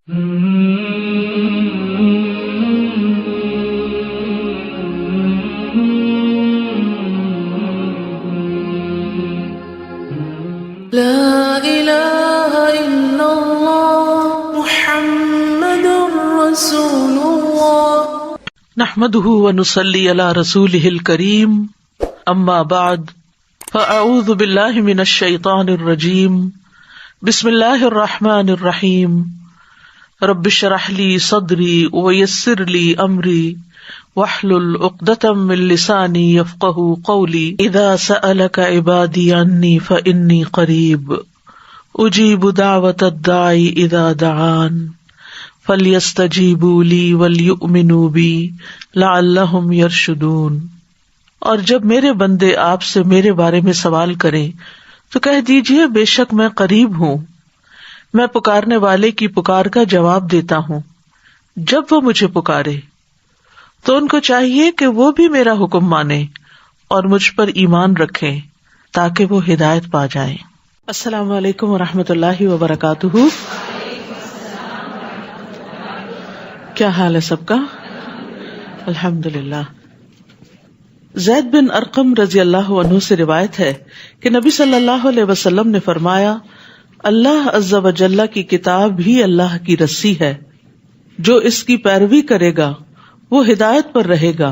لا إله إلا الله محمد رسول الله نحمده ونصلي على رسوله الكريم اما بعد فاعوذ بالله من الشيطان الرجيم بسم الله الرحمن الرحيم رب اشرح لي صدري ويسر لي امري واحلل عقدة من لساني يفقهوا قولي اذا سألك عبادي عني فاني قريب اجيب دعوة الداعي اذا دعان فَلْيَسْتَجِيبُوا لِي وَلْيُؤْمِنُوا بِي لَعَلَّهُمْ يَرْشُدُونَ۔ اور جب میرے بندے آپ سے میرے بارے میں سوال کریں تو کہہ دیجئے بے شک میں قریب ہوں، میں پکارنے والے کی پکار کا جواب دیتا ہوں۔ جب وہ مجھے پکارے تو ان کو چاہیے کہ وہ بھی میرا حکم مانیں اور مجھ پر ایمان رکھیں تاکہ وہ ہدایت پا جائیں۔ السلام علیکم ورحمۃ اللہ وبرکاتہ۔ کیا حال ہے سب کا؟ الحمدللہ۔ زید بن ارقم رضی اللہ عنہ سے روایت ہے کہ نبی صلی اللہ علیہ وسلم نے فرمایا، اللہ عز و جل کی کتاب ہی اللہ کی رسی ہے، جو اس کی پیروی کرے گا وہ ہدایت پر رہے گا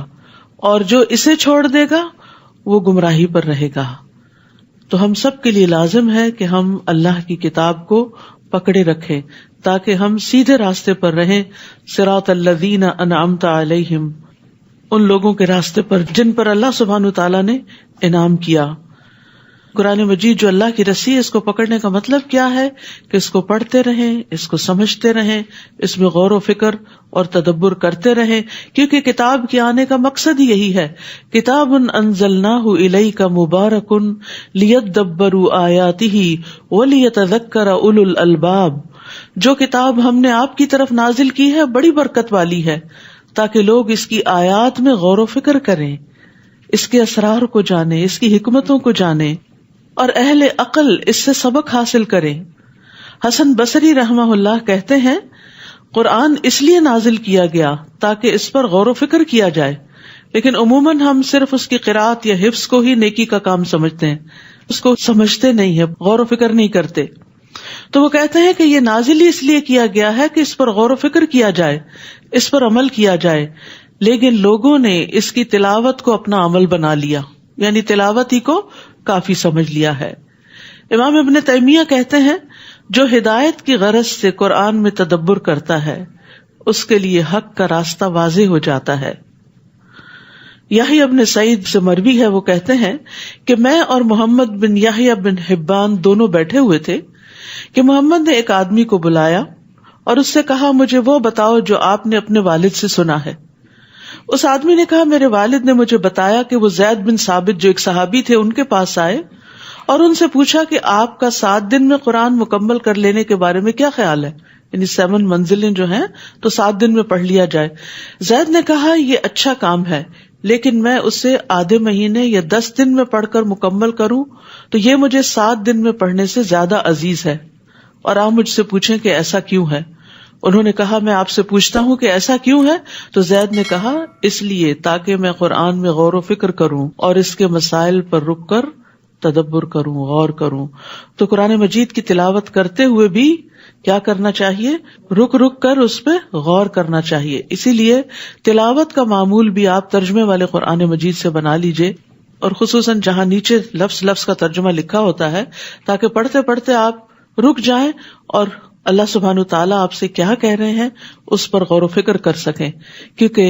اور جو اسے چھوڑ دے گا وہ گمراہی پر رہے گا۔ تو ہم سب کے لیے لازم ہے کہ ہم اللہ کی کتاب کو پکڑے رکھیں تاکہ ہم سیدھے راستے پر رہیں، صراط الذین انعمت علیہم، ان لوگوں کے راستے پر جن پر اللہ سبحانہ تعالیٰ نے انعام کیا۔ قرآن مجید جو اللہ کی رسی ہے، اس کو پکڑنے کا مطلب کیا ہے کہ اس کو پڑھتے رہیں، اس کو سمجھتے رہیں، اس میں غور و فکر اور تدبر کرتے رہیں، کیونکہ کتاب کے آنے کا مقصد ہی یہی ہے۔ کتاب انزلناہ الیک مبارک لیدبروا آیاتہ ولیتذکر اولو الالباب، جو کتاب ہم نے آپ کی طرف نازل کی ہے بڑی برکت والی ہے تاکہ لوگ اس کی آیات میں غور و فکر کریں، اس کے اسرار کو جانیں، اس کی حکمتوں کو جانیں اور اہل عقل اس سے سبق حاصل کریں۔ حسن بصری رحمہ اللہ کہتے ہیں، قرآن اس لیے نازل کیا گیا تاکہ اس پر غور و فکر کیا جائے، لیکن عموماً ہم صرف اس کی قرأت یا حفظ کو ہی نیکی کا کام سمجھتے ہیں، اس کو سمجھتے نہیں ہیں، غور و فکر نہیں کرتے۔ تو وہ کہتے ہیں کہ یہ نازل ہی اس لیے کیا گیا ہے کہ اس پر غور و فکر کیا جائے، اس پر عمل کیا جائے، لیکن لوگوں نے اس کی تلاوت کو اپنا عمل بنا لیا، یعنی تلاوت ہی کو کافی سمجھ لیا ہے۔ امام ابن تیمیہ کہتے ہیں، جو ہدایت کی غرض سے قرآن میں تدبر کرتا ہے اس کے لیے حق کا راستہ واضح ہو جاتا ہے۔ یحییٰ ابن سعید سے مروی ہے، وہ کہتے ہیں کہ میں اور محمد بن یحییٰ بن حبان دونوں بیٹھے ہوئے تھے کہ محمد نے ایک آدمی کو بلایا اور اس سے کہا، مجھے وہ بتاؤ جو آپ نے اپنے والد سے سنا ہے۔ اس آدمی نے کہا، میرے والد نے مجھے بتایا کہ وہ زید بن ثابت جو ایک صحابی تھے ان کے پاس آئے اور ان سے پوچھا کہ آپ کا 7 دن میں قرآن مکمل کر لینے کے بارے میں کیا خیال ہے، یعنی 7 منزلیں جو ہیں تو 7 دن میں پڑھ لیا جائے۔ زید نے کہا، یہ اچھا کام ہے، لیکن میں اسے آدھے مہینے یا 10 دن میں پڑھ کر مکمل کروں تو یہ مجھے 7 دن میں پڑھنے سے زیادہ عزیز ہے، اور آپ مجھ سے پوچھیں کہ ایسا کیوں ہے؟ انہوں نے کہا، میں آپ سے پوچھتا ہوں کہ ایسا کیوں ہے؟ تو زید نے کہا، اس لیے تاکہ میں قرآن میں غور و فکر کروں اور اس کے مسائل پر رک کر تدبر کروں، غور کروں۔ تو قرآن مجید کی تلاوت کرتے ہوئے بھی کیا کرنا چاہیے؟ رک کر اس پہ غور کرنا چاہیے۔ اسی لیے تلاوت کا معمول بھی آپ ترجمے والے قرآن مجید سے بنا لیجئے، اور خصوصاً جہاں نیچے لفظ کا ترجمہ لکھا ہوتا ہے، تاکہ پڑھتے پڑھتے آپ رک جائیں اور اللہ سبحانہ تعالیٰ آپ سے کیا کہہ رہے ہیں اس پر غور و فکر کر سکیں، کیونکہ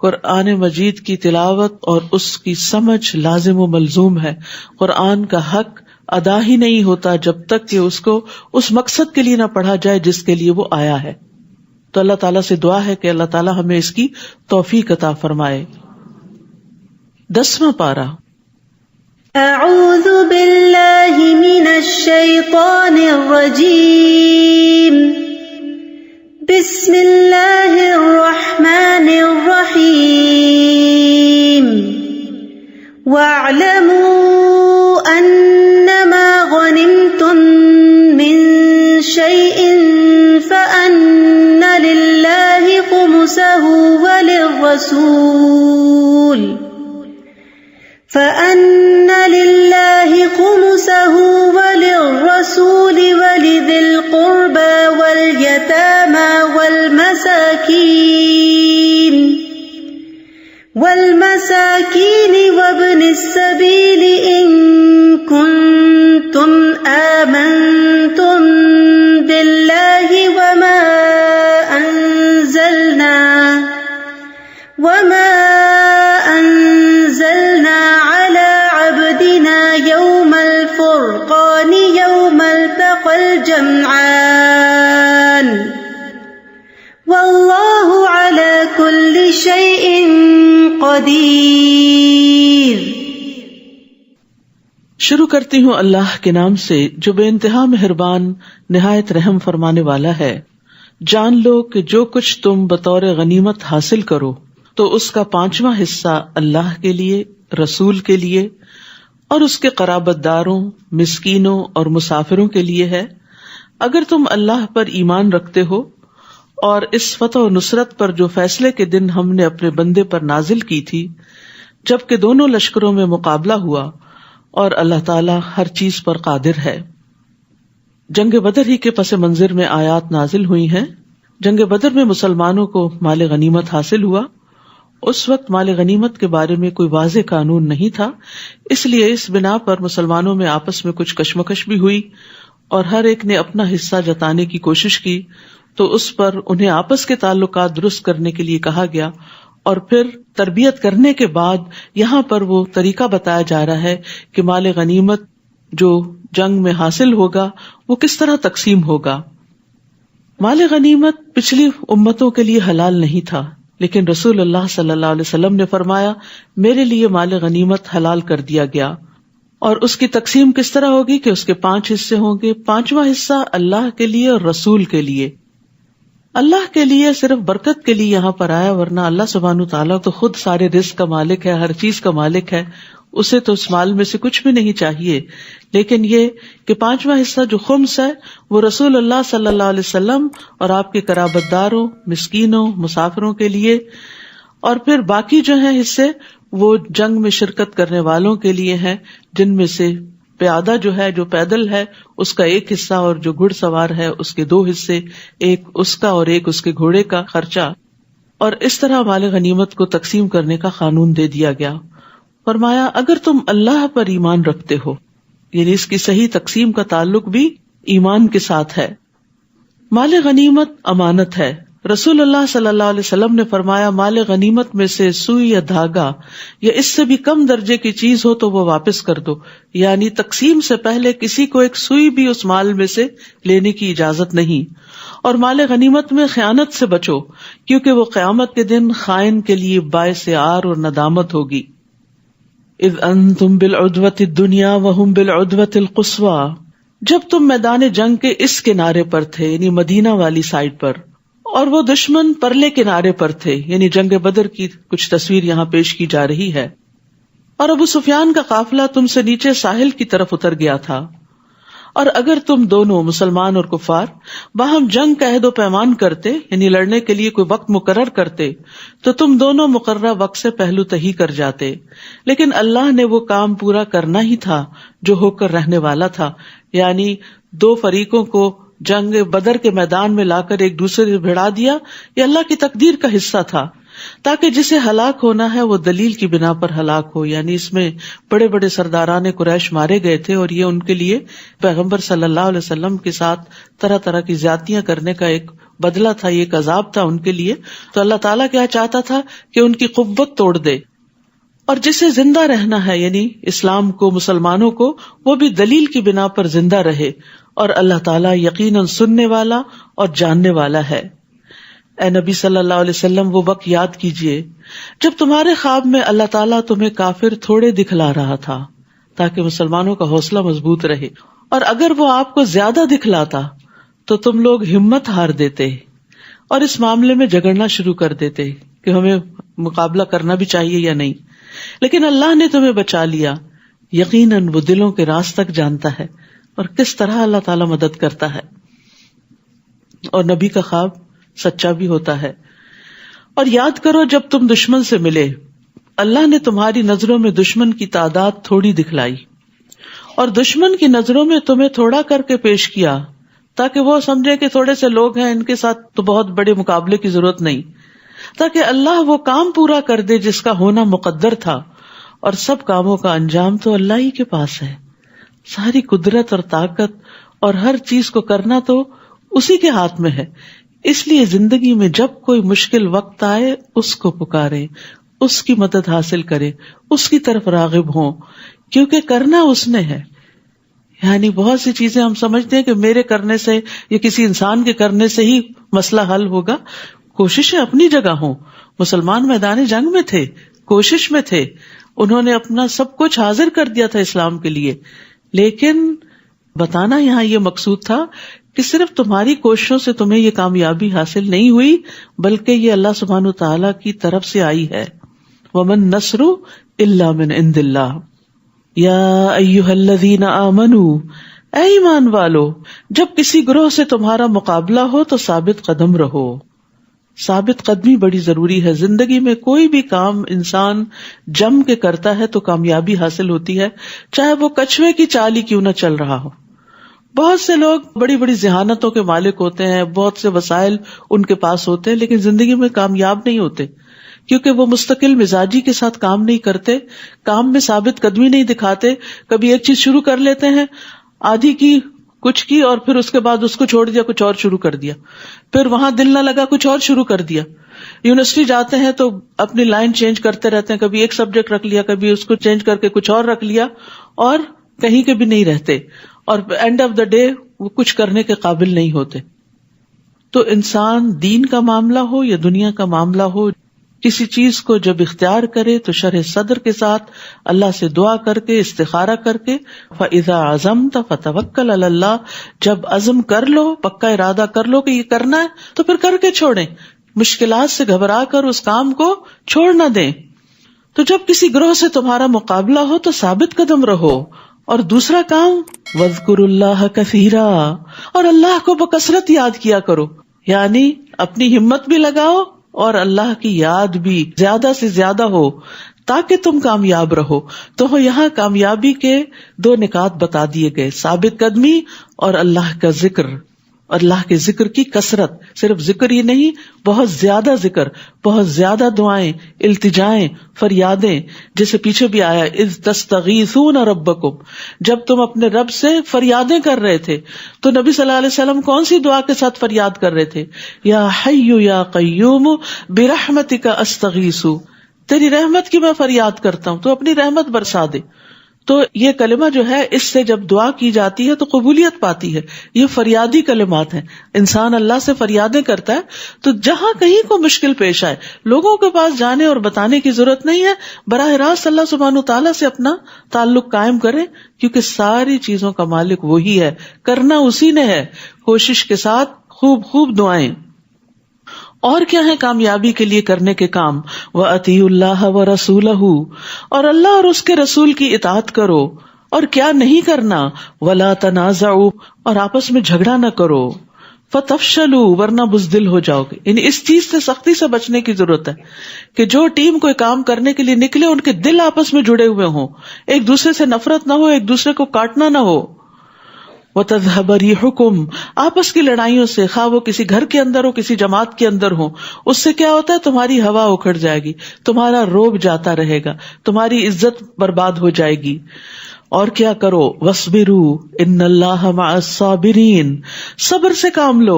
قرآن مجید کی تلاوت اور اس کی سمجھ لازم و ملزوم ہے۔ قرآن کا حق ادا ہی نہیں ہوتا جب تک کہ اس کو اس مقصد کے لیے نہ پڑھا جائے جس کے لیے وہ آیا ہے۔ تو اللہ تعالیٰ سے دعا ہے کہ اللہ تعالیٰ ہمیں اس کی توفیق عطا فرمائے۔ 10واں پارہ۔ اعوذ باللہ من الشیطان الرجیم، بسم اللہ الرحمن الرحیم، وَاعْلَمُوا أَنَّمَا غَنِمْتُم مِّن شَيْءٍ فَأَنَّ لله خمسه وللرسول ولذي القربى واليتامى والمساكين وابن السبيل إن كنتم آمنتم بالله وما أنزلنا على عبدنا يوم الفرقان يوم التقى الجمعان والله على كل شيء قدیر۔ شروع کرتی ہوں اللہ کے نام سے جو بے انتہا مہربان نہایت رحم فرمانے والا ہے۔ جان لو کہ جو کچھ تم بطور غنیمت حاصل کرو تو اس کا 5واں حصہ اللہ کے لیے، رسول کے لیے اور اس کے قرابت داروں، مسکینوں اور مسافروں کے لیے ہے۔ اگر تم اللہ پر ایمان رکھتے ہو اور اس فتح و نصرت پر جو فیصلے کے دن ہم نے اپنے بندے پر نازل کی تھی، جبکہ دونوں لشکروں میں مقابلہ ہوا اور اللہ تعالیٰ ہر چیز پر قادر ہے۔ جنگ بدر ہی کے پس منظر میں آیات نازل ہوئی ہیں۔ جنگ بدر میں مسلمانوں کو مال غنیمت حاصل ہوا۔ اس وقت مال غنیمت کے بارے میں کوئی واضح قانون نہیں تھا، اس لیے اس بنا پر مسلمانوں میں آپس میں کچھ کشمکش بھی ہوئی اور ہر ایک نے اپنا حصہ جتانے کی کوشش کی، تو اس پر انہیں آپس کے تعلقات درست کرنے کے لیے کہا گیا، اور پھر تربیت کرنے کے بعد یہاں پر وہ طریقہ بتایا جا رہا ہے کہ مال غنیمت جو جنگ میں حاصل ہوگا وہ کس طرح تقسیم ہوگا۔ مال غنیمت پچھلی امتوں کے لیے حلال نہیں تھا، لیکن رسول اللہ صلی اللہ علیہ وسلم نے فرمایا میرے لیے مال غنیمت حلال کر دیا گیا، اور اس کی تقسیم کس طرح ہوگی کہ اس کے 5 حصے ہوں گے۔ 5واں حصہ اللہ کے لیے اور رسول کے لیے۔ اللہ کے لیے صرف برکت کے لیے یہاں پر آیا، ورنہ اللہ سبحانہ تعالیٰ تو خود سارے رزق کا مالک ہے، ہر چیز کا مالک ہے، اسے تو اس مال میں سے کچھ بھی نہیں چاہیے۔ لیکن یہ کہ 5واں حصہ جو خمس ہے وہ رسول اللہ صلی اللہ علیہ وسلم اور آپ کے قرابت داروں، مسکینوں، مسافروں کے لیے، اور پھر باقی جو ہیں حصے وہ جنگ میں شرکت کرنے والوں کے لیے ہیں، جن میں سے پیادہ جو ہے، جو پیدل ہے، اس کا 1 حصہ، اور جو گھڑ سوار ہے اس کے 2 حصے، ایک اس کا اور ایک اس کے گھوڑے کا خرچہ۔ اور اس طرح مال غنیمت کو تقسیم کرنے کا قانون دے دیا گیا۔ فرمایا اگر تم اللہ پر ایمان رکھتے ہو، یعنی اس کی صحیح تقسیم کا تعلق بھی ایمان کے ساتھ ہے۔ مال غنیمت امانت ہے۔ رسول اللہ صلی اللہ علیہ وسلم نے فرمایا مال غنیمت میں سے سوئی یا دھاگا یا اس سے بھی کم درجے کی چیز ہو تو وہ واپس کر دو، یعنی تقسیم سے پہلے کسی کو ایک سوئی بھی اس مال میں سے لینے کی اجازت نہیں۔ اور مال غنیمت میں خیانت سے بچو، کیونکہ وہ قیامت کے دن خائن کے لیے باعث عار اور ندامت ہوگی۔ اذ انتم بالعدوۃ الدنیا وہم بالعدوۃ القصویٰ، جب تم میدان جنگ کے اس کنارے پر تھے، یعنی مدینہ والی سائڈ پر، اور وہ دشمن پرلے کنارے پر تھے، یعنی جنگ بدر کی کچھ تصویر یہاں پیش کی جا رہی ہے۔ اور ابو سفیان کا قافلہ تم سے نیچے ساحل کی طرف اتر گیا تھا، اور اگر تم دونوں مسلمان اور کفار باہم جنگ کا عہد و پیمان کرتے، یعنی لڑنے کے لیے کوئی وقت مقرر کرتے، تو تم دونوں مقررہ وقت سے پہلو تہی کر جاتے، لیکن اللہ نے وہ کام پورا کرنا ہی تھا جو ہو کر رہنے والا تھا، یعنی 2 فریقوں کو جنگ بدر کے میدان میں لا کر ایک دوسرے سے بھڑا دیا، یہ اللہ کی تقدیر کا حصہ تھا، تاکہ جسے ہلاک ہونا ہے وہ دلیل کی بنا پر ہلاک ہو۔ یعنی اس میں بڑے بڑے سرداران قریش مارے گئے تھے، اور یہ ان کے لیے پیغمبر صلی اللہ علیہ وسلم کے ساتھ طرح طرح کی زیادتیاں کرنے کا ایک بدلہ تھا، یہ ایک عذاب تھا ان کے لیے۔ تو اللہ تعالیٰ کیا چاہتا تھا کہ ان کی قوت توڑ دے، اور جسے زندہ رہنا ہے یعنی اسلام کو، مسلمانوں کو، وہ بھی دلیل کی بنا پر زندہ رہے، اور اللہ تعالیٰ یقیناً سننے والا اور جاننے والا ہے۔ اے نبی صلی اللہ علیہ وسلم وہ وقت یاد کیجئے جب تمہارے خواب میں اللہ تعالیٰ تمہیں کافر تھوڑے دکھلا رہا تھا تاکہ مسلمانوں کا حوصلہ مضبوط رہے، اور اگر وہ آپ کو زیادہ دکھلاتا تو تم لوگ ہمت ہار دیتے اور اس معاملے میں جھگڑنا شروع کر دیتے کہ ہمیں مقابلہ کرنا بھی چاہیے یا نہیں، لیکن اللہ نے تمہیں بچا لیا۔ یقیناً وہ دلوں کے راز تک جانتا ہے اور کس طرح اللہ تعالیٰ مدد کرتا ہے۔ اور نبی کا خواب سچا بھی ہوتا ہے. اور یاد کرو جب تم دشمن سے ملے، اللہ نے تمہاری نظروں میں دشمن کی تعداد تھوڑی دکھلائی اور دشمن کی نظروں میں تمہیں تھوڑا کر کے پیش کیا تاکہ وہ سمجھے کہ تھوڑے سے لوگ ہیں، ان کے ساتھ تو بہت بڑے مقابلے کی ضرورت نہیں، تاکہ اللہ وہ کام پورا کر دے جس کا ہونا مقدر تھا. اور سب کاموں کا انجام تو اللہ ہی کے پاس ہے. ساری قدرت اور طاقت اور ہر چیز کو کرنا تو اسی کے ہاتھ میں ہے. اس لیے زندگی میں جب کوئی مشکل وقت آئے اس کو پکارے، اس کی مدد حاصل کرے، اس کی طرف راغب ہوں، کیونکہ کرنا اس نے ہے. یعنی بہت سی چیزیں ہم سمجھتے ہیں کہ میرے کرنے سے یا کسی انسان کے کرنے سے ہی مسئلہ حل ہوگا. کوششیں اپنی جگہ ہوں. مسلمان میدان جنگ میں تھے، کوشش میں تھے، انہوں نے اپنا سب کچھ حاضر کر دیا تھا اسلام کے لیے، لیکن بتانا یہاں یہ مقصود تھا کہ صرف تمہاری کوششوں سے تمہیں یہ کامیابی حاصل نہیں ہوئی، بلکہ یہ اللہ سبحانہ وتعالیٰ کی طرف سے آئی ہے. وَمَن نَّصْرُ إِلَّا مِنْ عِنْدِ اللَّهِ يَا أَيُّهَا الَّذِينَ آمَنُوا، اے ایمان والو، جب کسی گروہ سے تمہارا مقابلہ ہو تو ثابت قدم رہو. ثابت قدمی بڑی ضروری ہے. زندگی میں کوئی بھی کام انسان جم کے کرتا ہے تو کامیابی حاصل ہوتی ہے، چاہے وہ کچھوے کی چال ہی کیوں نہ چل رہا ہو. بہت سے لوگ بڑی بڑی ذہانتوں کے مالک ہوتے ہیں، بہت سے وسائل ان کے پاس ہوتے ہیں، لیکن زندگی میں کامیاب نہیں ہوتے، کیونکہ وہ مستقل مزاجی کے ساتھ کام نہیں کرتے، کام میں ثابت قدمی نہیں دکھاتے. کبھی ایک چیز شروع کر لیتے ہیں، آدھی کی کچھ کی، اور پھر اس کے بعد اس کو چھوڑ دیا، کچھ اور شروع کر دیا، پھر وہاں دل نہ لگا، کچھ اور شروع کر دیا. یونیورسٹی جاتے ہیں تو اپنی لائن چینج کرتے رہتے ہیں، کبھی ایک سبجیکٹ رکھ لیا، کبھی اس کو چینج کر کے کچھ اور رکھ لیا، اور کہیں کے بھی نہیں رہتے، اور اینڈ آف دا ڈے وہ کچھ کرنے کے قابل نہیں ہوتے. تو انسان دین کا معاملہ ہو یا دنیا کا معاملہ ہو، کسی چیز کو جب اختیار کرے تو شرح صدر کے ساتھ اللہ سے دعا کر کے، استخارہ کر کے، فَإِذَا عَزَمْتَ فَتَوَكَّلْ عَلَى اللَّهِ، جب عزم کر لو، پکا ارادہ کر لو کہ یہ کرنا ہے تو پھر کر کے چھوڑیں. مشکلات سے گھبرا کر اس کام کو چھوڑ نہ دیں. تو جب کسی گروہ سے تمہارا مقابلہ ہو تو ثابت قدم رہو. اور دوسرا کام وَاذْكُرُوا اللَّهَ كَثِيرًا، اور اللہ کو بکثرت یاد کیا کرو. یعنی اپنی ہمت بھی لگاؤ اور اللہ کی یاد بھی زیادہ سے زیادہ ہو تاکہ تم کامیاب رہو. تو یہاں کامیابی کے 2 نکات بتا دیے گئے، ثابت قدمی اور اللہ کا ذکر، اور اللہ کے ذکر کی کثرت. صرف ذکر ہی نہیں، بہت زیادہ ذکر، بہت زیادہ دعائیں، التجائیں، فریادیں، جیسے پیچھے بھی آیا اذ تستغیثون ربکم، جب تم اپنے رب سے فریادیں کر رہے تھے. تو نبی صلی اللہ علیہ وسلم کون سی دعا کے ساتھ فریاد کر رہے تھے؟ یا حی یا قیوم برحمتک استغیث، تیری رحمت کی میں فریاد کرتا ہوں، تو اپنی رحمت برسا دے. تو یہ کلمہ جو ہے، اس سے جب دعا کی جاتی ہے تو قبولیت پاتی ہے. یہ فریادی کلمات ہیں. انسان اللہ سے فریادیں کرتا ہے تو جہاں کہیں کو مشکل پیش آئے، لوگوں کے پاس جانے اور بتانے کی ضرورت نہیں ہے، براہ راست اللہ سبحانہ تعالیٰ سے اپنا تعلق قائم کریں، کیونکہ ساری چیزوں کا مالک وہی ہے، کرنا اسی نے ہے. کوشش کے ساتھ خوب خوب دعائیں. اور کیا ہے کامیابی کے لیے کرنے کے کام؟ وَأَطِيعُوا اللَّهَ وَرَسُولَهُ، اور اللہ اور اس کے رسول کی اطاعت کرو. اور کیا نہیں کرنا؟ وَلَا تَنَازَعُوا، اور آپس میں جھگڑا نہ کرو. فَتَفْشَلُوا، ورنہ بزدل ہو جاؤ گے. یعنی اس چیز سے سختی سے بچنے کی ضرورت ہے کہ جو ٹیم کوئی کام کرنے کے لیے نکلے ان کے دل آپس میں جڑے ہوئے ہوں، ایک دوسرے سے نفرت نہ ہو، ایک دوسرے کو کاٹنا نہ ہو. وَتَذْهَبَ رِيحُكُمْ، آپس کی لڑائیوں سے، خواہ وہ کسی گھر کے اندر ہو، کسی جماعت کے اندر ہو، اس سے کیا ہوتا ہے؟ تمہاری ہوا اکھڑ جائے گی، تمہارا روب جاتا رہے گا، تمہاری عزت برباد ہو جائے گی. اور کیا کرو؟ وَاصْبِرُوا إِنَّ اللَّهَ مَعَ الصَّابِرِينَ، صبر سے کام لو،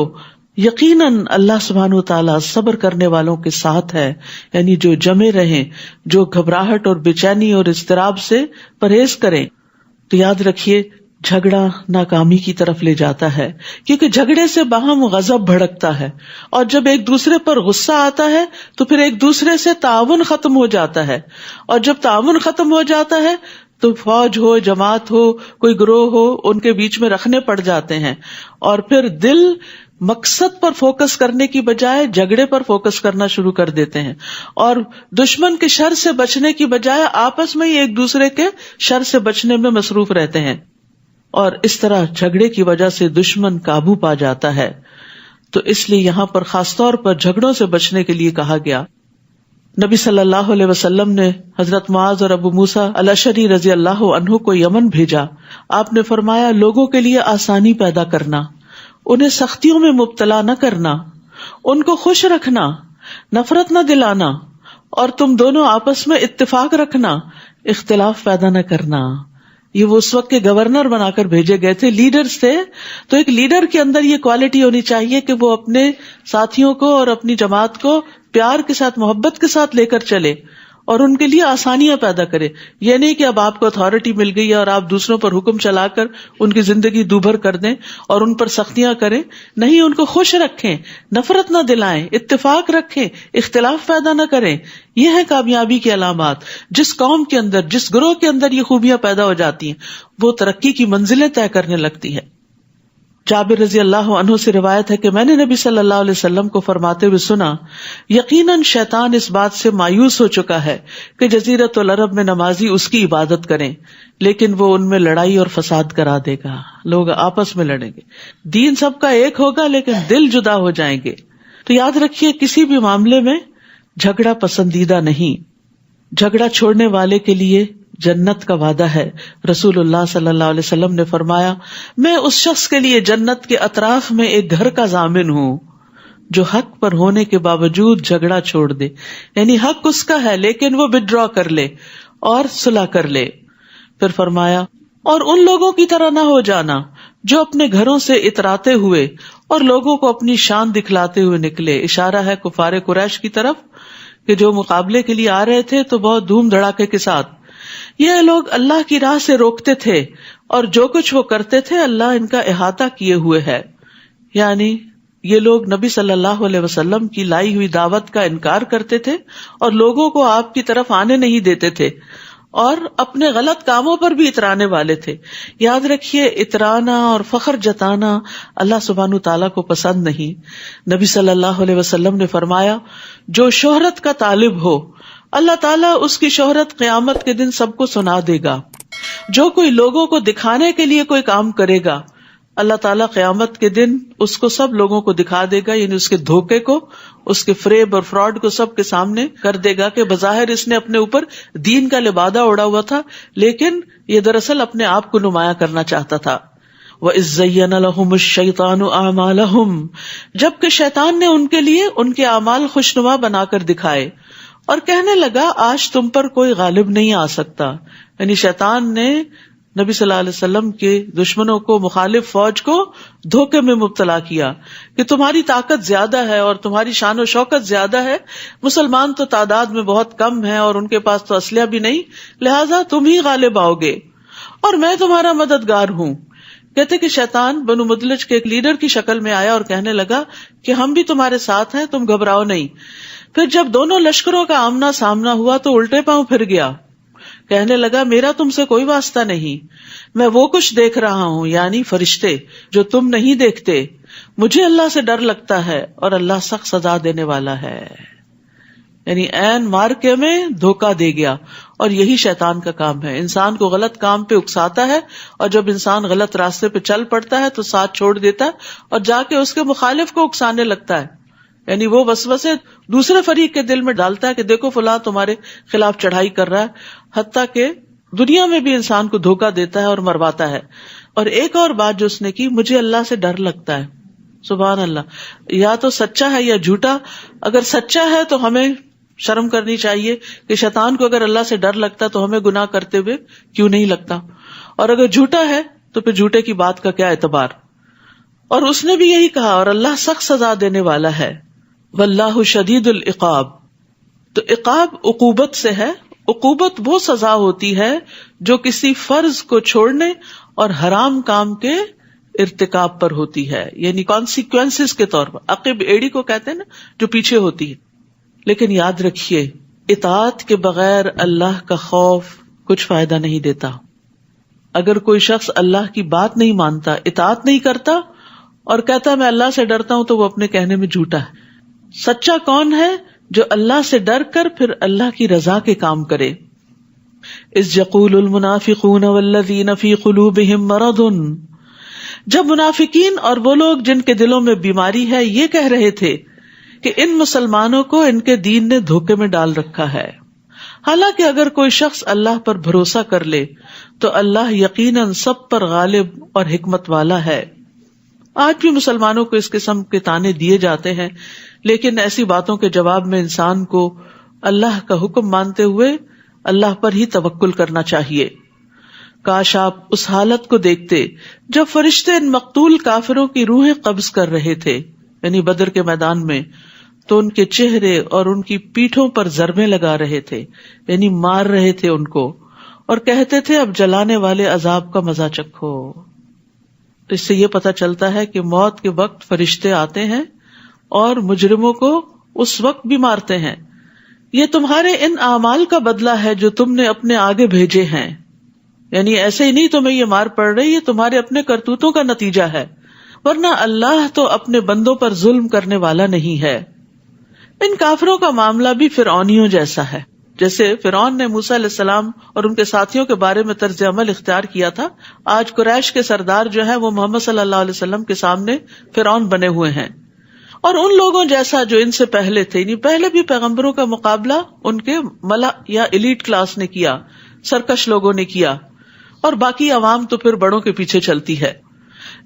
یقیناً اللہ سبحانہ وتعالیٰ صبر کرنے والوں کے ساتھ ہے. یعنی جو جمے رہیں، جو گھبراہٹ اور بے چینی اور اضطراب سے پرہیز کریں. تو یاد رکھیے، جھگڑا ناکامی کی طرف لے جاتا ہے، کیونکہ جھگڑے سے باہم غضب بھڑکتا ہے، اور جب ایک دوسرے پر غصہ آتا ہے تو پھر ایک دوسرے سے تعاون ختم ہو جاتا ہے، اور جب تعاون ختم ہو جاتا ہے تو فوج ہو، جماعت ہو، کوئی گروہ ہو، ان کے بیچ میں رکھنے پڑ جاتے ہیں، اور پھر دل مقصد پر فوکس کرنے کی بجائے جھگڑے پر فوکس کرنا شروع کر دیتے ہیں، اور دشمن کے شر سے بچنے کی بجائے آپس میں ہی ایک دوسرے کے شر سے بچنے میں مصروف رہتے ہیں، اور اس طرح جھگڑے کی وجہ سے دشمن قابو پا جاتا ہے. تو اس لیے یہاں پر خاص طور پر جھگڑوں سے بچنے کے لیے کہا گیا. نبی صلی اللہ علیہ وسلم نے حضرت معاذ اور ابو موسیٰ الاشعری رضی اللہ عنہ کو یمن بھیجا. آپ نے فرمایا لوگوں کے لیے آسانی پیدا کرنا، انہیں سختیوں میں مبتلا نہ کرنا، ان کو خوش رکھنا، نفرت نہ دلانا، اور تم دونوں آپس میں اتفاق رکھنا، اختلاف پیدا نہ کرنا. یہ وہ اس وقت کے گورنر بنا کر بھیجے گئے تھے، لیڈرز تھے. تو ایک لیڈر کے اندر یہ کوالٹی ہونی چاہیے کہ وہ اپنے ساتھیوں کو اور اپنی جماعت کو پیار کے ساتھ، محبت کے ساتھ لے کر چلے اور ان کے لیے آسانیاں پیدا کرے. یہ نہیں کہ اب آپ کو اتھارٹی مل گئی ہے اور آپ دوسروں پر حکم چلا کر ان کی زندگی دوبھر کر دیں اور ان پر سختیاں کریں. نہیں، ان کو خوش رکھیں، نفرت نہ دلائیں، اتفاق رکھیں، اختلاف پیدا نہ کریں. یہ ہے کامیابی کی علامات. جس قوم کے اندر، جس گروہ کے اندر یہ خوبیاں پیدا ہو جاتی ہیں وہ ترقی کی منزلیں طے کرنے لگتی ہے. جابر رضی اللہ عنہ سے روایت ہے کہ میں نے نبی صلی اللہ علیہ وسلم کو فرماتے ہوئے سنا، یقیناً شیطان اس بات سے مایوس ہو چکا ہے کہ جزیرۃ العرب میں نمازی اس کی عبادت کریں، لیکن وہ ان میں لڑائی اور فساد کرا دے گا. لوگ آپس میں لڑیں گے، دین سب کا ایک ہوگا لیکن دل جدا ہو جائیں گے. تو یاد رکھیے کسی بھی معاملے میں جھگڑا پسندیدہ نہیں. جھگڑا چھوڑنے والے کے لیے جنت کا وعدہ ہے. رسول اللہ صلی اللہ علیہ وسلم نے فرمایا، میں اس شخص کے لیے جنت کے اطراف میں ایک گھر کا ضامن ہوں جو حق پر ہونے کے باوجود جھگڑا چھوڑ دے. یعنی حق اس کا ہے لیکن وہ وڈرا کر لے اور صلح کر لے. پھر فرمایا، اور ان لوگوں کی طرح نہ ہو جانا جو اپنے گھروں سے اتراتے ہوئے اور لوگوں کو اپنی شان دکھلاتے ہوئے نکلے. اشارہ ہے کفار قریش کی طرف کہ جو مقابلے کے لیے آ رہے تھے تو بہت دھوم دھڑاکے کے ساتھ. یہ لوگ اللہ کی راہ سے روکتے تھے اور جو کچھ وہ کرتے تھے اللہ ان کا احاطہ کیے ہوئے ہے. یعنی یہ لوگ نبی صلی اللہ علیہ وسلم کی لائی ہوئی دعوت کا انکار کرتے تھے اور لوگوں کو آپ کی طرف آنے نہیں دیتے تھے اور اپنے غلط کاموں پر بھی اترانے والے تھے. یاد رکھیے اترانا اور فخر جتانا اللہ سبحانہ تعالیٰ کو پسند نہیں. نبی صلی اللہ علیہ وسلم نے فرمایا، جو شہرت کا طالب ہو اللہ تعالیٰ اس کی شہرت قیامت کے دن سب کو سنا دے گا. جو کوئی لوگوں کو دکھانے کے لیے کوئی کام کرے گا اللہ تعالیٰ قیامت کے دن اس کو سب لوگوں کو دکھا دے گا. یعنی اس کے دھوکے کو، اس کے فریب اور فراڈ کو سب کے سامنے کر دے گا کہ بظاہر اس نے اپنے اوپر دین کا لبادہ اڑا ہوا تھا لیکن یہ دراصل اپنے آپ کو نمایاں کرنا چاہتا تھا. وَإِذْ زَيَّنَ لَهُمُ الشَّيْطَانُ أَعْمَالَهُمْ، جبکہ شیطان نے ان کے لیے ان کے اعمال خوشنما بنا کر دکھائے اور کہنے لگا آج تم پر کوئی غالب نہیں آ سکتا. یعنی شیطان نے نبی صلی اللہ علیہ وسلم کے دشمنوں کو، مخالف فوج کو دھوکے میں مبتلا کیا کہ تمہاری طاقت زیادہ ہے اور تمہاری شان و شوکت زیادہ ہے، مسلمان تو تعداد میں بہت کم ہیں اور ان کے پاس تو اسلحہ بھی نہیں، لہٰذا تم ہی غالب آؤ گے اور میں تمہارا مددگار ہوں. کہتے کہ شیطان بنو مدلج کے ایک لیڈر کی شکل میں آیا اور کہنے لگا کہ ہم بھی تمہارے ساتھ ہیں، تم گھبراؤ نہیں. پھر جب دونوں لشکروں کا آمنا سامنا ہوا تو الٹے پاؤں پھر گیا، کہنے لگا میرا تم سے کوئی واسطہ نہیں، میں وہ کچھ دیکھ رہا ہوں یعنی فرشتے جو تم نہیں دیکھتے. مجھے اللہ سے ڈر لگتا ہے اور اللہ سخت سزا دینے والا ہے. یعنی عین مارکے میں دھوکہ دے گیا. اور یہی شیطان کا کام ہے، انسان کو غلط کام پہ اکساتا ہے اور جب انسان غلط راستے پہ چل پڑتا ہے تو ساتھ چھوڑ دیتا ہے اور جا کے اس کے مخالف کو اکسانے لگتا ہے. یعنی وہ وسوسے دوسرے فریق کے دل میں ڈالتا ہے کہ دیکھو فلاں تمہارے خلاف چڑھائی کر رہا ہے، حتیٰ کہ دنیا میں بھی انسان کو دھوکہ دیتا ہے اور مرواتا ہے. اور ایک اور بات جو اس نے کی، مجھے اللہ سے ڈر لگتا ہے. سبحان اللہ، یا تو سچا ہے یا جھوٹا. اگر سچا ہے تو ہمیں شرم کرنی چاہیے کہ شیطان کو اگر اللہ سے ڈر لگتا تو ہمیں گناہ کرتے ہوئے کیوں نہیں لگتا، اور اگر جھوٹا ہے تو پھر جھوٹے کی بات کا کیا اعتبار. اور اس نے بھی یہی کہا اور اللہ سخت سزا دینے والا ہے. واللہ شدید العقاب. تو عقاب عقوبت سے ہے. عقوبت وہ سزا ہوتی ہے جو کسی فرض کو چھوڑنے اور حرام کام کے ارتکاب پر ہوتی ہے، یعنی کانسیکوینسز کے طور پر. عقب ایڑی کو کہتے ہیں نا، جو پیچھے ہوتی ہے. لیکن یاد رکھیے اطاعت کے بغیر اللہ کا خوف کچھ فائدہ نہیں دیتا. اگر کوئی شخص اللہ کی بات نہیں مانتا، اطاعت نہیں کرتا اور کہتا میں اللہ سے ڈرتا ہوں، تو وہ اپنے کہنے میں جھوٹا ہے. سچا کون ہے؟ جو اللہ سے ڈر کر پھر اللہ کی رضا کے کام کرے. اذ یقول المنافقون والذین فی قلوبہم مرض جب منافقین اور وہ لوگ جن کے دلوں میں بیماری ہے یہ کہہ رہے تھے کہ ان مسلمانوں کو ان کے دین نے دھوکے میں ڈال رکھا ہے، حالانکہ اگر کوئی شخص اللہ پر بھروسہ کر لے تو اللہ یقیناً سب پر غالب اور حکمت والا ہے۔ آج بھی مسلمانوں کو اس قسم کے طعنے دیے جاتے ہیں، لیکن ایسی باتوں کے جواب میں انسان کو اللہ کا حکم مانتے ہوئے اللہ پر ہی توکل کرنا چاہیے۔ کاش آپ اس حالت کو دیکھتے جب فرشتے ان مقتول کافروں کی روحیں قبض کر رہے تھے، یعنی بدر کے میدان میں، تو ان کے چہرے اور ان کی پیٹھوں پر ضربیں لگا رہے تھے، یعنی مار رہے تھے ان کو، اور کہتے تھے اب جلانے والے عذاب کا مزہ چکھو۔ اس سے یہ پتہ چلتا ہے کہ موت کے وقت فرشتے آتے ہیں اور مجرموں کو اس وقت بھی مارتے ہیں۔ یہ تمہارے ان اعمال کا بدلہ ہے جو تم نے اپنے آگے بھیجے ہیں، یعنی ایسے ہی نہیں تمہیں یہ مار پڑ رہی، یہ تمہارے اپنے کرتوتوں کا نتیجہ ہے، ورنہ اللہ تو اپنے بندوں پر ظلم کرنے والا نہیں ہے۔ ان کافروں کا معاملہ بھی فرعونیوں جیسا ہے، جیسے فرعون نے موسیٰ علیہ السلام اور ان کے ساتھیوں کے بارے میں طرز عمل اختیار کیا تھا، آج قریش کے سردار جو ہے وہ محمد صلی اللہ علیہ وسلم کے سامنے فرعون بنے ہوئے ہیں، اور ان لوگوں جیسا جو ان سے پہلے تھے، یعنی پہلے بھی پیغمبروں کا مقابلہ ان کے ملا یا ایلیٹ کلاس نے کیا، سرکش لوگوں نے کیا، اور باقی عوام تو پھر بڑوں کے پیچھے چلتی ہے۔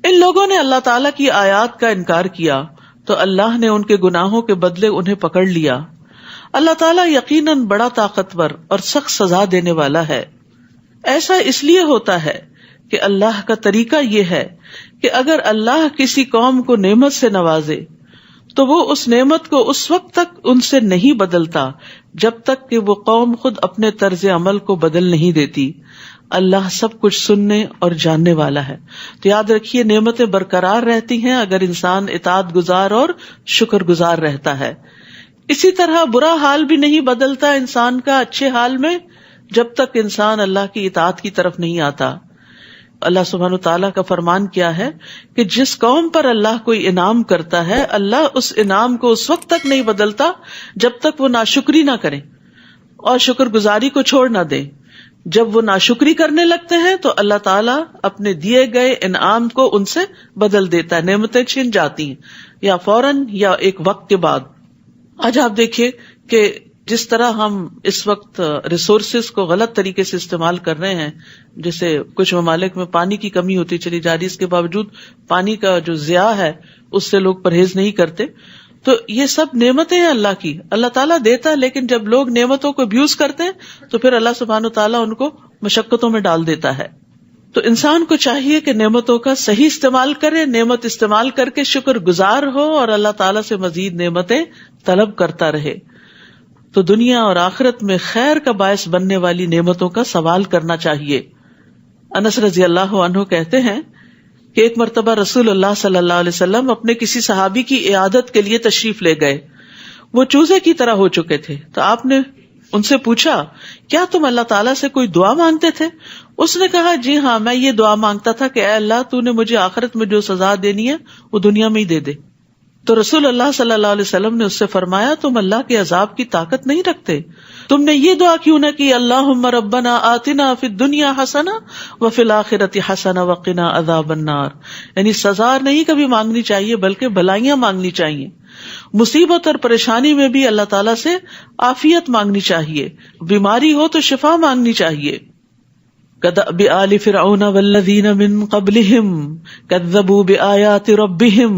ان لوگوں نے اللہ تعالیٰ کی آیات کا انکار کیا تو اللہ نے ان کے گناہوں کے بدلے انہیں پکڑ لیا۔ اللہ تعالیٰ یقیناً بڑا طاقتور اور سخت سزا دینے والا ہے۔ ایسا اس لیے ہوتا ہے کہ اللہ کا طریقہ یہ ہے کہ اگر اللہ کسی قوم کو نعمت سے نوازے تو وہ اس نعمت کو اس وقت تک ان سے نہیں بدلتا جب تک کہ وہ قوم خود اپنے طرز عمل کو بدل نہیں دیتی۔ اللہ سب کچھ سننے اور جاننے والا ہے۔ تو یاد رکھیے نعمتیں برقرار رہتی ہیں اگر انسان اطاعت گزار اور شکر گزار رہتا ہے۔ اسی طرح برا حال بھی نہیں بدلتا انسان کا اچھے حال میں جب تک انسان اللہ کی اطاعت کی طرف نہیں آتا۔ اللہ سبحانہ وتعالیٰ کا فرمان کیا ہے کہ جس قوم پر اللہ کوئی انعام کرتا ہے اللہ اس انعام کو اس وقت تک نہیں بدلتا جب تک وہ ناشکری نہ کریں اور شکر گزاری کو چھوڑ نہ دیں۔ جب وہ ناشکری کرنے لگتے ہیں تو اللہ تعالیٰ اپنے دیے گئے انعام کو ان سے بدل دیتا ہے، نعمتیں چھن جاتی ہیں یا فوراً یا ایک وقت کے بعد۔ آج آپ دیکھیے کہ جس طرح ہم اس وقت ریسورسز کو غلط طریقے سے استعمال کر رہے ہیں، جیسے کچھ ممالک میں پانی کی کمی ہوتی چلی جا رہی، اس کے باوجود پانی کا جو ضیاع ہے اس سے لوگ پرہیز نہیں کرتے، تو یہ سب نعمتیں ہیں اللہ کی، اللہ تعالیٰ دیتا ہے، لیکن جب لوگ نعمتوں کو ابیوز کرتے ہیں تو پھر اللہ سبحانہ تعالیٰ ان کو مشقتوں میں ڈال دیتا ہے۔ تو انسان کو چاہیے کہ نعمتوں کا صحیح استعمال کرے، نعمت استعمال کر کے شکر گزار ہو اور اللہ تعالیٰ سے مزید نعمتیں طلب کرتا رہے۔ تو دنیا اور آخرت میں خیر کا باعث بننے والی نعمتوں کا سوال کرنا چاہیے۔ انس رضی اللہ عنہ کہتے ہیں کہ ایک مرتبہ رسول اللہ صلی اللہ علیہ وسلم اپنے کسی صحابی کی عیادت کے لیے تشریف لے گئے، وہ چوزے کی طرح ہو چکے تھے، تو آپ نے ان سے پوچھا کیا تم اللہ تعالیٰ سے کوئی دعا مانگتے تھے؟ اس نے کہا جی ہاں، میں یہ دعا مانگتا تھا کہ اے اللہ تو نے مجھے آخرت میں جو سزا دینی ہے وہ دنیا میں ہی دے دے۔ تو رسول اللہ صلی اللہ علیہ وسلم نے اس سے فرمایا تم اللہ کے عذاب کی طاقت نہیں رکھتے، تم نے یہ دعا کیوں نہ کی اللہم ربنا آتنا فی الدنیا حسنہ وفی الآخرۃ حسنہ وقنا عذاب النار، یعنی سزا نہیں کبھی مانگنی چاہیے بلکہ بھلائیاں مانگنی چاہیے۔ مصیبت اور پریشانی میں بھی اللہ تعالیٰ سے عافیت مانگنی چاہیے، بیماری ہو تو شفا مانگنی چاہیے۔ كدأب آل فرعون والذین من قبلهم كذبوا بآیات ربهم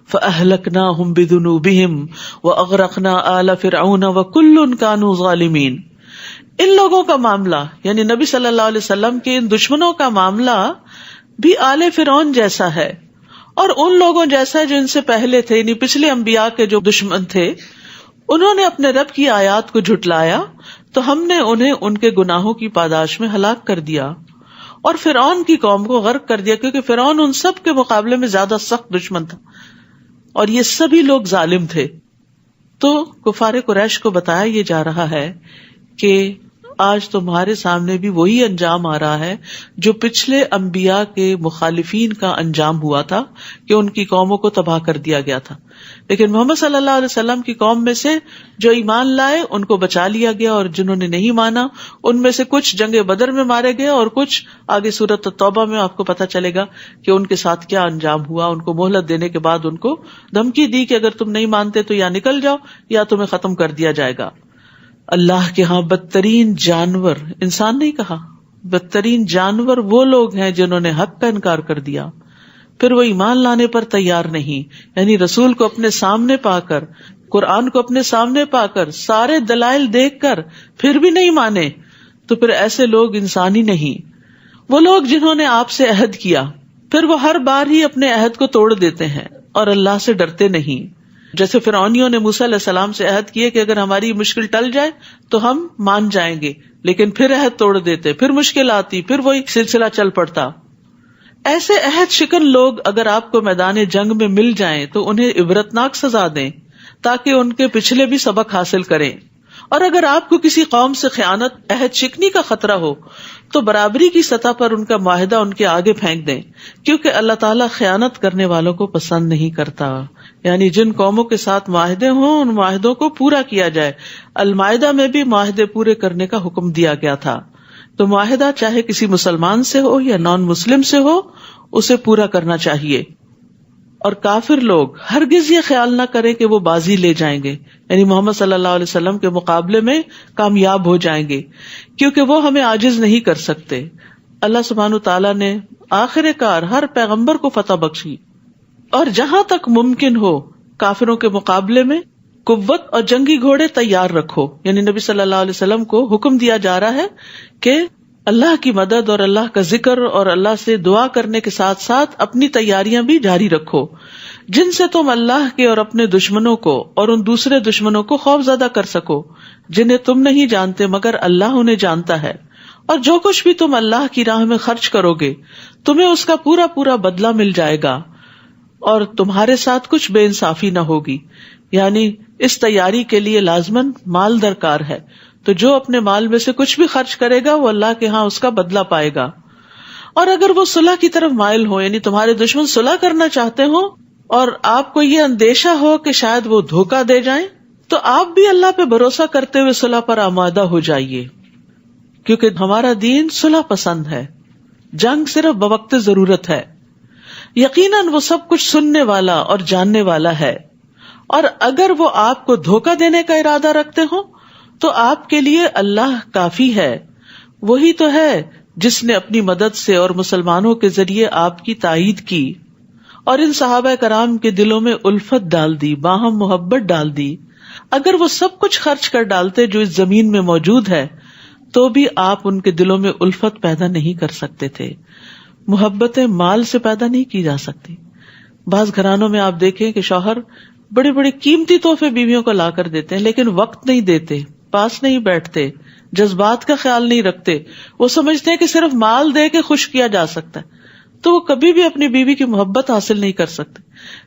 فأهلكناهم بذنوبهم وأغرقنا آل فرعون وكل كانوا ظالمین۔ ان لوگوں کا معاملہ یعنی نبی صلی اللہ علیہ وسلم کے ان دشمنوں کا معاملہ بھی آل فرعون جیسا ہے اور ان لوگوں جیسا جو ان سے پہلے تھے، یعنی پچھلے انبیاء کے جو دشمن تھے، انہوں نے اپنے رب کی آیات کو جھٹلایا تو ہم نے انہیں ان کے گناہوں کی پاداش میں ہلاک کر دیا اور فرعون کی قوم کو غرق کر دیا، کیونکہ فرعون ان سب کے مقابلے میں زیادہ سخت دشمن تھا اور یہ سبھی لوگ ظالم تھے۔ تو کفار قریش کو بتایا یہ جا رہا ہے کہ آج تمہارے سامنے بھی وہی انجام آ رہا ہے جو پچھلے انبیاء کے مخالفین کا انجام ہوا تھا کہ ان کی قوموں کو تباہ کر دیا گیا تھا. لیکن محمد صلی اللہ علیہ وسلم کی قوم میں سے جو ایمان لائے ان کو بچا لیا گیا، اور جنہوں نے نہیں مانا ان میں سے کچھ جنگ بدر میں مارے گئے، اور کچھ آگے سورۃ التوبہ میں آپ کو پتہ چلے گا کہ ان کے ساتھ کیا انجام ہوا. ان کو مہلت دینے کے بعد ان کو دھمکی دی کہ اگر تم نہیں مانتے تو یا نکل جاؤ یا تمہیں ختم کر دیا جائے گا. اللہ کے ہاں بدترین جانور، انسان نہیں کہا، بدترین جانور وہ لوگ ہیں جنہوں نے حق کا انکار کر دیا، پھر وہ ایمان لانے پر تیار نہیں. یعنی رسول کو اپنے سامنے پا کر، قرآن کو اپنے سامنے پا کر، سارے دلائل دیکھ کر پھر بھی نہیں مانے، تو پھر ایسے لوگ انسان ہی نہیں. وہ لوگ جنہوں نے آپ سے عہد کیا پھر وہ ہر بار ہی اپنے عہد کو توڑ دیتے ہیں اور اللہ سے ڈرتے نہیں. جیسے فرعونیوں نے موسیٰ علیہ السلام سے عہد کیے کہ اگر ہماری مشکل ٹل جائے تو ہم مان جائیں گے، لیکن پھر عہد توڑ دیتے، پھر مشکل آتی، پھر وہی سلسلہ چل پڑتا. ایسے عہد شکن لوگ اگر آپ کو میدان جنگ میں مل جائیں تو انہیں عبرتناک سزا دیں تاکہ ان کے پچھلے بھی سبق حاصل کریں. اور اگر آپ کو کسی قوم سے خیانت، عہد شکنی کا خطرہ ہو تو برابری کی سطح پر ان کا معاہدہ ان کے آگے پھینک دیں، کیونکہ اللہ تعالیٰ خیانت کرنے والوں کو پسند نہیں کرتا. یعنی جن قوموں کے ساتھ معاہدے ہوں ان معاہدوں کو پورا کیا جائے. المائدہ میں بھی معاہدے پورے کرنے کا حکم دیا گیا تھا. تو معاہدہ چاہے کسی مسلمان سے ہو یا نان مسلم سے ہو، اسے پورا کرنا چاہیے. اور کافر لوگ ہرگز یہ خیال نہ کریں کہ وہ بازی لے جائیں گے، یعنی محمد صلی اللہ علیہ وسلم کے مقابلے میں کامیاب ہو جائیں گے، کیونکہ وہ ہمیں عاجز نہیں کر سکتے. اللہ سبحانہ تعالیٰ نے آخر کار ہر پیغمبر کو فتح بخشی. اور جہاں تک ممکن ہو کافروں کے مقابلے میں قوت اور جنگی گھوڑے تیار رکھو. یعنی نبی صلی اللہ علیہ وسلم کو حکم دیا جا رہا ہے کہ اللہ کی مدد اور اللہ کا ذکر اور اللہ سے دعا کرنے کے ساتھ ساتھ اپنی تیاریاں بھی جاری رکھو، جن سے تم اللہ کے اور اپنے دشمنوں کو اور ان دوسرے دشمنوں کو خوف زدہ کر سکو جنہیں تم نہیں جانتے مگر اللہ انہیں جانتا ہے. اور جو کچھ بھی تم اللہ کی راہ میں خرچ کرو گے تمہیں اس کا پورا پورا بدلہ مل جائے گا، اور تمہارے ساتھ کچھ بے انصافی نہ ہوگی. یعنی اس تیاری کے لیے لازماً مال درکار ہے، تو جو اپنے مال میں سے کچھ بھی خرچ کرے گا وہ اللہ کے ہاں اس کا بدلہ پائے گا. اور اگر وہ صلح کی طرف مائل ہو، یعنی تمہارے دشمن صلح کرنا چاہتے ہو اور آپ کو یہ اندیشہ ہو کہ شاید وہ دھوکہ دے جائیں، تو آپ بھی اللہ پہ بھروسہ کرتے ہوئے صلح پر آمادہ ہو جائیے، کیونکہ ہمارا دین صلح پسند ہے. جنگ صرف بوقت ضرورت ہے. یقیناً وہ سب کچھ سننے والا اور جاننے والا ہے. اور اگر وہ آپ کو دھوکہ دینے کا ارادہ رکھتے ہوں تو آپ کے لیے اللہ کافی ہے. وہی تو ہے جس نے اپنی مدد سے اور مسلمانوں کے ذریعے آپ کی تائید کی اور ان صحابہ کرام کے دلوں میں الفت ڈال دی، باہم محبت ڈال دی. اگر وہ سب کچھ خرچ کر ڈالتے جو اس زمین میں موجود ہے تو بھی آپ ان کے دلوں میں الفت پیدا نہیں کر سکتے تھے. محبتیں مال سے پیدا نہیں کی جا سکتی. بعض گھرانوں میں آپ دیکھیں کہ شوہر بڑے بڑے قیمتی تحفے بیویوں کو لا کر دیتے ہیں، لیکن وقت نہیں دیتے، پاس نہیں بیٹھتے، جذبات کا خیال نہیں رکھتے. وہ سمجھتے ہیں کہ صرف مال دے کے خوش کیا جا سکتا ہے، تو وہ کبھی بھی اپنی بیوی کی محبت حاصل نہیں کر سکتے.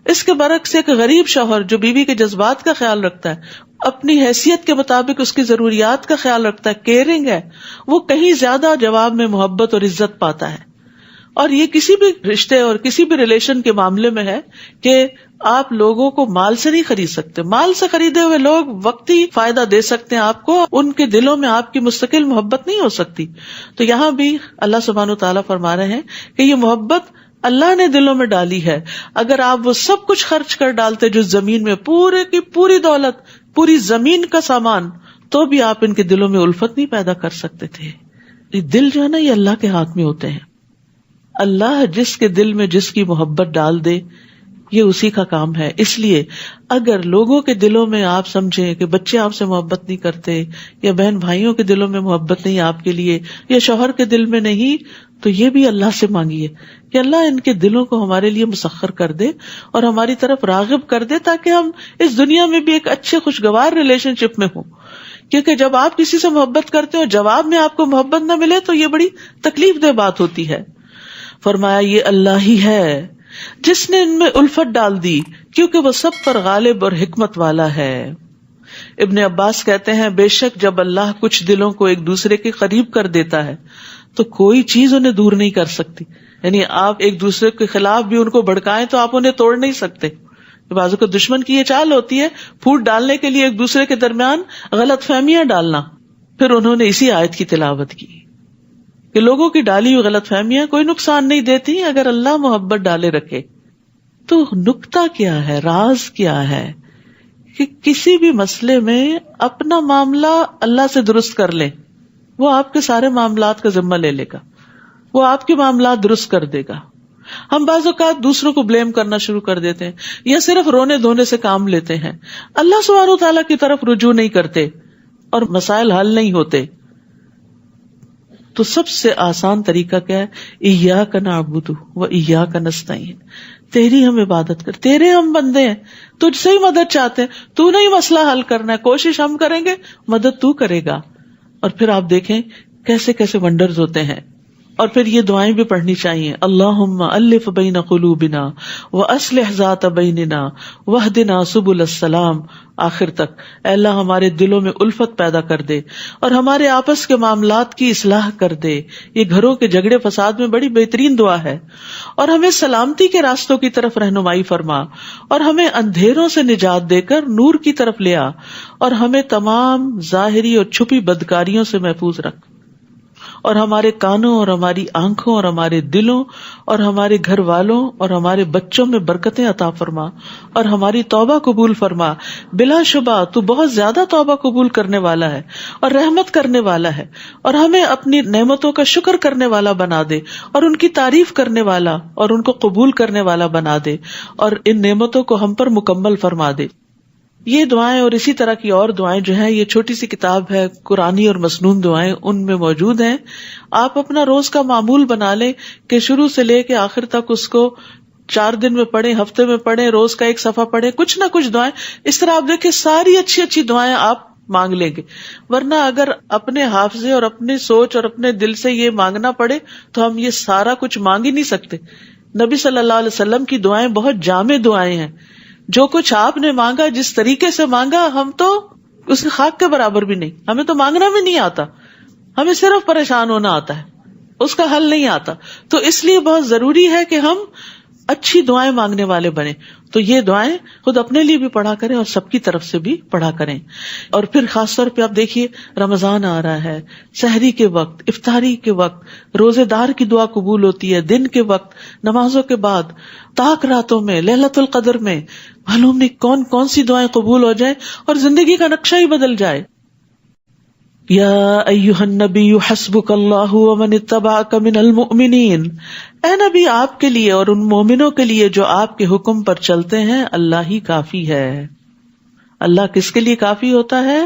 اس کے برعکس ایک غریب شوہر جو بیوی کے جذبات کا خیال رکھتا ہے، اپنی حیثیت کے مطابق اس کی ضروریات کا خیال رکھتا ہے، کیئرنگ ہے، وہ کہیں زیادہ جواب میں محبت اور عزت پاتا ہے. اور یہ کسی بھی رشتے اور کسی بھی ریلیشن کے معاملے میں ہے کہ آپ لوگوں کو مال سے نہیں خرید سکتے. مال سے خریدے ہوئے لوگ وقتی فائدہ دے سکتے ہیں آپ کو، ان کے دلوں میں آپ کی مستقل محبت نہیں ہو سکتی. تو یہاں بھی اللہ سبحانہ و تعالیٰ فرما رہے ہیں کہ یہ محبت اللہ نے دلوں میں ڈالی ہے. اگر آپ وہ سب کچھ خرچ کر ڈالتے جو زمین میں، پورے کی پوری دولت، پوری زمین کا سامان، تو بھی آپ ان کے دلوں میں الفت نہیں پیدا کر سکتے تھے. یہ دل جو ہے نا، یہ اللہ کے ہاتھ میں ہوتے ہیں. اللہ جس کے دل میں جس کی محبت ڈال دے، یہ اسی کا کام ہے. اس لیے اگر لوگوں کے دلوں میں آپ سمجھیں کہ بچے آپ سے محبت نہیں کرتے، یا بہن بھائیوں کے دلوں میں محبت نہیں آپ کے لیے، یا شوہر کے دل میں نہیں، تو یہ بھی اللہ سے مانگیے کہ اللہ ان کے دلوں کو ہمارے لیے مسخر کر دے اور ہماری طرف راغب کر دے، تاکہ ہم اس دنیا میں بھی ایک اچھے خوشگوار ریلیشن شپ میں ہوں. کیونکہ جب آپ کسی سے محبت کرتے ہو، جواب میں آپ کو محبت نہ ملے، تو یہ بڑی تکلیف دہ بات ہوتی ہے. فرمایا یہ اللہ ہی ہے جس نے ان میں الفت ڈال دی، کیونکہ وہ سب پر غالب اور حکمت والا ہے. ابن عباس کہتے ہیں بے شک جب اللہ کچھ دلوں کو ایک دوسرے کے قریب کر دیتا ہے تو کوئی چیز انہیں دور نہیں کر سکتی. یعنی آپ ایک دوسرے کے خلاف بھی ان کو بھڑکائیں تو آپ انہیں توڑ نہیں سکتے. بازو کو دشمن کی یہ چال ہوتی ہے پھوٹ ڈالنے کے لیے ایک دوسرے کے درمیان غلط فہمیاں ڈالنا. پھر انہوں نے اسی آیت کی تلاوت کی کہ لوگوں کی ڈالی ہوئی غلط فہمیاں کوئی نقصان نہیں دیتی اگر اللہ محبت ڈالے رکھے. تو نکتہ کیا ہے، راز کیا ہے کہ کسی بھی مسئلے میں اپنا معاملہ اللہ سے درست کر لیں، وہ آپ کے سارے معاملات کا ذمہ لے لے گا، وہ آپ کے معاملات درست کر دے گا. ہم بعض اوقات دوسروں کو بلیم کرنا شروع کر دیتے ہیں یا صرف رونے دھونے سے کام لیتے ہیں، اللہ سبحانہ و تعالیٰ کی طرف رجوع نہیں کرتے اور مسائل حل نہیں ہوتے. تو سب سے آسان طریقہ کیا ہے؟ ایاک نعبد و ایاک نستعین. تیری ہم عبادت کر، تیرے ہم بندے ہیں، تجھ سے ہی مدد چاہتے ہیں، تو نہیں مسئلہ حل کرنا ہے، کوشش ہم کریں گے، مدد تو کرے گا. اور پھر آپ دیکھیں کیسے کیسے ونڈرز ہوتے ہیں. اور پھر یہ دعائیں بھی پڑھنی چاہیے، اللہم الف بین قلوبنا واصلح ذات بیننا واہدنا سبل السلام، آخر تک. اے اللہ ہمارے دلوں میں الفت پیدا کر دے اور ہمارے آپس کے معاملات کی اصلاح کر دے. یہ گھروں کے جھگڑے فساد میں بڑی بہترین دعا ہے. اور ہمیں سلامتی کے راستوں کی طرف رہنمائی فرما اور ہمیں اندھیروں سے نجات دے کر نور کی طرف لے آ اور ہمیں تمام ظاہری اور چھپی بدکاریوں سے محفوظ رکھ. اور ہمارے کانوں اور ہماری آنکھوں اور ہمارے دلوں اور ہمارے گھر والوں اور ہمارے بچوں میں برکتیں عطا فرما اور ہماری توبہ قبول فرما. بلا شبہ تو بہت زیادہ توبہ قبول کرنے والا ہے اور رحمت کرنے والا ہے، اور ہمیں اپنی نعمتوں کا شکر کرنے والا بنا دے اور ان کی تعریف کرنے والا اور ان کو قبول کرنے والا بنا دے اور ان نعمتوں کو ہم پر مکمل فرما دے. یہ دعائیں اور اسی طرح کی اور دعائیں جو ہیں، یہ چھوٹی سی کتاب ہے قرآنی اور مسنون دعائیں، ان میں موجود ہیں. آپ اپنا روز کا معمول بنا لیں کہ شروع سے لے کے آخر تک اس کو 4 دن میں پڑھیں، ہفتے میں پڑھیں، روز کا 1 صفحہ پڑھیں، کچھ نہ کچھ دعائیں. اس طرح آپ دیکھیں ساری اچھی اچھی دعائیں آپ مانگ لیں گے. ورنہ اگر اپنے حافظے اور اپنی سوچ اور اپنے دل سے یہ مانگنا پڑے تو ہم یہ سارا کچھ مانگ ہی نہیں سکتے. نبی صلی اللہ علیہ وسلم کی دعائیں بہت جامع دعائیں ہیں. جو کچھ آپ نے مانگا، جس طریقے سے مانگا، ہم تو اس کے خاک کے برابر بھی نہیں. ہمیں تو مانگنا بھی نہیں آتا، ہمیں صرف پریشان ہونا آتا ہے، اس کا حل نہیں آتا. تو اس لیے بہت ضروری ہے کہ ہم اچھی دعائیں مانگنے والے بنیں. تو یہ دعائیں خود اپنے لیے بھی پڑھا کریں اور سب کی طرف سے بھی پڑھا کریں. اور پھر خاص طور پہ آپ دیکھیے رمضان آ رہا ہے، سحری کے وقت، افطاری کے وقت روزے دار کی دعا قبول ہوتی ہے، دن کے وقت، نمازوں کے بعد، تاک راتوں میں، لیلۃ القدر میں. معلوم نہیں کون کون سی دعائیں قبول ہو جائیں اور زندگی کا نقشہ ہی بدل جائے. یا ایھا النبی حسبک اللہ ومن اتبعک من المؤمنین. اے نبی آپ کے لیے اور ان مومنوں کے لیے جو آپ کے حکم پر چلتے ہیں اللہ ہی کافی ہے. اللہ کس کے لیے کافی ہوتا ہے؟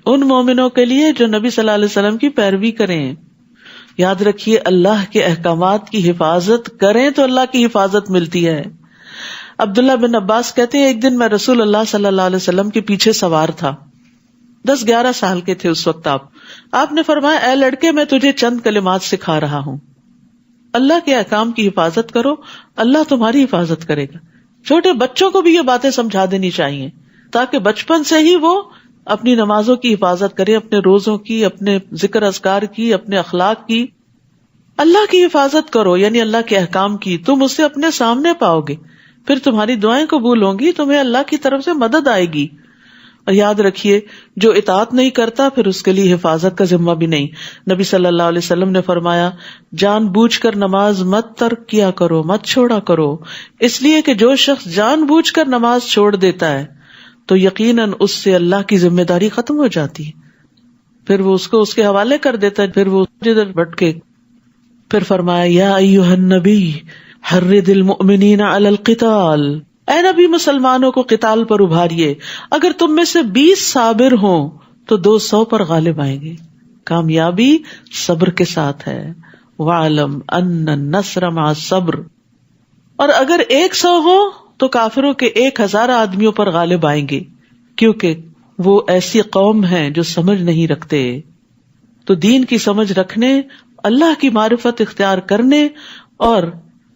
ان مومنوں کے لیے جو نبی صلی اللہ علیہ وسلم کی پیروی کریں. یاد رکھیے اللہ کے احکامات کی حفاظت کریں تو اللہ کی حفاظت ملتی ہے. عبداللہ بن عباس کہتے ہیں ایک دن میں رسول اللہ صلی اللہ علیہ وسلم کے پیچھے سوار تھا. 10-11 سال کے تھے اس وقت. آپ نے فرمایا اے لڑکے میں تجھے چند کلمات سکھا رہا ہوں، اللہ کے احکام کی حفاظت کرو، اللہ تمہاری حفاظت کرے گا. چھوٹے بچوں کو بھی یہ باتیں سمجھا دینی چاہیے تاکہ بچپن سے ہی وہ اپنی نمازوں کی حفاظت کرے، اپنے روزوں کی، اپنے ذکر اذکار کی، اپنے اخلاق کی. اللہ کی حفاظت کرو یعنی اللہ کے احکام کی. تم اسے اپنے سامنے پاؤ گے، پھر تمہاری دعائیں قبول ہوں گی، تمہیں اللہ کی طرف سے مدد آئے گی. اور یاد رکھیے جو اطاعت نہیں کرتا پھر اس کے لیے حفاظت کا ذمہ بھی نہیں. نبی صلی اللہ علیہ وسلم نے فرمایا جان بوجھ کر نماز مت ترک کیا کرو، مت چھوڑا کرو، اس لیے کہ جو شخص جان بوجھ کر نماز چھوڑ دیتا ہے تو یقیناً اس سے اللہ کی ذمہ داری ختم ہو جاتی ہے، پھر وہ اس کو اس کے حوالے کر دیتا ہے، پھر وہ جدھر بھٹکے. پھر فرمایا یا ایھا النبی حرض المؤمنین علی القتال. اے نبی مسلمانوں کو قتال پر ابھاریے. اگر تم میں سے 20 صابر ہوں تو 200 پر غالب آئیں گے. کامیابی صبر کے ساتھ ہے. وَاعْلَمْ أَنَّ النَّصْرَ مَعَ الصَّبْرِ. اور اگر 100 ہو تو کافروں کے 1000 آدمیوں پر غالب آئیں گے، کیونکہ وہ ایسی قوم ہیں جو سمجھ نہیں رکھتے. تو دین کی سمجھ رکھنے، اللہ کی معرفت اختیار کرنے اور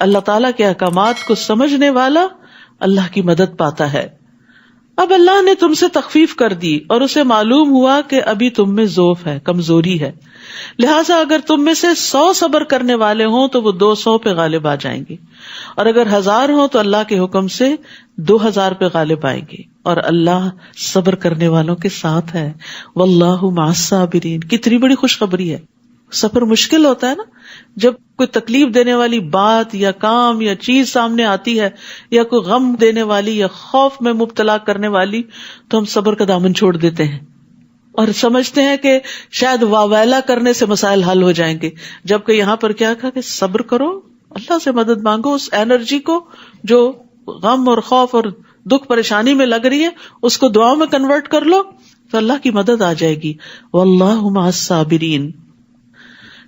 اللہ تعالیٰ کے احکامات کو سمجھنے والا اللہ کی مدد پاتا ہے. اب اللہ نے تم سے تخفیف کر دی اور اسے معلوم ہوا کہ ابھی تم میں ضعف ہے، کمزوری ہے، لہٰذا اگر تم میں سے 100 صبر کرنے والے ہوں تو وہ 200 پہ غالب آ جائیں گے، اور اگر 1000 ہوں تو اللہ کے حکم سے 2000 پہ غالب آئیں گے، اور اللہ صبر کرنے والوں کے ساتھ ہے۔ واللہ مع الصابرین، کتنی بڑی خوشخبری ہے۔ صبر مشکل ہوتا ہے نا، جب کوئی تکلیف دینے والی بات یا کام یا چیز سامنے آتی ہے، یا کوئی غم دینے والی یا خوف میں مبتلا کرنے والی، تو ہم صبر کا دامن چھوڑ دیتے ہیں اور سمجھتے ہیں کہ شاید واویلا کرنے سے مسائل حل ہو جائیں گے، جبکہ یہاں پر کیا کہا کہ صبر کرو، اللہ سے مدد مانگو، اس انرجی کو جو غم اور خوف اور دکھ پریشانی میں لگ رہی ہے اس کو دعاؤں میں کنورٹ کر لو تو اللہ کی مدد آ جائے گی۔ واللہ مع الصابرین۔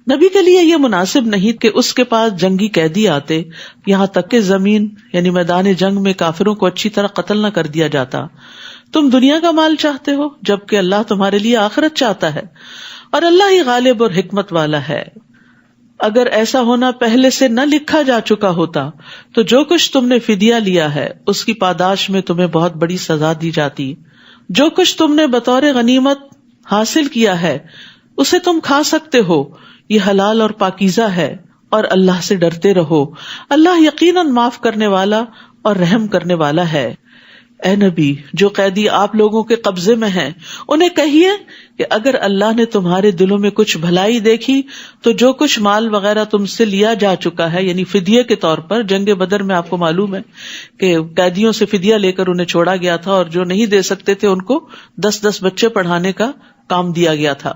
نبی کے لیے یہ مناسب نہیں کہ اس کے پاس جنگی قیدی آتے، یہاں تک کہ زمین یعنی میدان جنگ میں کافروں کو اچھی طرح قتل نہ کر دیا جاتا۔ تم دنیا کا مال چاہتے ہو جبکہ اللہ تمہارے لیے آخرت چاہتا ہے، اور اللہ ہی غالب اور حکمت والا ہے۔ اگر ایسا ہونا پہلے سے نہ لکھا جا چکا ہوتا تو جو کچھ تم نے فدیہ لیا ہے اس کی پاداش میں تمہیں بہت بڑی سزا دی جاتی۔ جو کچھ تم نے بطور غنیمت حاصل کیا ہے اسے تم کھا سکتے ہو، یہ حلال اور پاکیزہ ہے، اور اللہ سے ڈرتے رہو، اللہ یقیناً معاف کرنے والا اور رحم کرنے والا ہے۔ اے نبی، جو قیدی آپ لوگوں کے قبضے میں ہیں انہیں کہیے کہ اگر اللہ نے تمہارے دلوں میں کچھ بھلائی دیکھی تو جو کچھ مال وغیرہ تم سے لیا جا چکا ہے، یعنی فدیے کے طور پر، جنگ بدر میں آپ کو معلوم ہے کہ قیدیوں سے فدیہ لے کر انہیں چھوڑا گیا تھا، اور جو نہیں دے سکتے تھے ان کو 10 بچے پڑھانے کا کام دیا گیا تھا،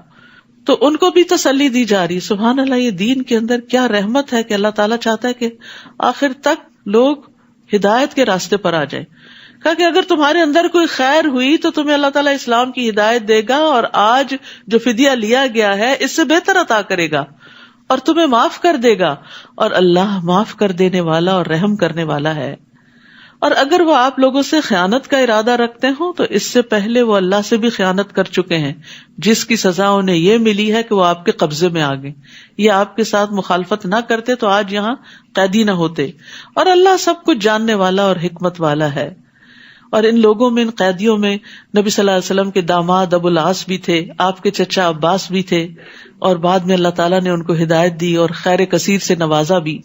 تو ان کو بھی تسلی دی جا رہی۔ سبحان اللہ، یہ دین کے اندر کیا رحمت ہے کہ اللہ تعالیٰ چاہتا ہے کہ آخر تک لوگ ہدایت کے راستے پر آ جائیں۔ کہا کہ اگر تمہارے اندر کوئی خیر ہوئی تو تمہیں اللہ تعالیٰ اسلام کی ہدایت دے گا، اور آج جو فدیہ لیا گیا ہے اس سے بہتر عطا کرے گا اور تمہیں معاف کر دے گا، اور اللہ معاف کر دینے والا اور رحم کرنے والا ہے۔ اور اگر وہ آپ لوگوں سے خیانت کا ارادہ رکھتے ہوں تو اس سے پہلے وہ اللہ سے بھی خیانت کر چکے ہیں، جس کی سزا انہیں یہ ملی ہے کہ وہ آپ کے قبضے میں آ گئے۔ یہ آپ کے ساتھ مخالفت نہ کرتے تو آج یہاں قیدی نہ ہوتے، اور اللہ سب کچھ جاننے والا اور حکمت والا ہے۔ اور ان لوگوں میں، ان قیدیوں میں، نبی صلی اللہ علیہ وسلم کے داماد ابو العاص بھی تھے، آپ کے چچا عباس بھی تھے، اور بعد میں اللہ تعالیٰ نے ان کو ہدایت دی اور خیر کثیر سے نوازا بھی۔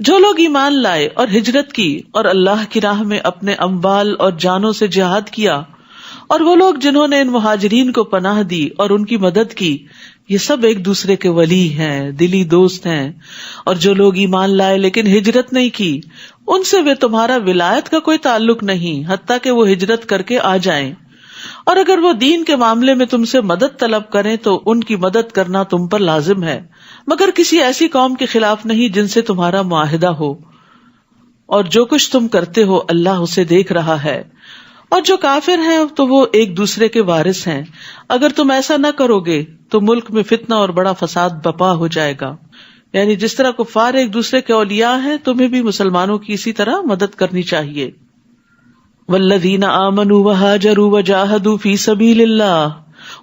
جو لوگ ایمان لائے اور ہجرت کی اور اللہ کی راہ میں اپنے اموال اور جانوں سے جہاد کیا، اور وہ لوگ جنہوں نے ان مہاجرین کو پناہ دی اور ان کی مدد کی، یہ سب ایک دوسرے کے ولی ہیں، دلی دوست ہیں۔ اور جو لوگ ایمان لائے لیکن ہجرت نہیں کی، ان سے وہ تمہارا ولایت کا کوئی تعلق نہیں، حتیٰ کہ وہ ہجرت کر کے آ جائیں۔ اور اگر وہ دین کے معاملے میں تم سے مدد طلب کریں تو ان کی مدد کرنا تم پر لازم ہے، مگر کسی ایسی قوم کے خلاف نہیں جن سے تمہارا معاہدہ ہو، اور جو کچھ تم کرتے ہو اللہ اسے دیکھ رہا ہے۔ اور جو کافر ہیں تو وہ ایک دوسرے کے وارث ہیں، اگر تم ایسا نہ کرو گے تو ملک میں فتنہ اور بڑا فساد برپا ہو جائے گا۔ یعنی جس طرح کفار ایک دوسرے کے اولیاء ہیں، تمہیں بھی مسلمانوں کی اسی طرح مدد کرنی چاہیے۔ والذین آمنوا وہاجروا وجاہدوا فی سبیل اللہ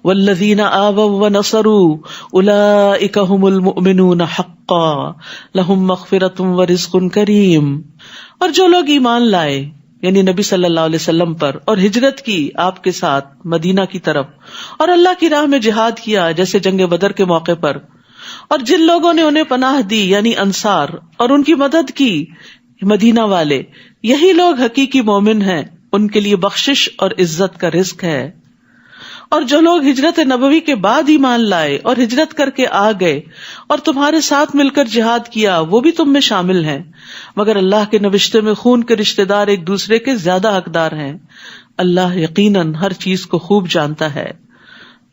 والذین آووا ونصروا اولئک هم المؤمنون حقا لہم مغفرۃ ورزق کریم۔ اور جو لوگ ایمان لائے یعنی نبی صلی اللہ علیہ وسلم پر، اور ہجرت کی آپ کے ساتھ مدینہ کی طرف، اور اللہ کی راہ میں جہاد کیا جیسے جنگ بدر کے موقع پر، اور جن لوگوں نے انہیں پناہ دی یعنی انصار، اور ان کی مدد کی مدینہ والے، یہی لوگ حقیقی مومن ہیں، ان کے لیے بخشش اور عزت کا رزق ہے۔ اور جو لوگ ہجرت نبوی کے بعد ایمان لائے اور ہجرت کر کے آ گئے اور تمہارے ساتھ مل کر جہاد کیا، وہ بھی تم میں شامل ہیں، مگر اللہ کے نوشتے میں خون کے رشتے دار ایک دوسرے کے زیادہ حقدار ہیں۔ اللہ یقیناً ہر چیز کو خوب جانتا ہے۔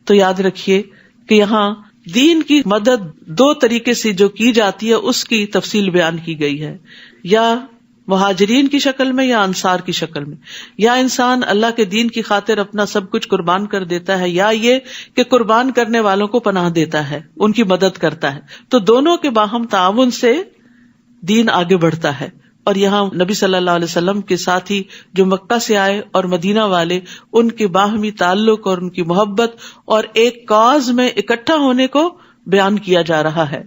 تو یاد رکھیے کہ یہاں دین کی مدد 2 طریقے سے جو کی جاتی ہے اس کی تفصیل بیان کی گئی ہے، یا مہاجرین کی شکل میں یا انصار کی شکل میں، یا انسان اللہ کے دین کی خاطر اپنا سب کچھ قربان کر دیتا ہے، یا یہ کہ قربان کرنے والوں کو پناہ دیتا ہے، ان کی مدد کرتا ہے۔ تو دونوں کے باہم تعاون سے دین آگے بڑھتا ہے۔ اور یہاں نبی صلی اللہ علیہ وسلم کے ساتھی جو مکہ سے آئے اور مدینہ والے، ان کے باہمی تعلق اور ان کی محبت اور ایک کاز میں اکٹھا ہونے کو بیان کیا جا رہا ہے۔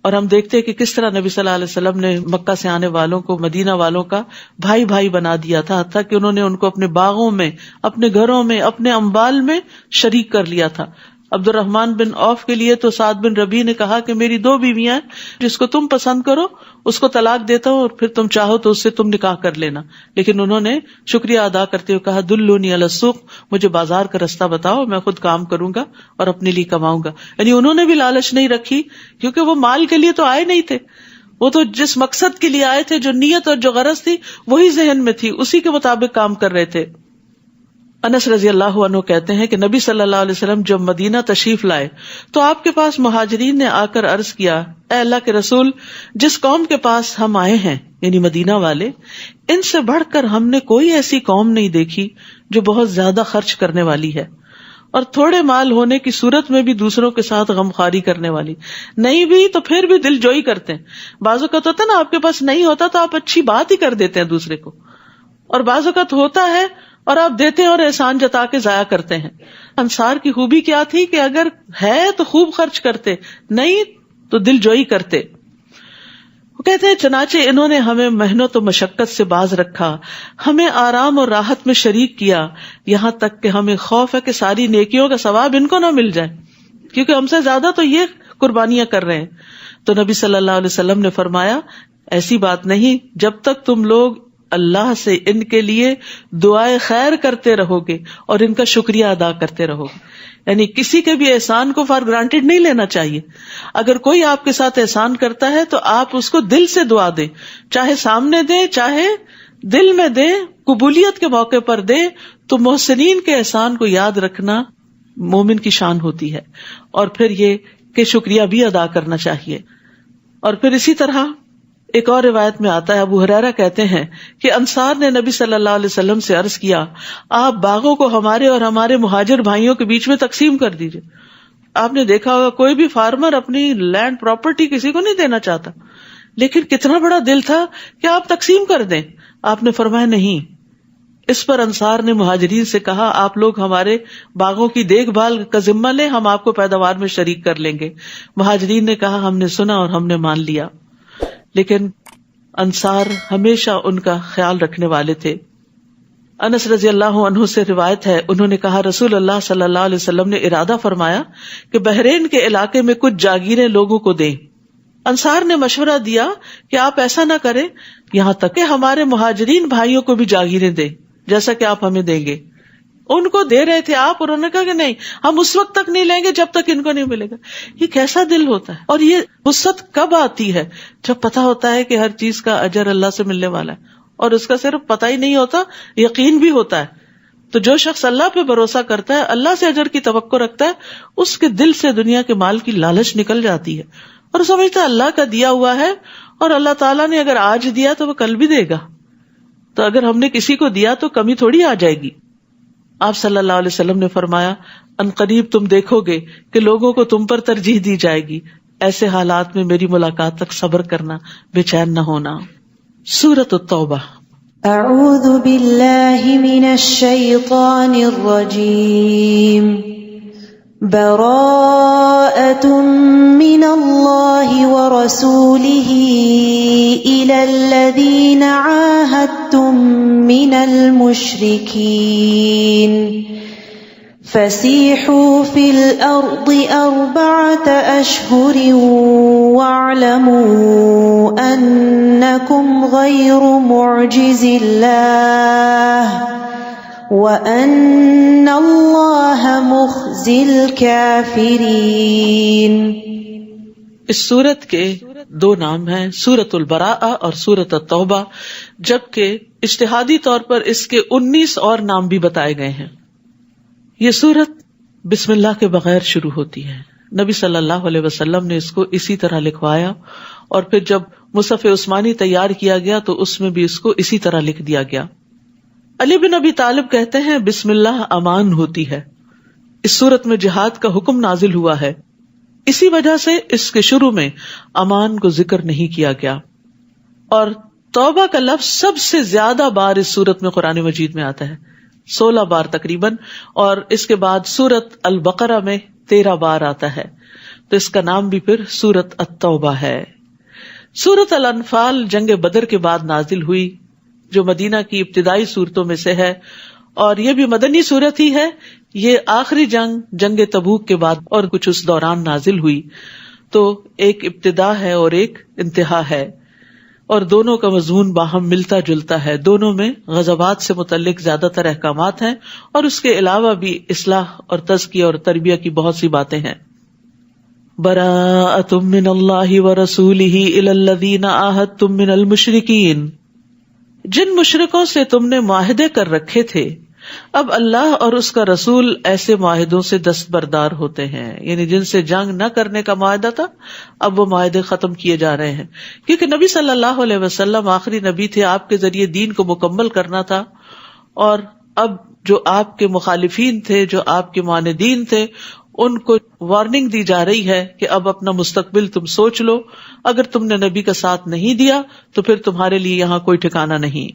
اور ہم دیکھتے ہیں کہ کس طرح نبی صلی اللہ علیہ وسلم نے مکہ سے آنے والوں کو مدینہ والوں کا بھائی بھائی بنا دیا تھا، حتیٰ کہ انہوں نے ان کو اپنے باغوں میں، اپنے گھروں میں، اپنے اموال میں شریک کر لیا تھا. عبد الرحمن بن عوف کے لیے تو سعد بن ربیع نے کہا کہ میری 2 بیویاں ہیں، جس کو تم پسند کرو اس کو طلاق دیتا ہوں اور پھر تم چاہو تو اس سے تم نکاح کر لینا. لیکن انہوں نے شکریہ ادا کرتے ہوئے کہا دلونی علی السوق، مجھے بازار کا رستہ بتاؤ، میں خود کام کروں گا اور اپنے لیے کماؤں گا. یعنی انہوں نے بھی لالچ نہیں رکھی، کیونکہ وہ مال کے لیے تو آئے نہیں تھے، وہ تو جس مقصد کے لیے آئے تھے، جو نیت اور جو غرض تھی وہی ذہن میں تھی، اسی کے مطابق کام کر رہے تھے. انس رضی اللہ عنہ کہتے ہیں کہ نبی صلی اللہ علیہ وسلم جب مدینہ تشریف لائے تو آپ کے پاس مہاجرین نے آ کر عرض کیا، اے اللہ کے رسول، جس قوم کے پاس ہم آئے ہیں یعنی مدینہ والے، ان سے بڑھ کر ہم نے کوئی ایسی قوم نہیں دیکھی جو بہت زیادہ خرچ کرنے والی ہے اور تھوڑے مال ہونے کی صورت میں بھی دوسروں کے ساتھ غمخواری کرنے والی. نہیں بھی تو پھر بھی دل جوئی کرتے ہیں. بعض اوقات ہوتا ہے نا، آپ کے پاس نہیں ہوتا تو آپ اچھی بات ہی کر دیتے ہیں دوسرے کو، اور بعض اوقات ہوتا ہے اور آپ دیتے ہیں اور احسان جتا کے ضائع کرتے ہیں. انصار کی خوبی کیا تھی کہ اگر ہے تو خوب خرچ کرتے، نہیں تو دل جوئی کرتے. وہ کہتے ہیں چنانچہ انہوں نے ہمیں محنت و مشقت سے باز رکھا، ہمیں آرام اور راحت میں شریک کیا، یہاں تک کہ ہمیں خوف ہے کہ ساری نیکیوں کا ثواب ان کو نہ مل جائے، کیونکہ ہم سے زیادہ تو یہ قربانیاں کر رہے ہیں. تو نبی صلی اللہ علیہ وسلم نے فرمایا، ایسی بات نہیں، جب تک تم لوگ اللہ سے ان کے لیے دعائے خیر کرتے رہو گے اور ان کا شکریہ ادا کرتے رہو گے. یعنی کسی کے بھی احسان کو فار گرانٹیڈ نہیں لینا چاہیے. اگر کوئی آپ کے ساتھ احسان کرتا ہے تو آپ اس کو دل سے دعا دیں، چاہے سامنے دیں چاہے دل میں دیں، قبولیت کے موقع پر دیں. تو محسنین کے احسان کو یاد رکھنا مومن کی شان ہوتی ہے، اور پھر یہ کہ شکریہ بھی ادا کرنا چاہیے. اور پھر اسی طرح ایک اور روایت میں آتا ہے، ابو ہریرہ کہتے ہیں کہ انصار نے نبی صلی اللہ علیہ وسلم سے عرض کیا، آپ باغوں کو ہمارے اور ہمارے مہاجر بھائیوں کے بیچ میں تقسیم کر دیجئے. آپ نے دیکھا ہوگا کوئی بھی فارمر اپنی لینڈ پراپرٹی کسی کو نہیں دینا چاہتا، لیکن کتنا بڑا دل تھا کہ آپ تقسیم کر دیں. آپ نے فرمایا نہیں. اس پر انصار نے مہاجرین سے کہا، آپ لوگ ہمارے باغوں کی دیکھ بھال کا ذمہ لیں، ہم آپ کو پیداوار میں شریک کر لیں گے. مہاجرین نے کہا، ہم نے سنا اور ہم نے مان لیا. لیکن انصار ہمیشہ ان کا خیال رکھنے والے تھے. انس رضی اللہ عنہ سے روایت ہے، انہوں نے کہا رسول اللہ صلی اللہ علیہ وسلم نے ارادہ فرمایا کہ بحرین کے علاقے میں کچھ جاگیریں لوگوں کو دیں. انصار نے مشورہ دیا کہ آپ ایسا نہ کریں یہاں تک کہ ہمارے مہاجرین بھائیوں کو بھی جاگیریں دیں جیسا کہ آپ ہمیں دیں گے. ان کو دے رہے تھے آپ، اور انہوں نے کہا کہ نہیں، ہم اس وقت تک نہیں لیں گے جب تک ان کو نہیں ملے گا. یہ کیسا دل ہوتا ہے. اور یہ وسعت کب آتی ہے؟ جب پتہ ہوتا ہے کہ ہر چیز کا اجر اللہ سے ملنے والا ہے، اور اس کا صرف پتہ ہی نہیں ہوتا، یقین بھی ہوتا ہے. تو جو شخص اللہ پہ بھروسہ کرتا ہے، اللہ سے اجر کی توقع رکھتا ہے، اس کے دل سے دنیا کے مال کی لالچ نکل جاتی ہے، اور سمجھتا ہے اللہ کا دیا ہوا ہے، اور اللہ تعالیٰ نے اگر آج دیا تو وہ کل بھی دے گا. تو اگر ہم نے کسی کو دیا تو کمی تھوڑی آ جائے گی. آپ صلی اللہ علیہ وسلم نے فرمایا، ان قریب تم دیکھو گے کہ لوگوں کو تم پر ترجیح دی جائے گی. ایسے حالات میں میری ملاقات تک صبر کرنا، بے چین نہ ہونا. سورۃ التوبہ. اعوذ باللہ من الشیطان الرجیم. براءۃ من اللہ ورسولہ الی الذین عاہدتم من المشرکین فسیحوا فی الارض 4 اشہر واعلموا انکم غیر معجز اللہ وَأَنَّ اللَّهَ مُخْزِي الْكَافِرِينَ. اس سورت کے 2 نام ہیں، سورۃ البراءہ اور سورۃ التوبہ، جبکہ اجتہادی طور پر اس کے 19 اور نام بھی بتائے گئے ہیں. یہ سورت بسم اللہ کے بغیر شروع ہوتی ہے. نبی صلی اللہ علیہ وسلم نے اس کو اسی طرح لکھوایا، اور پھر جب مصحف عثمانی تیار کیا گیا تو اس میں بھی اس کو اسی طرح لکھ دیا گیا. علی بن ابی طالب کہتے ہیں بسم اللہ امان ہوتی ہے. اس صورت میں جہاد کا حکم نازل ہوا ہے، اسی وجہ سے اس کے شروع میں امان کو ذکر نہیں کیا گیا. اور توبہ کا لفظ سب سے زیادہ بار اس صورت میں قرآن مجید میں آتا ہے، 16 بار تقریباً، اور اس کے بعد سورت البقرہ میں 13 بار آتا ہے. تو اس کا نام بھی پھر سورت التوبہ ہے. سورت الانفال جنگ بدر کے بعد نازل ہوئی، جو مدینہ کی ابتدائی صورتوں میں سے ہے، اور یہ بھی مدنی صورت ہی ہے. یہ آخری جنگ تبوک کے بعد اور کچھ اس دوران نازل ہوئی. تو ایک ابتدا ہے اور ایک انتہا ہے، اور دونوں کا مضمون باہم ملتا جلتا ہے. دونوں میں غزوات سے متعلق زیادہ تر احکامات ہیں، اور اس کے علاوہ بھی اصلاح اور تزکیہ اور تربیہ کی بہت سی باتیں ہیں. براءۃ من اللہ ورسولہ الی الذین عاہدتم من المشرکین، جن مشرکوں سے تم نے معاہدے کر رکھے تھے، اب اللہ اور اس کا رسول ایسے معاہدوں سے دستبردار ہوتے ہیں. یعنی جن سے جنگ نہ کرنے کا معاہدہ تھا، اب وہ معاہدے ختم کیے جا رہے ہیں، کیونکہ نبی صلی اللہ علیہ وسلم آخری نبی تھے، آپ کے ذریعے دین کو مکمل کرنا تھا. اور اب جو آپ کے مخالفین تھے، جو آپ کے معاندین تھے، ان کو وارننگ دی جا رہی ہے کہ اب اپنا مستقبل تم سوچ لو. اگر تم نے نبی کا ساتھ نہیں دیا تو پھر تمہارے لیے یہاں کوئی ٹھکانہ نہیں.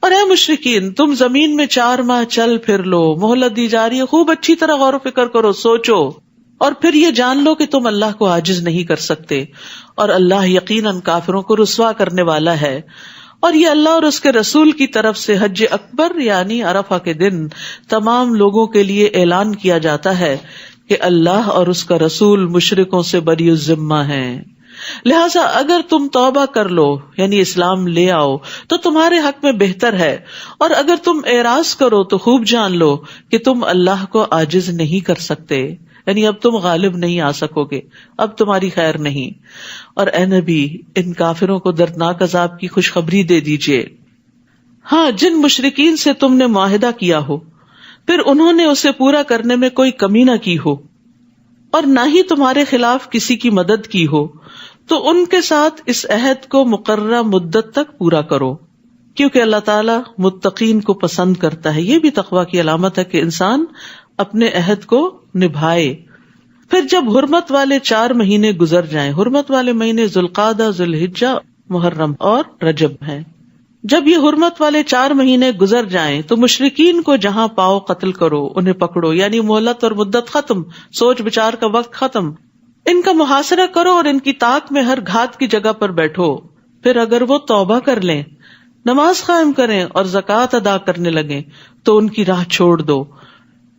اور اے مشرکین، تم زمین میں 4 ماہ چل پھر لو، مہلت دی جا رہی ہے، خوب اچھی طرح غور و فکر کرو، سوچو، اور پھر یہ جان لو کہ تم اللہ کو عاجز نہیں کر سکتے، اور اللہ یقیناً کافروں کو رسوا کرنے والا ہے. اور یہ اللہ اور اس کے رسول کی طرف سے حج اکبر یعنی عرفہ کے دن تمام لوگوں کے لیے اعلان کیا جاتا ہے کہ اللہ اور اس کا رسول مشرکوں سے بری الذمہ ہیں. لہٰذا اگر تم توبہ کر لو یعنی اسلام لے آؤ تو تمہارے حق میں بہتر ہے، اور اگر تم اعراض کرو تو خوب جان لو کہ تم اللہ کو عاجز نہیں کر سکتے، یعنی اب تم غالب نہیں آ سکو گے، اب تمہاری خیر نہیں. اور اے نبی، ان کافروں کو دردناک عذاب کی خوشخبری دے دیجئے. ہاں، جن مشرکین سے تم نے معاہدہ کیا ہو، پھر انہوں نے اسے پورا کرنے میں کوئی کمی نہ کی ہو، اور نہ ہی تمہارے خلاف کسی کی مدد کی ہو، تو ان کے ساتھ اس عہد کو مقررہ مدت تک پورا کرو، کیونکہ اللہ تعالیٰ متقین کو پسند کرتا ہے. یہ بھی تقویٰ کی علامت ہے کہ انسان اپنے عہد کو نبھائے. پھر جب حرمت والے 4 مہینے گزر جائیں، حرمت والے مہینے ذوالقعدہ، ذوالحجہ، محرم اور رجب ہیں، جب یہ حرمت والے 4 مہینے گزر جائیں تو مشرکین کو جہاں پاؤ قتل کرو، انہیں پکڑو، یعنی مہلت اور مدت ختم، سوچ بچار کا وقت ختم. ان کا محاصرہ کرو اور ان کی طاق میں ہر گھات کی جگہ پر بیٹھو. پھر اگر وہ توبہ کر لیں، نماز قائم کریں اور زکوٰۃ ادا کرنے لگیں تو ان کی راہ چھوڑ دو،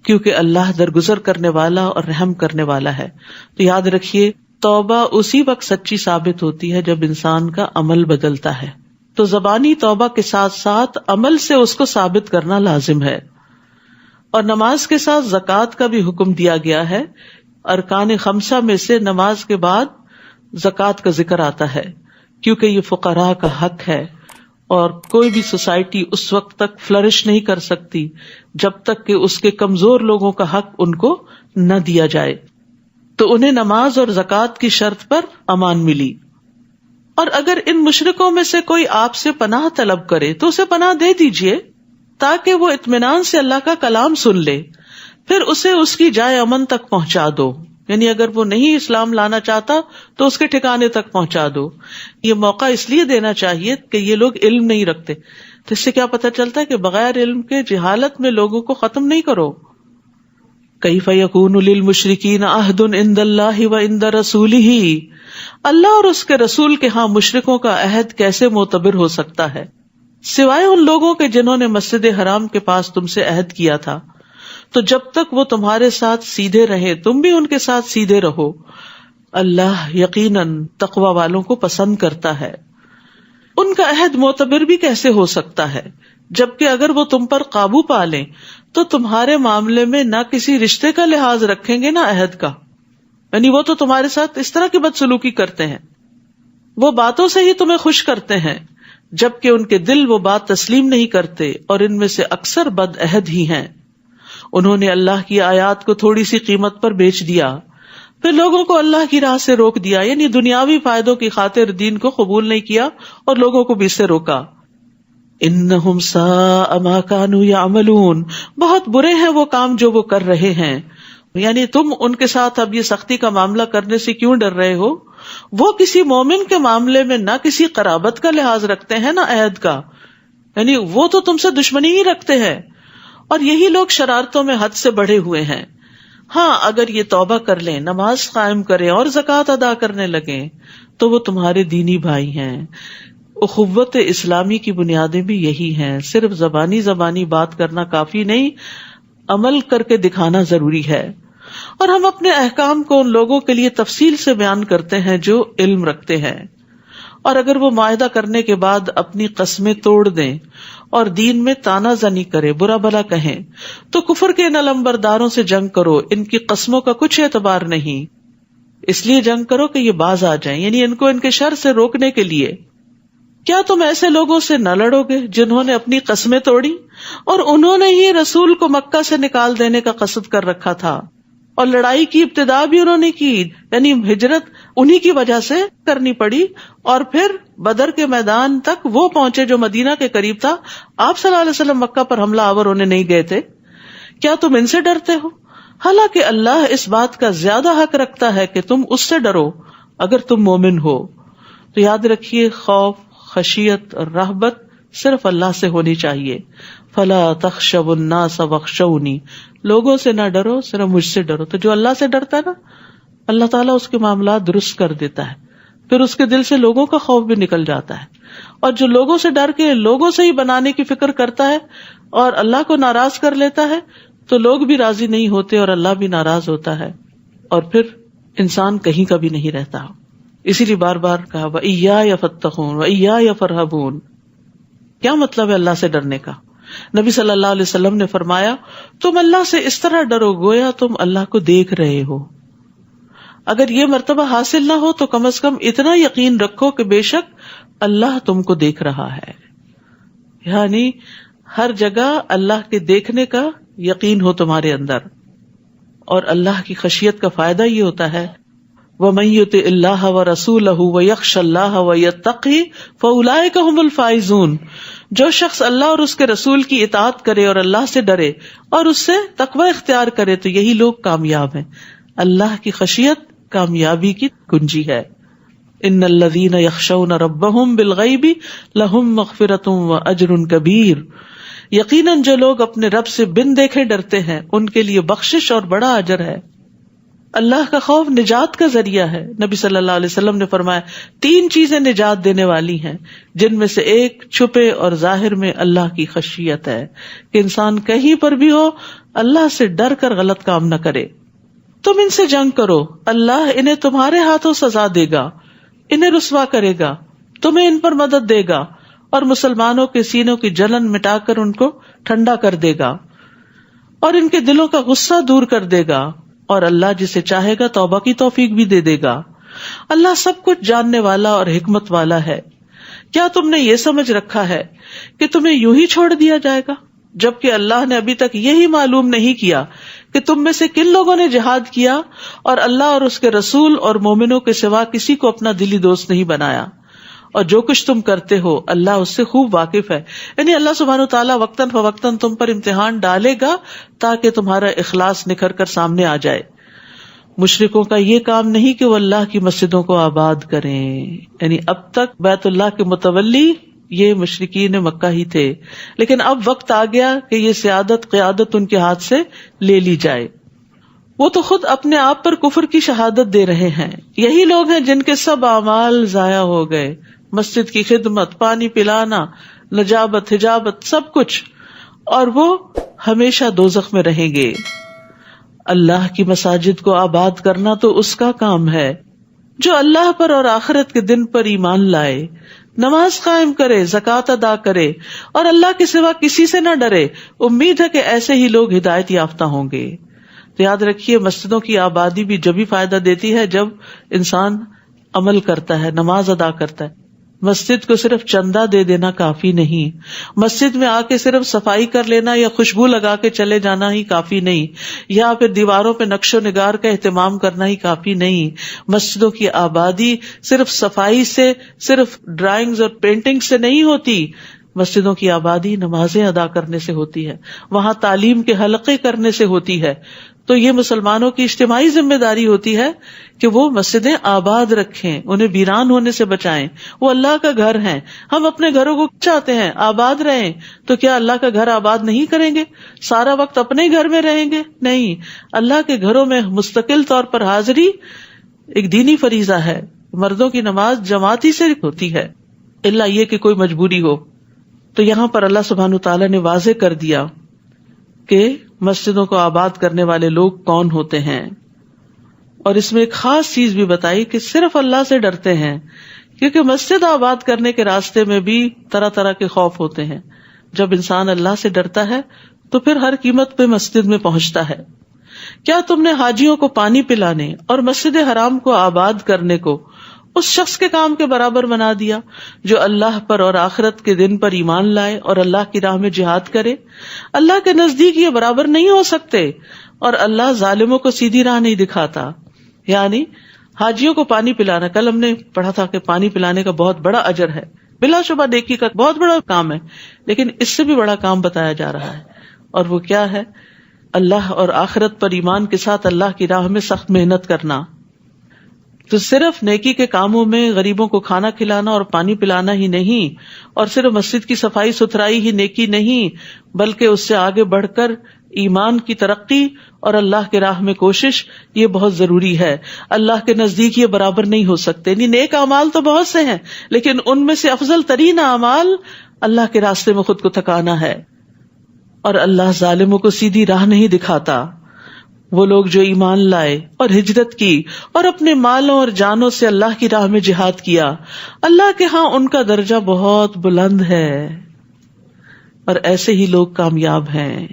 کیونکہ اللہ درگزر کرنے والا اور رحم کرنے والا ہے. تو یاد رکھیے، توبہ اسی وقت سچی ثابت ہوتی ہے جب انسان کا عمل بدلتا ہے. تو زبانی توبہ کے ساتھ ساتھ عمل سے اس کو ثابت کرنا لازم ہے. اور نماز کے ساتھ زکوٰۃ کا بھی حکم دیا گیا ہے. ارکان 5 میں سے نماز کے بعد زکوٰۃ کا ذکر آتا ہے، کیونکہ یہ فقراء کا حق ہے، اور کوئی بھی سوسائٹی اس وقت تک فلرش نہیں کر سکتی جب تک کہ اس کے کمزور لوگوں کا حق ان کو نہ دیا جائے. تو انہیں نماز اور زکوٰۃ کی شرط پر امان ملی. اور اگر ان مشرکوں میں سے کوئی آپ سے پناہ طلب کرے تو اسے پناہ دے دیجئے، تاکہ وہ اطمینان سے اللہ کا کلام سن لے، پھر اسے اس کی جائے امن تک پہنچا دو. یعنی اگر وہ نہیں اسلام لانا چاہتا تو اس کے ٹھکانے تک پہنچا دو. یہ موقع اس لیے دینا چاہیے کہ یہ لوگ علم نہیں رکھتے. تو اس سے کیا پتہ چلتا ہے کہ بغیر علم کے جہالت میں لوگوں کو ختم نہیں کرو. کیف یکون للمشرکین عہد عند اللہ وعند رسولہ، اللہ اور اس کے رسول کے ہاں مشرکوں کا عہد کیسے معتبر ہو سکتا ہے، سوائے ان لوگوں کے جنہوں نے مسجد حرام کے پاس تم سے عہد کیا تھا. تو جب تک وہ تمہارے ساتھ سیدھے رہے تم بھی ان کے ساتھ سیدھے رہو. اللہ یقیناً تقوی والوں کو پسند کرتا ہے. ان کا عہد معتبر بھی کیسے ہو سکتا ہے، جبکہ اگر وہ تم پر قابو پا لیں تو تمہارے معاملے میں نہ کسی رشتے کا لحاظ رکھیں گے نہ عہد کا. یعنی وہ تو تمہارے ساتھ اس طرح کی بدسلوکی کرتے ہیں، وہ باتوں سے ہی تمہیں خوش کرتے ہیں، جبکہ ان کے دل وہ بات تسلیم نہیں کرتے، اور ان میں سے اکثر بد عہد ہی ہیں. انہوں نے اللہ کی آیات کو تھوڑی سی قیمت پر بیچ دیا، پھر لوگوں کو اللہ کی راہ سے روک دیا، یعنی دنیاوی فائدوں کی خاطر دین کو قبول نہیں کیا اور لوگوں کو بھی اس سے روکا. انہم ساء ما کانوا یعملون، بہت برے ہیں وہ کام جو وہ کر رہے ہیں. یعنی تم ان کے ساتھ اب یہ سختی کا معاملہ کرنے سے کیوں ڈر رہے ہو؟ وہ کسی مومن کے معاملے میں نہ کسی قرابت کا لحاظ رکھتے ہیں نہ عہد کا، یعنی وہ تو تم سے دشمنی ہی رکھتے ہیں، اور یہی لوگ شرارتوں میں حد سے بڑھے ہوئے ہیں. ہاں اگر یہ توبہ کر لیں، نماز قائم کریں اور زکوٰۃ ادا کرنے لگیں تو وہ تمہارے دینی بھائی ہیں. اخوت اسلامی کی بنیادیں بھی یہی ہیں. صرف زبانی بات کرنا کافی نہیں، عمل کر کے دکھانا ضروری ہے. اور ہم اپنے احکام کو ان لوگوں کے لیے تفصیل سے بیان کرتے ہیں جو علم رکھتے ہیں. اور اگر وہ معاہدہ کرنے کے بعد اپنی قسمیں توڑ دیں اور دین میں تانا زنی کرے، برا بلا کہیں، تو کفر کے ان علمبرداروں سے جنگ کرو. ان کی قسموں کا کچھ اعتبار نہیں، اس لیے جنگ کرو کہ یہ باز آ جائیں، یعنی ان کو ان کے شر سے روکنے کے لیے. کیا تم ایسے لوگوں سے نہ لڑو گے جنہوں نے اپنی قسمیں توڑی اور انہوں نے ہی رسول کو مکہ سے نکال دینے کا قصد کر رکھا تھا، اور لڑائی کی ابتدا بھی انہوں نے کی، یعنی ہجرت انہی کی وجہ سے کرنی پڑی، اور پھر بدر کے میدان تک وہ پہنچے جو مدینہ کے قریب تھا. آپ صلی اللہ علیہ وسلم مکہ پر حملہ آور ہونے نہیں گئے تھے. کیا تم ان سے ڈرتے ہو؟ حالانکہ اللہ اس بات کا زیادہ حق رکھتا ہے کہ تم اس سے ڈرو اگر تم مومن ہو. تو یاد رکھیے، خوف، خشیت اور رہبت صرف اللہ سے ہونی چاہیے. فلا تخشوا الناس واخشونی، لوگوں سے نہ ڈرو، صرف مجھ سے ڈرو. تو جو اللہ سے ڈرتا ہے نا، اللہ تعالیٰ اس کے معاملات درست کر دیتا ہے، پھر اس کے دل سے لوگوں کا خوف بھی نکل جاتا ہے. اور جو لوگوں سے ڈر کے لوگوں سے ہی بنانے کی فکر کرتا ہے اور اللہ کو ناراض کر لیتا ہے تو لوگ بھی راضی نہیں ہوتے اور اللہ بھی ناراض ہوتا ہے، اور پھر انسان کہیں کا بھی نہیں رہتا. اسی لیے بار بار کہا وَإِيَّايَ فَاتَّقُونَ وَإِيَّايَ فَارْهَبُونَ. کیا مطلب ہے اللہ سے ڈرنے کا؟ نبی صلی اللہ علیہ وسلم نے فرمایا، تم اللہ سے اس طرح ڈرو گویا تم اللہ کو دیکھ رہے ہو. اگر یہ مرتبہ حاصل نہ ہو تو کم از کم اتنا یقین رکھو کہ بے شک اللہ تم کو دیکھ رہا ہے. یعنی ہر جگہ اللہ کے دیکھنے کا یقین ہو تمہارے اندر. اور اللہ کی خشیت کا فائدہ یہ ہوتا ہے، وَمَن يُطِعِ اللَّهَ وَرَسُولَهُ وَيَخْشَ اللَّهَ وَيَتَّقْهِ فَأُولَٰئِكَ هُمُ الْفَائِزُونَ. جو شخص اللہ اور اس کے رسول کی اطاعت کرے اور اللہ سے ڈرے اور اس سے تقوی اختیار کرے تو یہی لوگ کامیاب ہیں. اللہ کی خشیت کامیابی کی کنجی ہے. ان الذین یخشون ربهم بالغیب لهم مغفرۃ واجر کبیر. یقیناً جو لوگ اپنے رب سے بن دیکھے ڈرتے ہیں ان کے لیے بخشش اور بڑا اجر ہے. اللہ کا خوف نجات کا ذریعہ ہے. نبی صلی اللہ علیہ وسلم نے فرمایا 3 چیزیں نجات دینے والی ہیں، جن میں سے ایک چھپے اور ظاہر میں اللہ کی خشیت ہے، کہ انسان کہیں پر بھی ہو اللہ سے ڈر کر غلط کام نہ کرے. تم ان سے جنگ کرو، اللہ انہیں تمہارے ہاتھوں سزا دے گا، انہیں رسوا کرے گا، تمہیں ان پر مدد دے گا، اور مسلمانوں کے سینوں کی جلن مٹا کر ان کو ٹھنڈا کر دے گا، اور ان کے دلوں کا غصہ دور کر دے گا، اور اللہ جسے چاہے گا توبہ کی توفیق بھی دے دے گا. اللہ سب کچھ جاننے والا اور حکمت والا ہے. کیا تم نے یہ سمجھ رکھا ہے کہ تمہیں یوں ہی چھوڑ دیا جائے گا، جبکہ اللہ نے ابھی تک یہی معلوم نہیں کیا کہ تم میں سے کن لوگوں نے جہاد کیا اور اللہ اور اس کے رسول اور مومنوں کے سوا کسی کو اپنا دلی دوست نہیں بنایا. اور جو کچھ تم کرتے ہو اللہ اس سے خوب واقف ہے. یعنی اللہ سبحانہ وتعالیٰ وقتاً فوقتاً تم پر امتحان ڈالے گا تاکہ تمہارا اخلاص نکھر کر سامنے آ جائے. مشرکوں کا یہ کام نہیں کہ وہ اللہ کی مسجدوں کو آباد کریں، یعنی اب تک بیت اللہ کے متولی یہ مشرکین مکہ ہی تھے، لیکن اب وقت آ گیا کہ یہ سیادت قیادت ان کے ہاتھ سے لے لی جائے. وہ تو خود اپنے آپ پر کفر کی شہادت دے رہے ہیں. یہی لوگ ہیں جن کے سب اعمال ضائع ہو گئے، مسجد کی خدمت، پانی پلانا، نجابت، حجابت، سب کچھ، اور وہ ہمیشہ دوزخ میں رہیں گے. اللہ کی مساجد کو آباد کرنا تو اس کا کام ہے جو اللہ پر اور آخرت کے دن پر ایمان لائے، نماز قائم کرے، زکوٰۃ ادا کرے اور اللہ کے سوا کسی سے نہ ڈرے. امید ہے کہ ایسے ہی لوگ ہدایت یافتہ ہوں گے. تو یاد رکھیے، مسجدوں کی آبادی بھی جب ہی فائدہ دیتی ہے جب انسان عمل کرتا ہے، نماز ادا کرتا ہے. مسجد کو صرف چندہ دے دینا کافی نہیں، مسجد میں آ کے صرف صفائی کر لینا یا خوشبو لگا کے چلے جانا ہی کافی نہیں، یا پھر دیواروں پہ نقش و نگار کا اہتمام کرنا ہی کافی نہیں. مسجدوں کی آبادی صرف صفائی سے، صرف ڈرائنگز اور پینٹنگ سے نہیں ہوتی. مسجدوں کی آبادی نمازیں ادا کرنے سے ہوتی ہے، وہاں تعلیم کے حلقے کرنے سے ہوتی ہے. تو یہ مسلمانوں کی اجتماعی ذمہ داری ہوتی ہے کہ وہ مسجدیں آباد رکھیں، انہیں ویران ہونے سے بچائیں. وہ اللہ کا گھر ہیں. ہم اپنے گھروں کو چاہتے ہیں آباد رہیں، تو کیا اللہ کا گھر آباد نہیں کریں گے؟ سارا وقت اپنے گھر میں رہیں گے؟ نہیں. اللہ کے گھروں میں مستقل طور پر حاضری ایک دینی فریضہ ہے. مردوں کی نماز جماعتی سے ہوتی ہے، الا یہ کہ کوئی مجبوری ہو. تو یہاں پر اللہ سبحانہ تعالیٰ نے واضح کر دیا کہ مسجدوں کو آباد کرنے والے لوگ کون ہوتے ہیں، اور اس میں ایک خاص چیز بھی بتائی کہ صرف اللہ سے ڈرتے ہیں، کیونکہ مسجد آباد کرنے کے راستے میں بھی طرح طرح کے خوف ہوتے ہیں. جب انسان اللہ سے ڈرتا ہے تو پھر ہر قیمت پہ مسجد میں پہنچتا ہے. کیا تم نے حاجیوں کو پانی پلانے اور مسجد حرام کو آباد کرنے کو اس شخص کے کام کے برابر بنا دیا جو اللہ پر اور آخرت کے دن پر ایمان لائے اور اللہ کی راہ میں جہاد کرے؟ اللہ کے نزدیک یہ برابر نہیں ہو سکتے، اور اللہ ظالموں کو سیدھی راہ نہیں دکھاتا. یعنی حاجیوں کو پانی پلانا، کل ہم نے پڑھا تھا کہ پانی پلانے کا بہت بڑا اجر ہے، بلا شبہ نیکی کا بہت بڑا کام ہے، لیکن اس سے بھی بڑا کام بتایا جا رہا ہے، اور وہ کیا ہے؟ اللہ اور آخرت پر ایمان کے ساتھ اللہ کی راہ میں سخت محنت کرنا. تو صرف نیکی کے کاموں میں غریبوں کو کھانا کھلانا اور پانی پلانا ہی نہیں، اور صرف مسجد کی صفائی ستھرائی ہی نیکی نہیں، بلکہ اس سے آگے بڑھ کر ایمان کی ترقی اور اللہ کے راہ میں کوشش، یہ بہت ضروری ہے. اللہ کے نزدیک یہ برابر نہیں ہو سکتے. نیک اعمال تو بہت سے ہیں، لیکن ان میں سے افضل ترین اعمال اللہ کے راستے میں خود کو تھکانا ہے. اور اللہ ظالموں کو سیدھی راہ نہیں دکھاتا. وہ لوگ جو ایمان لائے اور ہجرت کی اور اپنے مالوں اور جانوں سے اللہ کی راہ میں جہاد کیا، اللہ کے ہاں ان کا درجہ بہت بلند ہے، اور ایسے ہی لوگ کامیاب ہیں.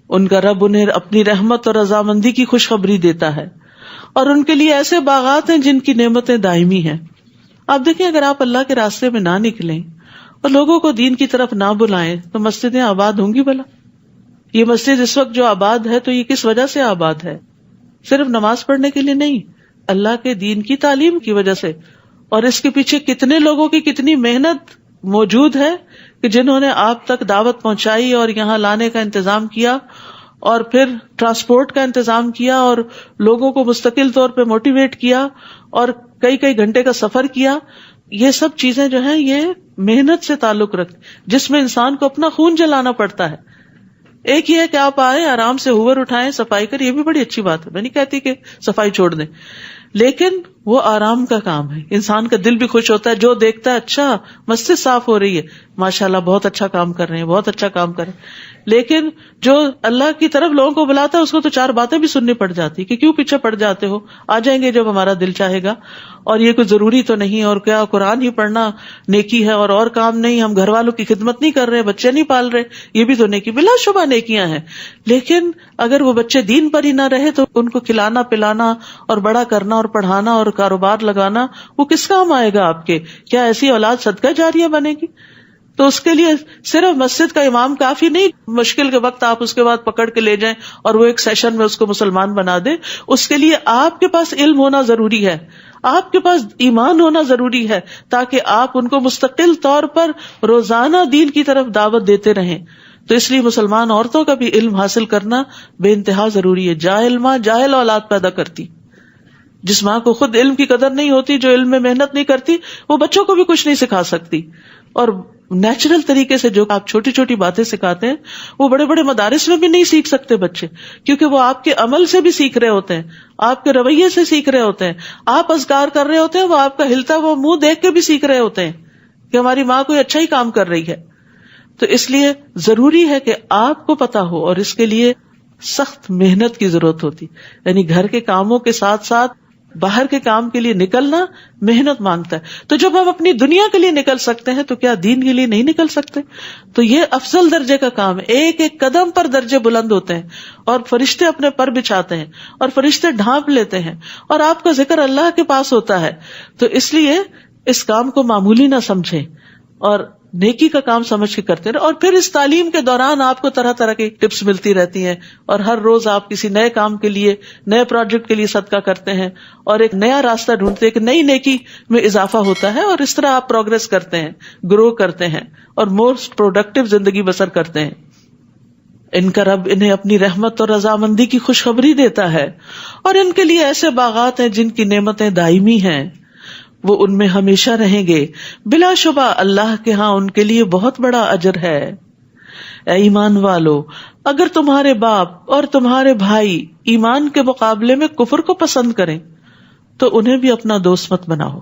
ان کا رب انہیں اپنی رحمت اور رضامندی کی خوشخبری دیتا ہے، اور ان کے لیے ایسے باغات ہیں جن کی نعمتیں دائمی ہیں. آپ دیکھیں، اگر آپ اللہ کے راستے میں نہ نکلیں اور لوگوں کو دین کی طرف نہ بلائیں تو مسجدیں آباد ہوں گی بھلا؟ یہ مسجد اس وقت جو آباد ہے تو یہ کس وجہ سے آباد ہے؟ صرف نماز پڑھنے کے لیے نہیں، اللہ کے دین کی تعلیم کی وجہ سے. اور اس کے پیچھے کتنے لوگوں کی کتنی محنت موجود ہے کہ جنہوں نے آپ تک دعوت پہنچائی اور یہاں لانے کا انتظام کیا، اور پھر ٹرانسپورٹ کا انتظام کیا، اور لوگوں کو مستقل طور پہ موٹیویٹ کیا، اور کئی کئی گھنٹے کا سفر کیا. یہ سب چیزیں جو ہیں یہ محنت سے تعلق رکھتی، جس میں انسان کو اپنا خون جلانا پڑتا ہے. ایک یہ ہے کہ آپ آئے آرام سے ہوور اٹھائیں، صفائی کریں، یہ بھی بڑی اچھی بات ہے، میں نہیں کہتی کہ صفائی چھوڑ دیں، لیکن وہ آرام کا کام ہے. انسان کا دل بھی خوش ہوتا ہے جو دیکھتا ہے اچھا مسجد صاف ہو رہی ہے، ماشاءاللہ بہت اچھا کام کر رہے ہیں، بہت اچھا کام کر رہے ہیں. لیکن جو اللہ کی طرف لوگوں کو بلاتا ہے اس کو تو چار باتیں بھی سننی پڑ جاتی کہ کیوں پیچھے پڑ جاتے ہو، آ جائیں گے جب ہمارا دل چاہے گا، اور یہ کوئی ضروری تو نہیں، اور کیا قرآن ہی پڑھنا نیکی ہے اور کام نہیں، ہم گھر والوں کی خدمت نہیں کر رہے، بچے نہیں پال رہے، یہ بھی تو نیکی، بلا شبہ نیکیاں ہیں. لیکن اگر وہ بچے دین پر ہی نہ رہے تو ان کو کھلانا پلانا اور بڑا کرنا اور پڑھانا اور کاروبار لگانا وہ کس کام آئے گا آپ کے؟ کیا ایسی اولاد صدقہ جاریہ بنے گی؟ تو اس کے لیے صرف مسجد کا امام کافی نہیں، مشکل کے وقت آپ اس کے بعد پکڑ کے لے جائیں اور وہ ایک سیشن میں اس کو مسلمان بنا دے. اس کے لیے آپ کے پاس علم ہونا ضروری ہے، آپ کے پاس ایمان ہونا ضروری ہے، تاکہ آپ ان کو مستقل طور پر روزانہ دین کی طرف دعوت دیتے رہیں. تو اس لیے مسلمان عورتوں کا بھی علم حاصل کرنا بے انتہا ضروری ہے. جاہل ماں جاہل اولاد پیدا کرتی. جس ماں کو خود علم کی قدر نہیں ہوتی، جو علم میں محنت نہیں کرتی، وہ بچوں کو بھی کچھ نہیں سکھا سکتی. اور نیچرل طریقے سے جو آپ چھوٹی چھوٹی باتیں سکھاتے ہیں وہ بڑے بڑے مدارس میں بھی نہیں سیکھ سکتے بچے، کیونکہ وہ آپ کے عمل سے بھی سیکھ رہے ہوتے ہیں، آپ کے رویے سے سیکھ رہے ہوتے ہیں. آپ اذکار کر رہے ہوتے ہیں، وہ آپ کا ہلتا وہ منہ دیکھ کے بھی سیکھ رہے ہوتے ہیں کہ ہماری ماں کوئی اچھا ہی کام کر رہی ہے. تو اس لیے ضروری ہے کہ آپ کو پتا ہو، اور اس کے لیے سخت محنت کی ضرورت ہوتی، یعنی گھر کے کاموں کے ساتھ ساتھ باہر کے کام کے لیے نکلنا محنت مانگتا ہے. تو جب ہم اپنی دنیا کے لیے نکل سکتے ہیں تو کیا دین کے لیے نہیں نکل سکتے؟ تو یہ افضل درجے کا کام ہے. ایک ایک قدم پر درجے بلند ہوتے ہیں، اور فرشتے اپنے پر بچھاتے ہیں، اور فرشتے ڈھانپ لیتے ہیں، اور آپ کا ذکر اللہ کے پاس ہوتا ہے. تو اس لیے اس کام کو معمولی نہ سمجھیں اور نیکی کا کام سمجھ کے کرتے رہے. اور پھر اس تعلیم کے دوران آپ کو طرح طرح کی ٹپس ملتی رہتی ہیں، اور ہر روز آپ کسی نئے کام کے لیے، نئے پروجیکٹ کے لیے صدقہ کرتے ہیں، اور ایک نیا راستہ ڈھونڈتے ہیں، ایک نئی نیکی میں اضافہ ہوتا ہے، اور اس طرح آپ پروگریس کرتے ہیں، گرو کرتے ہیں، اور موسٹ پروڈکٹیو زندگی بسر کرتے ہیں. ان کا رب انہیں اپنی رحمت اور رضامندی کی خوشخبری دیتا ہے، اور ان کے لیے ایسے باغات ہیں جن کی نعمتیں دائمی ہیں، وہ ان میں ہمیشہ رہیں گے، بلا شبہ اللہ کے ہاں ان کے لیے بہت بڑا اجر ہے۔ اے ایمان والو، اگر تمہارے باپ اور تمہارے بھائی ایمان کے مقابلے میں کفر کو پسند کریں تو انہیں بھی اپنا دوست مت بناؤ،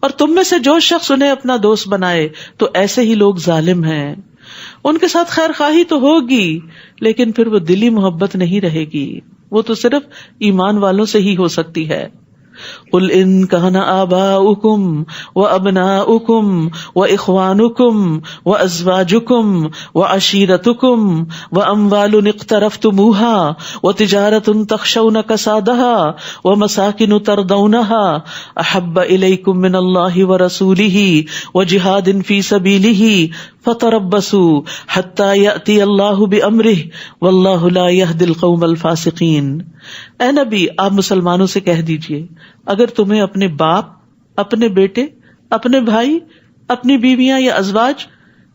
اور تم میں سے جو شخص انہیں اپنا دوست بنائے تو ایسے ہی لوگ ظالم ہیں۔ ان کے ساتھ خیر خواہی تو ہوگی لیکن پھر وہ دلی محبت نہیں رہے گی، وہ تو صرف ایمان والوں سے ہی ہو سکتی ہے۔ قل ان كان آباؤكم وابناؤكم واخوانكم وازواجكم وعشيرتكم واموال اقترفتموها وتجارة تخشون كسادها ومساكن ترضونها احب اليكم من الله ورسوله وجهاد في سبيله فتربصوا حتى يأتي الله بأمره والله لا يهدي القوم الفاسقين۔ اے نبی، آپ مسلمانوں سے کہہ دیجئے، اگر تمہیں اپنے باپ، اپنے بیٹے، اپنے بھائی، اپنی بیویاں یا ازواج،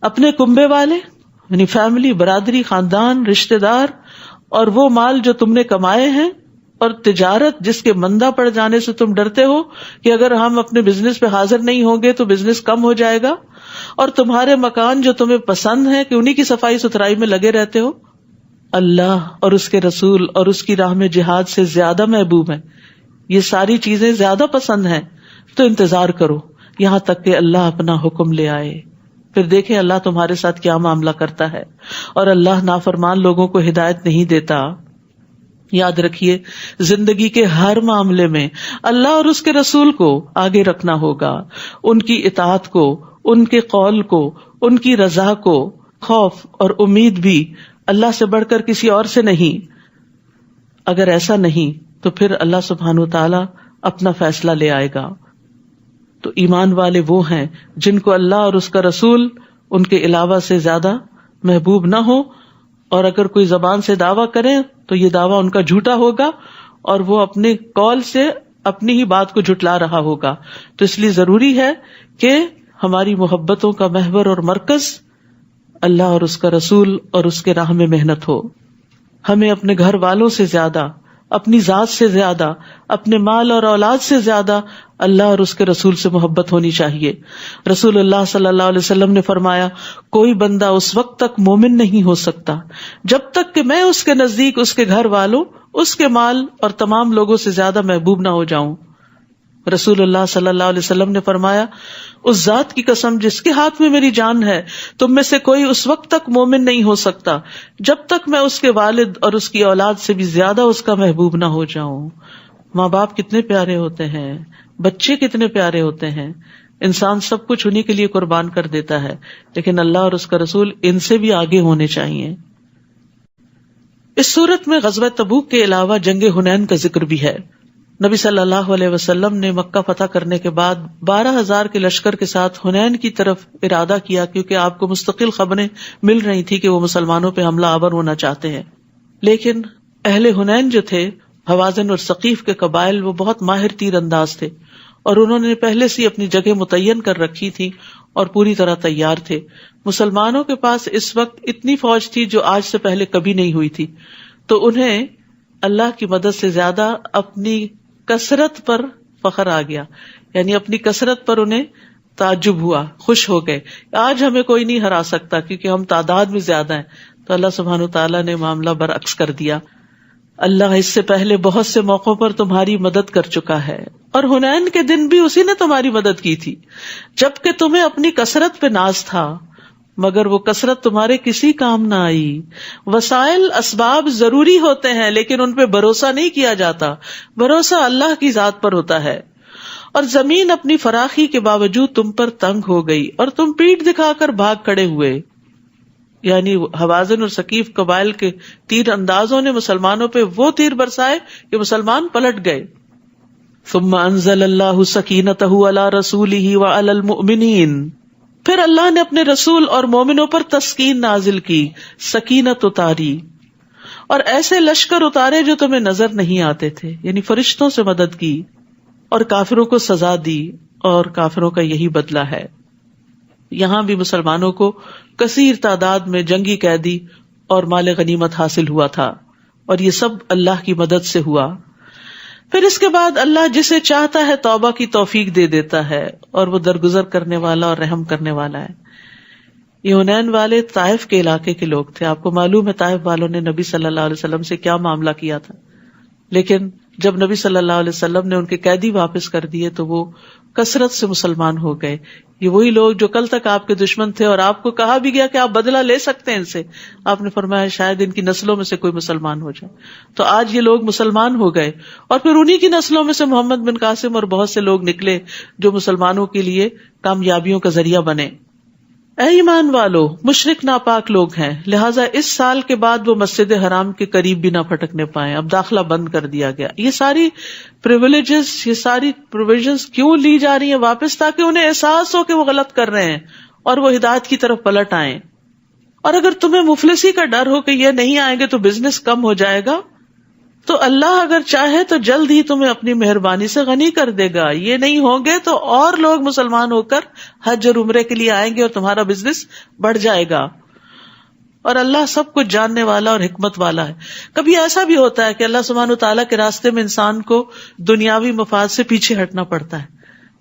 اپنے کنبے والے یعنی فیملی، برادری، خاندان، رشتہ دار، اور وہ مال جو تم نے کمائے ہیں، اور تجارت جس کے مندہ پڑ جانے سے تم ڈرتے ہو کہ اگر ہم اپنے بزنس پہ حاضر نہیں ہوں گے تو بزنس کم ہو جائے گا، اور تمہارے مکان جو تمہیں پسند ہے کہ انہی کی صفائی ستھرائی میں لگے رہتے ہو، اللہ اور اس کے رسول اور اس کی راہ میں جہاد سے زیادہ محبوب ہیں، یہ ساری چیزیں زیادہ پسند ہیں، تو انتظار کرو یہاں تک کہ اللہ اپنا حکم لے آئے، پھر دیکھیں اللہ تمہارے ساتھ کیا معاملہ کرتا ہے، اور اللہ نافرمان لوگوں کو ہدایت نہیں دیتا۔ یاد رکھیے، زندگی کے ہر معاملے میں اللہ اور اس کے رسول کو آگے رکھنا ہوگا، ان کی اطاعت کو، ان کے قول کو، ان کی رضا کو، خوف اور امید بھی اللہ سے بڑھ کر کسی اور سے نہیں۔ اگر ایسا نہیں تو پھر اللہ سبحانہ وتعالی اپنا فیصلہ لے آئے گا۔ تو ایمان والے وہ ہیں جن کو اللہ اور اس کا رسول ان کے علاوہ سے زیادہ محبوب نہ ہو، اور اگر کوئی زبان سے دعویٰ کرے تو یہ دعویٰ ان کا جھوٹا ہوگا، اور وہ اپنے قول سے اپنی ہی بات کو جھٹلا رہا ہوگا۔ تو اس لیے ضروری ہے کہ ہماری محبتوں کا محور اور مرکز اللہ اور اس کا رسول اور اس کے راہ میں محنت ہو۔ ہمیں اپنے گھر والوں سے زیادہ، اپنی ذات سے زیادہ، اپنے مال اور اولاد سے زیادہ اللہ اور اس کے رسول سے محبت ہونی چاہیے۔ رسول اللہ صلی اللہ علیہ وسلم نے فرمایا، کوئی بندہ اس وقت تک مومن نہیں ہو سکتا جب تک کہ میں اس کے نزدیک اس کے گھر والوں، اس کے مال اور تمام لوگوں سے زیادہ محبوب نہ ہو جاؤں۔ رسول اللہ صلی اللہ علیہ وسلم نے فرمایا، اس ذات کی قسم جس کے ہاتھ میں میری جان ہے، تم میں سے کوئی اس وقت تک مومن نہیں ہو سکتا جب تک میں اس کے والد اور اس کی اولاد سے بھی زیادہ اس کا محبوب نہ ہو جاؤں۔ ماں باپ کتنے پیارے ہوتے ہیں، بچے کتنے پیارے ہوتے ہیں، انسان سب کچھ انہی کے لیے قربان کر دیتا ہے، لیکن اللہ اور اس کا رسول ان سے بھی آگے ہونے چاہیے۔ اس صورت میں غزوہ تبوک کے علاوہ جنگ حنین کا ذکر بھی ہے۔ نبی صلی اللہ علیہ وسلم نے مکہ فتح کرنے کے بعد 12,000 کے لشکر کے ساتھ حنین کی طرف ارادہ کیا، کیونکہ آپ کو مستقل خبریں مل رہی تھی کہ وہ مسلمانوں پہ حملہ آور ہونا چاہتے ہیں۔ لیکن اہل حنین جو تھے، حوازن اور ثقیف کے قبائل، وہ بہت ماہر تیر انداز تھے، اور انہوں نے پہلے سے اپنی جگہ متعین کر رکھی تھی اور پوری طرح تیار تھے۔ مسلمانوں کے پاس اس وقت اتنی فوج تھی جو آج سے پہلے کبھی نہیں ہوئی تھی، تو انہیں اللہ کی مدد سے زیادہ اپنی کثرت پر فخر آ گیا، یعنی اپنی کثرت پر انہیں تعجب ہوا، خوش ہو گئے، آج ہمیں کوئی نہیں ہرا سکتا کیونکہ ہم تعداد میں زیادہ ہیں۔ تو اللہ سبحانہ وتعالیٰ نے معاملہ برعکس کر دیا، اللہ اس سے پہلے بہت سے موقعوں پر تمہاری مدد کر چکا ہے، اور حنین کے دن بھی اسی نے تمہاری مدد کی تھی، جبکہ تمہیں اپنی کثرت پہ ناز تھا، مگر وہ کثرت تمہارے کسی کام نہ آئی۔ وسائل، اسباب ضروری ہوتے ہیں لیکن ان پہ بھروسہ نہیں کیا جاتا، بھروسہ اللہ کی ذات پر ہوتا ہے۔ اور زمین اپنی فراخی کے باوجود تم پر تنگ ہو گئی اور تم پیٹھ دکھا کر بھاگ کھڑے ہوئے، یعنی حوازن اور ثقیف قبائل کے تیر اندازوں نے مسلمانوں پہ وہ تیر برسائے کہ مسلمان پلٹ گئے۔ ثم انزل اللہ سکینتہ علی رسولہ وعلی المؤمنین، پھر اللہ نے اپنے رسول اور مومنوں پر تسکین نازل کی، سکینت اتاری، اور ایسے لشکر اتارے جو تمہیں نظر نہیں آتے تھے، یعنی فرشتوں سے مدد کی، اور کافروں کو سزا دی، اور کافروں کا یہی بدلہ ہے۔ یہاں بھی مسلمانوں کو کثیر تعداد میں جنگی قیدی اور مال غنیمت حاصل ہوا تھا، اور یہ سب اللہ کی مدد سے ہوا۔ پھر اس کے بعد اللہ جسے چاہتا ہے توبہ کی توفیق دے دیتا ہے، اور وہ درگزر کرنے والا اور رحم کرنے والا ہے۔ یہ حنین والے طائف کے علاقے کے لوگ تھے، آپ کو معلوم ہے طائف والوں نے نبی صلی اللہ علیہ وسلم سے کیا معاملہ کیا تھا، لیکن جب نبی صلی اللہ علیہ وسلم نے ان کے قیدی واپس کر دیے تو وہ کثرت سے مسلمان ہو گئے۔ یہ وہی لوگ جو کل تک آپ کے دشمن تھے، اور آپ کو کہا بھی گیا کہ آپ بدلہ لے سکتے ہیں ان سے، آپ نے فرمایا شاید ان کی نسلوں میں سے کوئی مسلمان ہو جائے، تو آج یہ لوگ مسلمان ہو گئے، اور پھر انہی کی نسلوں میں سے محمد بن قاسم اور بہت سے لوگ نکلے جو مسلمانوں کے لیے کامیابیوں کا ذریعہ بنے۔ اے ایمان والو، مشرک ناپاک لوگ ہیں، لہٰذا اس سال کے بعد وہ مسجد حرام کے قریب بھی نہ پھٹکنے پائیں۔ اب داخلہ بند کر دیا گیا۔ یہ ساری پریویلیجز، یہ ساری پروویژنز کیوں لی جا رہی ہیں واپس؟ تاکہ انہیں احساس ہو کہ وہ غلط کر رہے ہیں اور وہ ہدایت کی طرف پلٹ آئیں۔ اور اگر تمہیں مفلسی کا ڈر ہو کہ یہ نہیں آئیں گے تو بزنس کم ہو جائے گا، تو اللہ اگر چاہے تو جلد ہی تمہیں اپنی مہربانی سے غنی کر دے گا۔ یہ نہیں ہوں گے تو اور لوگ مسلمان ہو کر حج اور عمرے کے لیے آئیں گے اور تمہارا بزنس بڑھ جائے گا۔ اور اللہ سب کچھ جاننے والا اور حکمت والا ہے۔ کبھی ایسا بھی ہوتا ہے کہ اللہ سبحانہ وتعالیٰ کے راستے میں انسان کو دنیاوی مفاد سے پیچھے ہٹنا پڑتا ہے،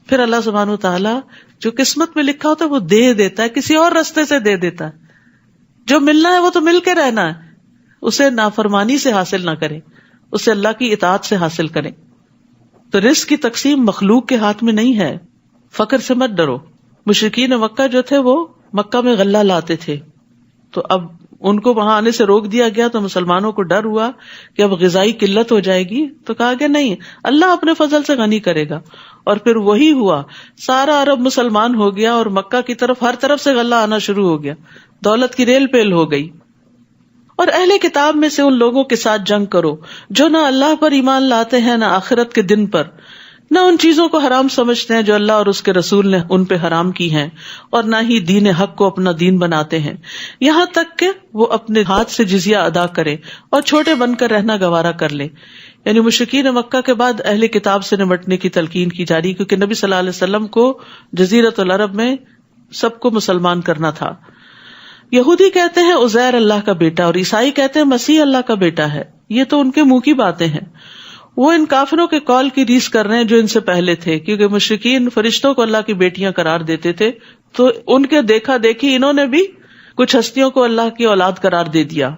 پھر اللہ سبحانہ وتعالیٰ جو قسمت میں لکھا ہوتا ہے وہ دے دیتا ہے، کسی اور راستے سے دے دیتا ہے۔ جو ملنا ہے وہ تو مل کے رہنا ہے، اسے نافرمانی سے حاصل نہ کرے، اسے اللہ کی اطاعت سے حاصل کریں۔ تو رزق کی تقسیم مخلوق کے ہاتھ میں نہیں ہے۔ فقر سے مت ڈرو۔ مشرکین مکہ جو تھے وہ مکہ میں غلہ لاتے تھے، تو اب ان کو وہاں آنے سے روک دیا گیا، تو مسلمانوں کو ڈر ہوا کہ اب غذائی قلت ہو جائے گی، تو کہا کہ نہیں، اللہ اپنے فضل سے غنی کرے گا۔ اور پھر وہی ہوا، سارا عرب مسلمان ہو گیا اور مکہ کی طرف ہر طرف سے غلہ آنا شروع ہو گیا، دولت کی ریل پیل ہو گئی۔ اور اہل کتاب میں سے ان لوگوں کے ساتھ جنگ کرو جو نہ اللہ پر ایمان لاتے ہیں، نہ آخرت کے دن پر، نہ ان چیزوں کو حرام سمجھتے ہیں جو اللہ اور اس کے رسول نے ان پہ حرام کی ہیں، اور نہ ہی دین حق کو اپنا دین بناتے ہیں، یہاں تک کہ وہ اپنے ہاتھ سے جزیہ ادا کرے اور چھوٹے بن کر رہنا گوارا کر لے۔ یعنی مشرکین مکہ کے بعد اہل کتاب سے نمٹنے کی تلقین کی جا رہی، کیونکہ نبی صلی اللہ علیہ وسلم کو جزیرۃ العرب میں سب کو مسلمان کرنا تھا۔ یہودی کہتے ہیں عزیر اللہ کا بیٹا، اور عیسائی کہتے ہیں مسیح اللہ کا بیٹا ہے۔ یہ تو ان کے منہ کی باتیں ہیں، وہ ان کافروں کے قول کی ریس کر رہے ہیں جو ان سے پہلے تھے، کیونکہ مشرکین فرشتوں کو اللہ کی بیٹیاں قرار دیتے تھے، تو ان کے دیکھا دیکھی انہوں نے بھی کچھ ہستیوں کو اللہ کی اولاد قرار دے دیا۔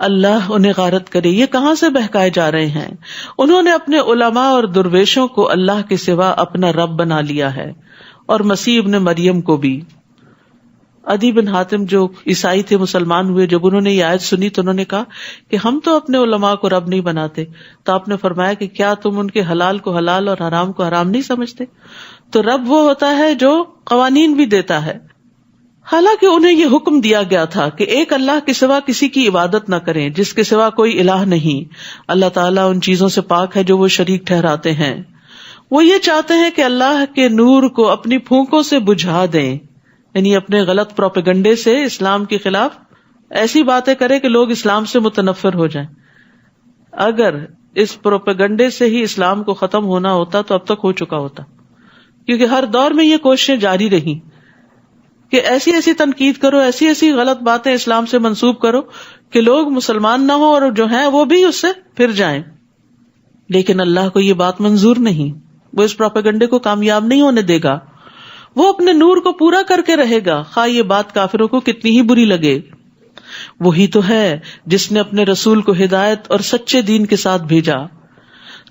اللہ انہیں غارت کرے، یہ کہاں سے بہکائے جا رہے ہیں؟ انہوں نے اپنے علماء اور درویشوں کو اللہ کے سوا اپنا رب بنا لیا ہے، اور مسیح ابن مریم کو بھی۔ عدی بن حاتم جو عیسائی تھے، مسلمان ہوئے، جب انہوں نے یہ آیت سنی تو انہوں نے کہا کہ ہم تو اپنے علماء کو رب نہیں بناتے، تو آپ نے فرمایا کہ کیا تم ان کے حلال کو حلال اور حرام کو حرام نہیں سمجھتے؟ تو رب وہ ہوتا ہے جو قوانین بھی دیتا ہے۔ حالانکہ انہیں یہ حکم دیا گیا تھا کہ ایک اللہ کے سوا کسی کی عبادت نہ کریں، جس کے سوا کوئی الہ نہیں۔ اللہ تعالیٰ ان چیزوں سے پاک ہے جو وہ شریک ٹھہراتے ہیں۔ وہ یہ چاہتے ہیں کہ اللہ کے نور کو اپنی پھونکوں سے بجھا دیں، یعنی اپنے غلط پروپیگنڈے سے اسلام کے خلاف ایسی باتیں کرے کہ لوگ اسلام سے متنفر ہو جائیں۔ اگر اس پروپیگنڈے سے ہی اسلام کو ختم ہونا ہوتا تو اب تک ہو چکا ہوتا، کیونکہ ہر دور میں یہ کوششیں جاری رہی کہ ایسی ایسی تنقید کرو، ایسی ایسی غلط باتیں اسلام سے منسوب کرو کہ لوگ مسلمان نہ ہوں اور جو ہیں وہ بھی اس سے پھر جائیں۔ لیکن اللہ کو یہ بات منظور نہیں، وہ اس پروپیگنڈے کو کامیاب نہیں ہونے دے گا، وہ اپنے نور کو پورا کر کے رہے گا، خواہ یہ بات کافروں کو کتنی ہی بری لگے۔ وہی تو ہے جس نے اپنے رسول کو ہدایت اور سچے دین کے ساتھ بھیجا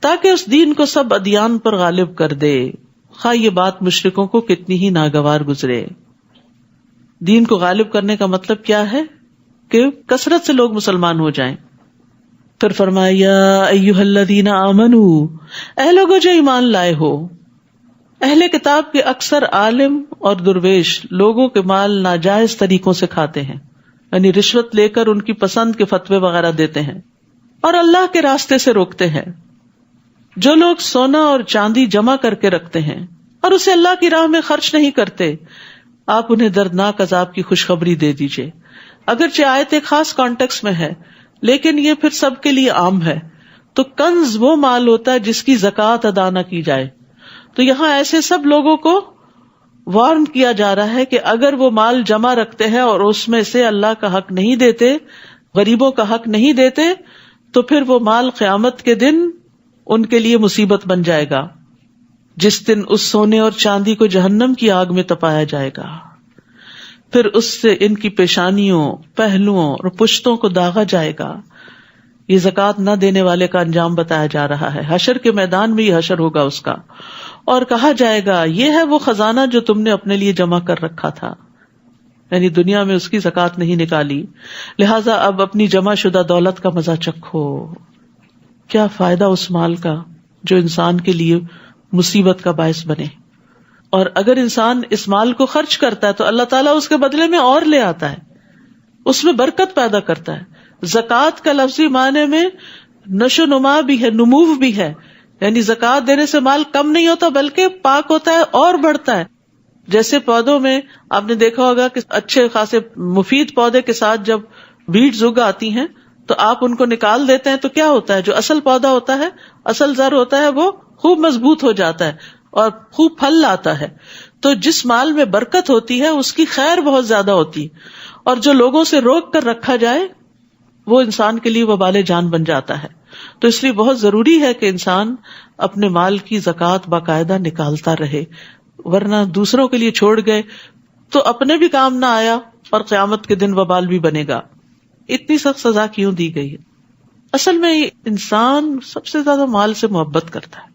تاکہ اس دین کو سب ادیان پر غالب کر دے، خواہ یہ بات مشرکوں کو کتنی ہی ناگوار گزرے۔ دین کو غالب کرنے کا مطلب کیا ہے؟ کہ کثرت سے لوگ مسلمان ہو جائیں۔ پھر فرمایا یا ایھا الذین آمنوا، اے لوگوں جو ایمان لائے ہو۔ اہل کتاب کے اکثر عالم اور درویش لوگوں کے مال ناجائز طریقوں سے کھاتے ہیں، یعنی رشوت لے کر ان کی پسند کے فتوے وغیرہ دیتے ہیں اور اللہ کے راستے سے روکتے ہیں۔ جو لوگ سونا اور چاندی جمع کر کے رکھتے ہیں اور اسے اللہ کی راہ میں خرچ نہیں کرتے، آپ انہیں دردناک عذاب کی خوشخبری دے دیجئے۔ اگرچہ آیت ایک خاص کانٹیکس میں ہے لیکن یہ پھر سب کے لیے عام ہے۔ تو کنز وہ مال ہوتا ہے جس کی زکوٰۃ ادا نہ کی جائے، تو یہاں ایسے سب لوگوں کو وارن کیا جا رہا ہے کہ اگر وہ مال جمع رکھتے ہیں اور اس میں سے اللہ کا حق نہیں دیتے غریبوں کا حق نہیں دیتے تو پھر وہ مال قیامت کے دن ان کے لیے مصیبت بن جائے گا، جس دن اس سونے اور چاندی کو جہنم کی آگ میں تپایا جائے گا، پھر اس سے ان کی پیشانیوں، پہلوؤں اور پشتوں کو داغا جائے گا. یہ زکوٰۃ نہ دینے والے کا انجام بتایا جا رہا ہے. حشر کے میدان میں یہ حشر ہوگا اس کا، اور کہا جائے گا یہ ہے وہ خزانہ جو تم نے اپنے لیے جمع کر رکھا تھا، یعنی دنیا میں اس کی زکوٰۃ نہیں نکالی، لہٰذا اب اپنی جمع شدہ دولت کا مزہ چکھو. کیا فائدہ اس مال کا جو انسان کے لیے مصیبت کا باعث بنے. اور اگر انسان اس مال کو خرچ کرتا ہے تو اللہ تعالیٰ اس کے بدلے میں اور لے آتا ہے، اس میں برکت پیدا کرتا ہے. زکوٰۃ کا لفظی معنی میں نشو نما بھی ہے، نمو بھی ہے، یعنی زکوٰۃ دینے سے مال کم نہیں ہوتا بلکہ پاک ہوتا ہے اور بڑھتا ہے. جیسے پودوں میں آپ نے دیکھا ہوگا کہ اچھے خاصے مفید پودے کے ساتھ جب ویڈز اگ آتی ہیں تو آپ ان کو نکال دیتے ہیں تو کیا ہوتا ہے، جو اصل پودا ہوتا ہے، اصل زر ہوتا ہے، وہ خوب مضبوط ہو جاتا ہے اور خوب پھل لاتا ہے. تو جس مال میں برکت ہوتی ہے اس کی خیر بہت زیادہ ہوتی ہے، اور جو لوگوں سے روک کر رکھا جائے وہ انسان کے لیے وبال جان بن جاتا ہے. تو اس لیے بہت ضروری ہے کہ انسان اپنے مال کی زکوٰۃ باقاعدہ نکالتا رہے، ورنہ دوسروں کے لیے چھوڑ گئے تو اپنے بھی کام نہ آیا اور قیامت کے دن وبال بھی بنے گا. اتنی سخت سزا کیوں دی گئی ہے؟ اصل میں انسان سب سے زیادہ مال سے محبت کرتا ہے،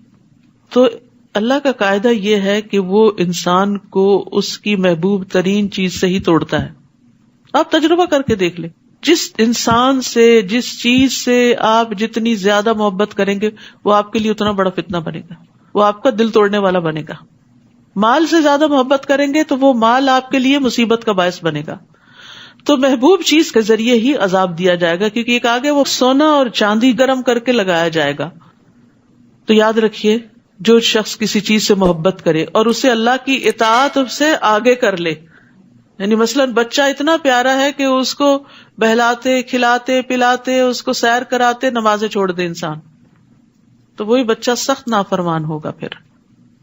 تو اللہ کا قاعدہ یہ ہے کہ وہ انسان کو اس کی محبوب ترین چیز سے ہی توڑتا ہے. آپ تجربہ کر کے دیکھ لیں، جس انسان سے، جس چیز سے آپ جتنی زیادہ محبت کریں گے وہ آپ کے لیے اتنا بڑا فتنہ بنے گا، وہ آپ کا دل توڑنے والا بنے گا. مال سے زیادہ محبت کریں گے تو وہ مال آپ کے لیے مصیبت کا باعث بنے گا. تو محبوب چیز کے ذریعے ہی عذاب دیا جائے گا، کیونکہ ایک آگے وہ سونا اور چاندی گرم کر کے لگایا جائے گا. تو یاد رکھیے، جو شخص کسی چیز سے محبت کرے اور اسے اللہ کی اطاعت سے آگے کر لے، یعنی مثلاً بچہ اتنا پیارا ہے کہ اس کو بہلاتے، کھلاتے، پلاتے، اس کو سیر کراتے، نمازیں چھوڑ دے انسان، تو وہی بچہ سخت نافرمان ہوگا پھر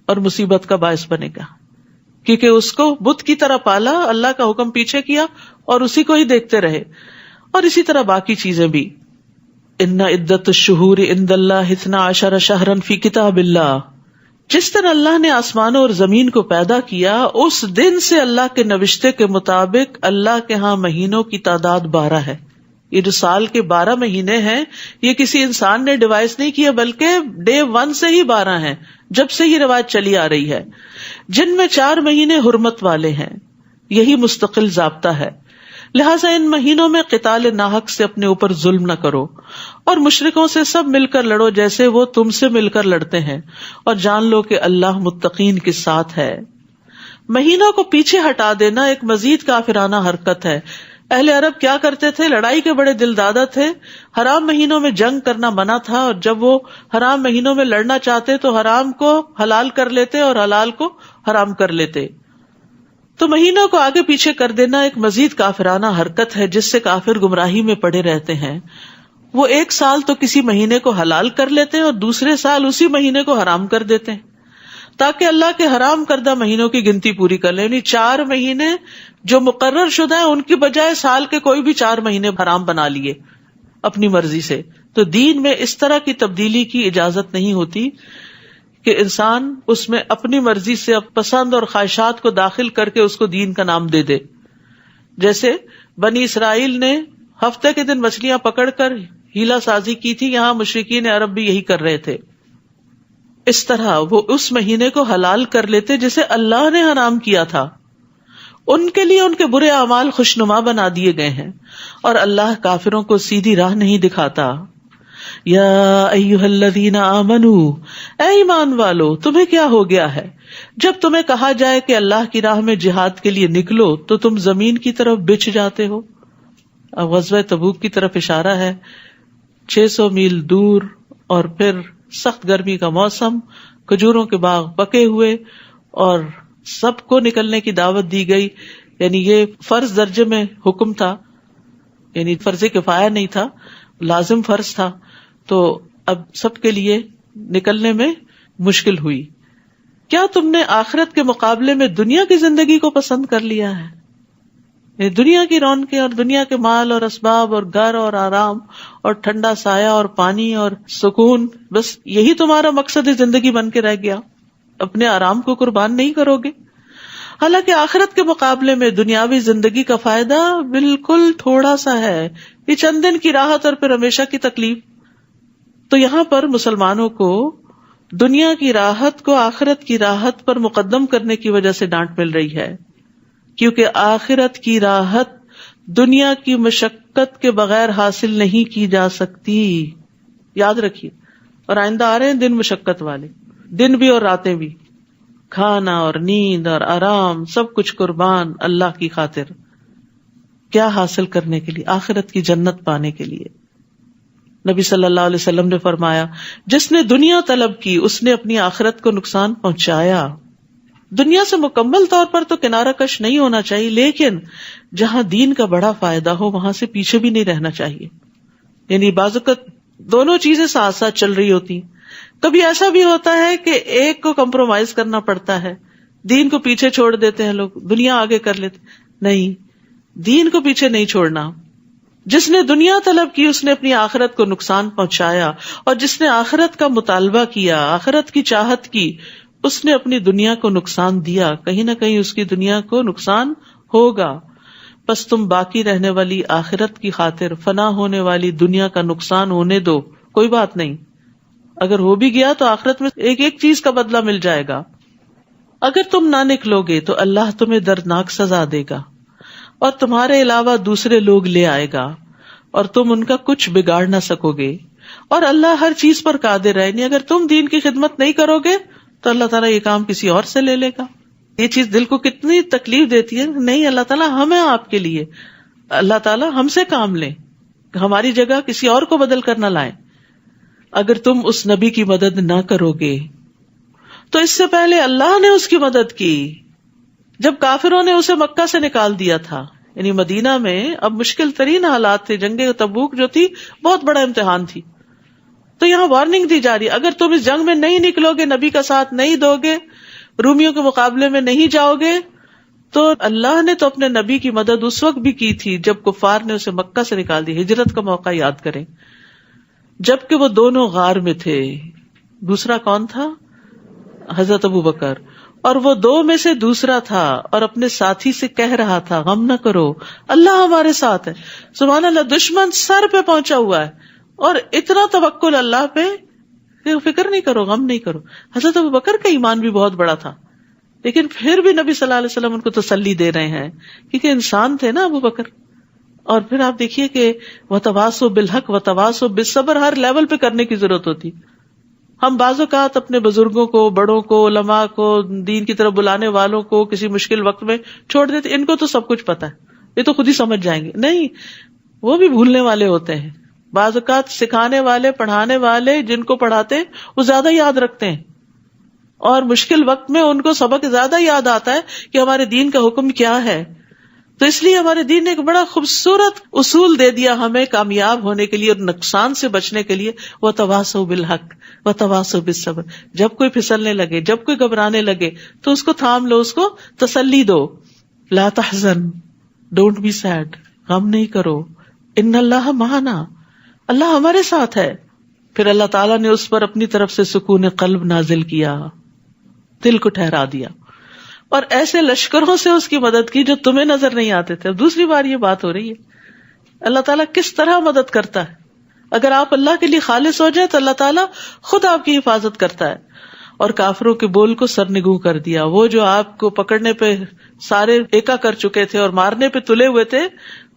اور مصیبت کا باعث بنے گا، کیونکہ اس کو بت کی طرح پالا، اللہ کا حکم پیچھے کیا اور اسی کو ہی دیکھتے رہے. اور اسی طرح باقی چیزیں بھی. ان عدت الشہور عند اللہ 12 شہرا فی کتاب اللہ، جس دن اللہ نے آسمانوں اور زمین کو پیدا کیا اس دن سے اللہ کے نوشتے کے مطابق اللہ کے ہاں مہینوں کی تعداد 12 ہے. یہ جو سال کے 12 مہینے ہیں یہ کسی انسان نے ڈیوائس نہیں کیا، بلکہ ڈے 1 سے ہی 12 ہیں، جب سے یہ روایت چلی آ رہی ہے، جن میں 4 مہینے حرمت والے ہیں. یہی مستقل ضابطہ ہے. لہٰذا ان مہینوں میں قتال ناحق سے اپنے اوپر ظلم نہ کرو، اور مشرکوں سے سب مل کر لڑو جیسے وہ تم سے مل کر لڑتے ہیں، اور جان لو کہ اللہ متقین کے ساتھ ہے. مہینوں کو پیچھے ہٹا دینا ایک مزید کافرانہ حرکت ہے. اہل عرب کیا کرتے تھے؟ لڑائی کے بڑے دل دادا تھے. حرام مہینوں میں جنگ کرنا منع تھا، اور جب وہ حرام مہینوں میں لڑنا چاہتے تو حرام کو حلال کر لیتے اور حلال کو حرام کر لیتے. تو مہینوں کو آگے پیچھے کر دینا ایک مزید کافرانہ حرکت ہے جس سے کافر گمراہی میں پڑے رہتے ہیں. وہ ایک سال تو کسی مہینے کو حلال کر لیتے ہیں اور دوسرے سال اسی مہینے کو حرام کر دیتے ہیں، تاکہ اللہ کے حرام کردہ مہینوں کی گنتی پوری کر لیں. یعنی 4 مہینے جو مقرر شدہ ہیں ان کی بجائے سال کے کوئی بھی 4 مہینے حرام بنا لیے اپنی مرضی سے. تو دین میں اس طرح کی تبدیلی کی اجازت نہیں ہوتی کہ انسان اس میں اپنی مرضی سے پسند اور خواہشات کو داخل کر کے اس کو دین کا نام دے دے. جیسے بنی اسرائیل نے ہفتے کے دن مچھلیاں پکڑ کر ہیلا سازی کی تھی، یہاں مشرکین عرب بھی یہی کر رہے تھے. اس طرح وہ اس مہینے کو حلال کر لیتے جسے اللہ نے حرام کیا تھا. ان کے لیے ان کے برے اعمال خوشنما بنا دیے گئے ہیں، اور اللہ کافروں کو سیدھی راہ نہیں دکھاتا. یا ایھا الذین آمنوا، اے ایمان والو تمہیں کیا ہو گیا ہے؟ جب تمہیں کہا جائے کہ اللہ کی راہ میں جہاد کے لیے نکلو تو تم زمین کی طرف بچھ جاتے ہو. اب غزوہ تبوک کی طرف اشارہ ہے. 600 میل دور، اور پھر سخت گرمی کا موسم، کھجوروں کے باغ پکے ہوئے، اور سب کو نکلنے کی دعوت دی گئی. یعنی یہ فرض درجے میں حکم تھا، یعنی فرض کفایہ نہیں تھا، لازم فرض تھا. تو اب سب کے لیے نکلنے میں مشکل ہوئی. کیا تم نے آخرت کے مقابلے میں دنیا کی زندگی کو پسند کر لیا ہے؟ دنیا کی رونقیں اور دنیا کے مال اور اسباب اور گھر اور آرام اور ٹھنڈا سایہ اور پانی اور سکون، بس یہی تمہارا مقصد زندگی بن کے رہ گیا، اپنے آرام کو قربان نہیں کرو گے. حالانکہ آخرت کے مقابلے میں دنیاوی زندگی کا فائدہ بالکل تھوڑا سا ہے، یہ چند دن کی راحت اور پھر ہمیشہ کی تکلیف. تو یہاں پر مسلمانوں کو دنیا کی راحت کو آخرت کی راحت پر مقدم کرنے کی وجہ سے ڈانٹ مل رہی ہے، کیونکہ آخرت کی راحت دنیا کی مشقت کے بغیر حاصل نہیں کی جا سکتی. یاد رکھیے. اور آئندہ آ رہے ہیں دن مشقت والے، دن بھی اور راتیں بھی، کھانا اور نیند اور آرام سب کچھ قربان اللہ کی خاطر. کیا حاصل کرنے کے لیے؟ آخرت کی جنت پانے کے لیے. نبی صلی اللہ علیہ وسلم نے فرمایا، جس نے دنیا طلب کی اس نے اپنی آخرت کو نقصان پہنچایا. دنیا سے مکمل طور پر تو کنارہ کش نہیں ہونا چاہیے، لیکن جہاں دین کا بڑا فائدہ ہو وہاں سے پیچھے بھی نہیں رہنا چاہیے. یعنی بعض اوقات دونوں چیزیں ساتھ ساتھ چل رہی ہوتی. کبھی ایسا بھی ہوتا ہے کہ ایک کو کمپرومائز کرنا پڑتا ہے، دین کو پیچھے چھوڑ دیتے ہیں لوگ، دنیا آگے کر لیتے. نہیں، دین کو پیچھے نہیں چھوڑنا. جس نے دنیا طلب کی اس نے اپنی آخرت کو نقصان پہنچایا، اور جس نے آخرت کا مطالبہ کیا، آخرت کی چاہت کی، اس نے اپنی دنیا کو نقصان دیا. کہیں نہ کہیں اس کی دنیا کو نقصان ہوگا. بس تم باقی رہنے والی آخرت کی خاطر فنا ہونے والی دنیا کا نقصان ہونے دو، کوئی بات نہیں. اگر ہو بھی گیا تو آخرت میں ایک ایک چیز کا بدلہ مل جائے گا. اگر تم نہ نکلو گے تو اللہ تمہیں دردناک سزا دے گا اور تمہارے علاوہ دوسرے لوگ لے آئے گا اور تم ان کا کچھ بگاڑ نہ سکو گے. اور اللہ ہر چیز پر قادر ہے. نہیں، اگر تم دین کی خدمت نہیں کرو گے تو اللہ تعالیٰ یہ کام کسی اور سے لے لے گا. یہ چیز دل کو کتنی تکلیف دیتی ہے. نہیں، اللہ تعالیٰ ہمیں آپ کے لیے، اللہ تعالیٰ ہم سے کام لیں، ہماری جگہ کسی اور کو بدل کر نہ لائیں. اگر تم اس نبی کی مدد نہ کرو گے تو اس سے پہلے اللہ نے اس کی مدد کی جب کافروں نے اسے مکہ سے نکال دیا تھا. یعنی مدینہ میں اب مشکل ترین حالات تھے، جنگ تبوک جو تھی بہت بڑا امتحان تھی. تو یہاں وارننگ دی جا رہی ہے، اگر تم اس جنگ میں نہیں نکلو گے، نبی کا ساتھ نہیں دو گے، رومیوں کے مقابلے میں نہیں جاؤ گے، تو اللہ نے تو اپنے نبی کی مدد اس وقت بھی کی تھی جب کفار نے اسے مکہ سے نکال دی. ہجرت کا موقع یاد کریں، جبکہ وہ دونوں غار میں تھے. دوسرا کون تھا؟ حضرت ابو بکر. اور وہ دو میں سے دوسرا تھا اور اپنے ساتھی سے کہہ رہا تھا، غم نہ کرو، اللہ ہمارے ساتھ ہے. سبحان اللہ، دشمن سر پہ پہنچا ہوا ہے اور اتنا توکل اللہ پہ کہ فکر نہیں کرو، غم نہیں کرو. حضرت ابو بکر کا ایمان بھی بہت بڑا تھا، لیکن پھر بھی نبی صلی اللہ علیہ وسلم ان کو تسلی دے رہے ہیں کیونکہ انسان تھے نا ابو بکر. اور پھر آپ دیکھیے کہ وتواصوا بالحق وتواصوا بالصبر ہر لیول پہ کرنے کی ضرورت ہوتی. ہم بعض اوقات اپنے بزرگوں کو، بڑوں کو، علماء کو، دین کی طرف بلانے والوں کو کسی مشکل وقت میں چھوڑ دیتے، ان کو تو سب کچھ پتا ہے، یہ تو خود ہی سمجھ جائیں گے. نہیں، وہ بھی بھولنے والے ہوتے ہیں. بعض اوقات سکھانے والے، پڑھانے والے جن کو پڑھاتے وہ زیادہ یاد رکھتے ہیں، اور مشکل وقت میں ان کو سبق زیادہ یاد آتا ہے کہ ہمارے دین کا حکم کیا ہے. تو اس لیے ہمارے دین نے ایک بڑا خوبصورت اصول دے دیا ہمیں کامیاب ہونے کے لیے اور نقصان سے بچنے کے لیے، وتواصوا بالحق وتواصوا بالصبر. جب کوئی پھسلنے لگے، جب کوئی گھبرانے لگے تو اس کو تھام لو، اس کو تسلی دو. لا تحزن، ڈونٹ بی سیڈ، غم نہیں کرو، ان اللہ معنا، اللہ ہمارے ساتھ ہے. پھر اللہ تعالیٰ نے اس پر اپنی طرف سے سکون قلب نازل کیا، دل کو ٹھہرا دیا، اور ایسے لشکروں سے اس کی مدد کی جو تمہیں نظر نہیں آتے تھے. اب دوسری بار یہ بات ہو رہی ہے اللہ تعالیٰ کس طرح مدد کرتا ہے. اگر آپ اللہ کے لیے خالص ہو جائے تو اللہ تعالیٰ خود آپ کی حفاظت کرتا ہے. اور کافروں کے بول کو سرنگوں کر دیا. وہ جو آپ کو پکڑنے پہ سارے ایکا کر چکے تھے اور مارنے پہ تلے ہوئے تھے،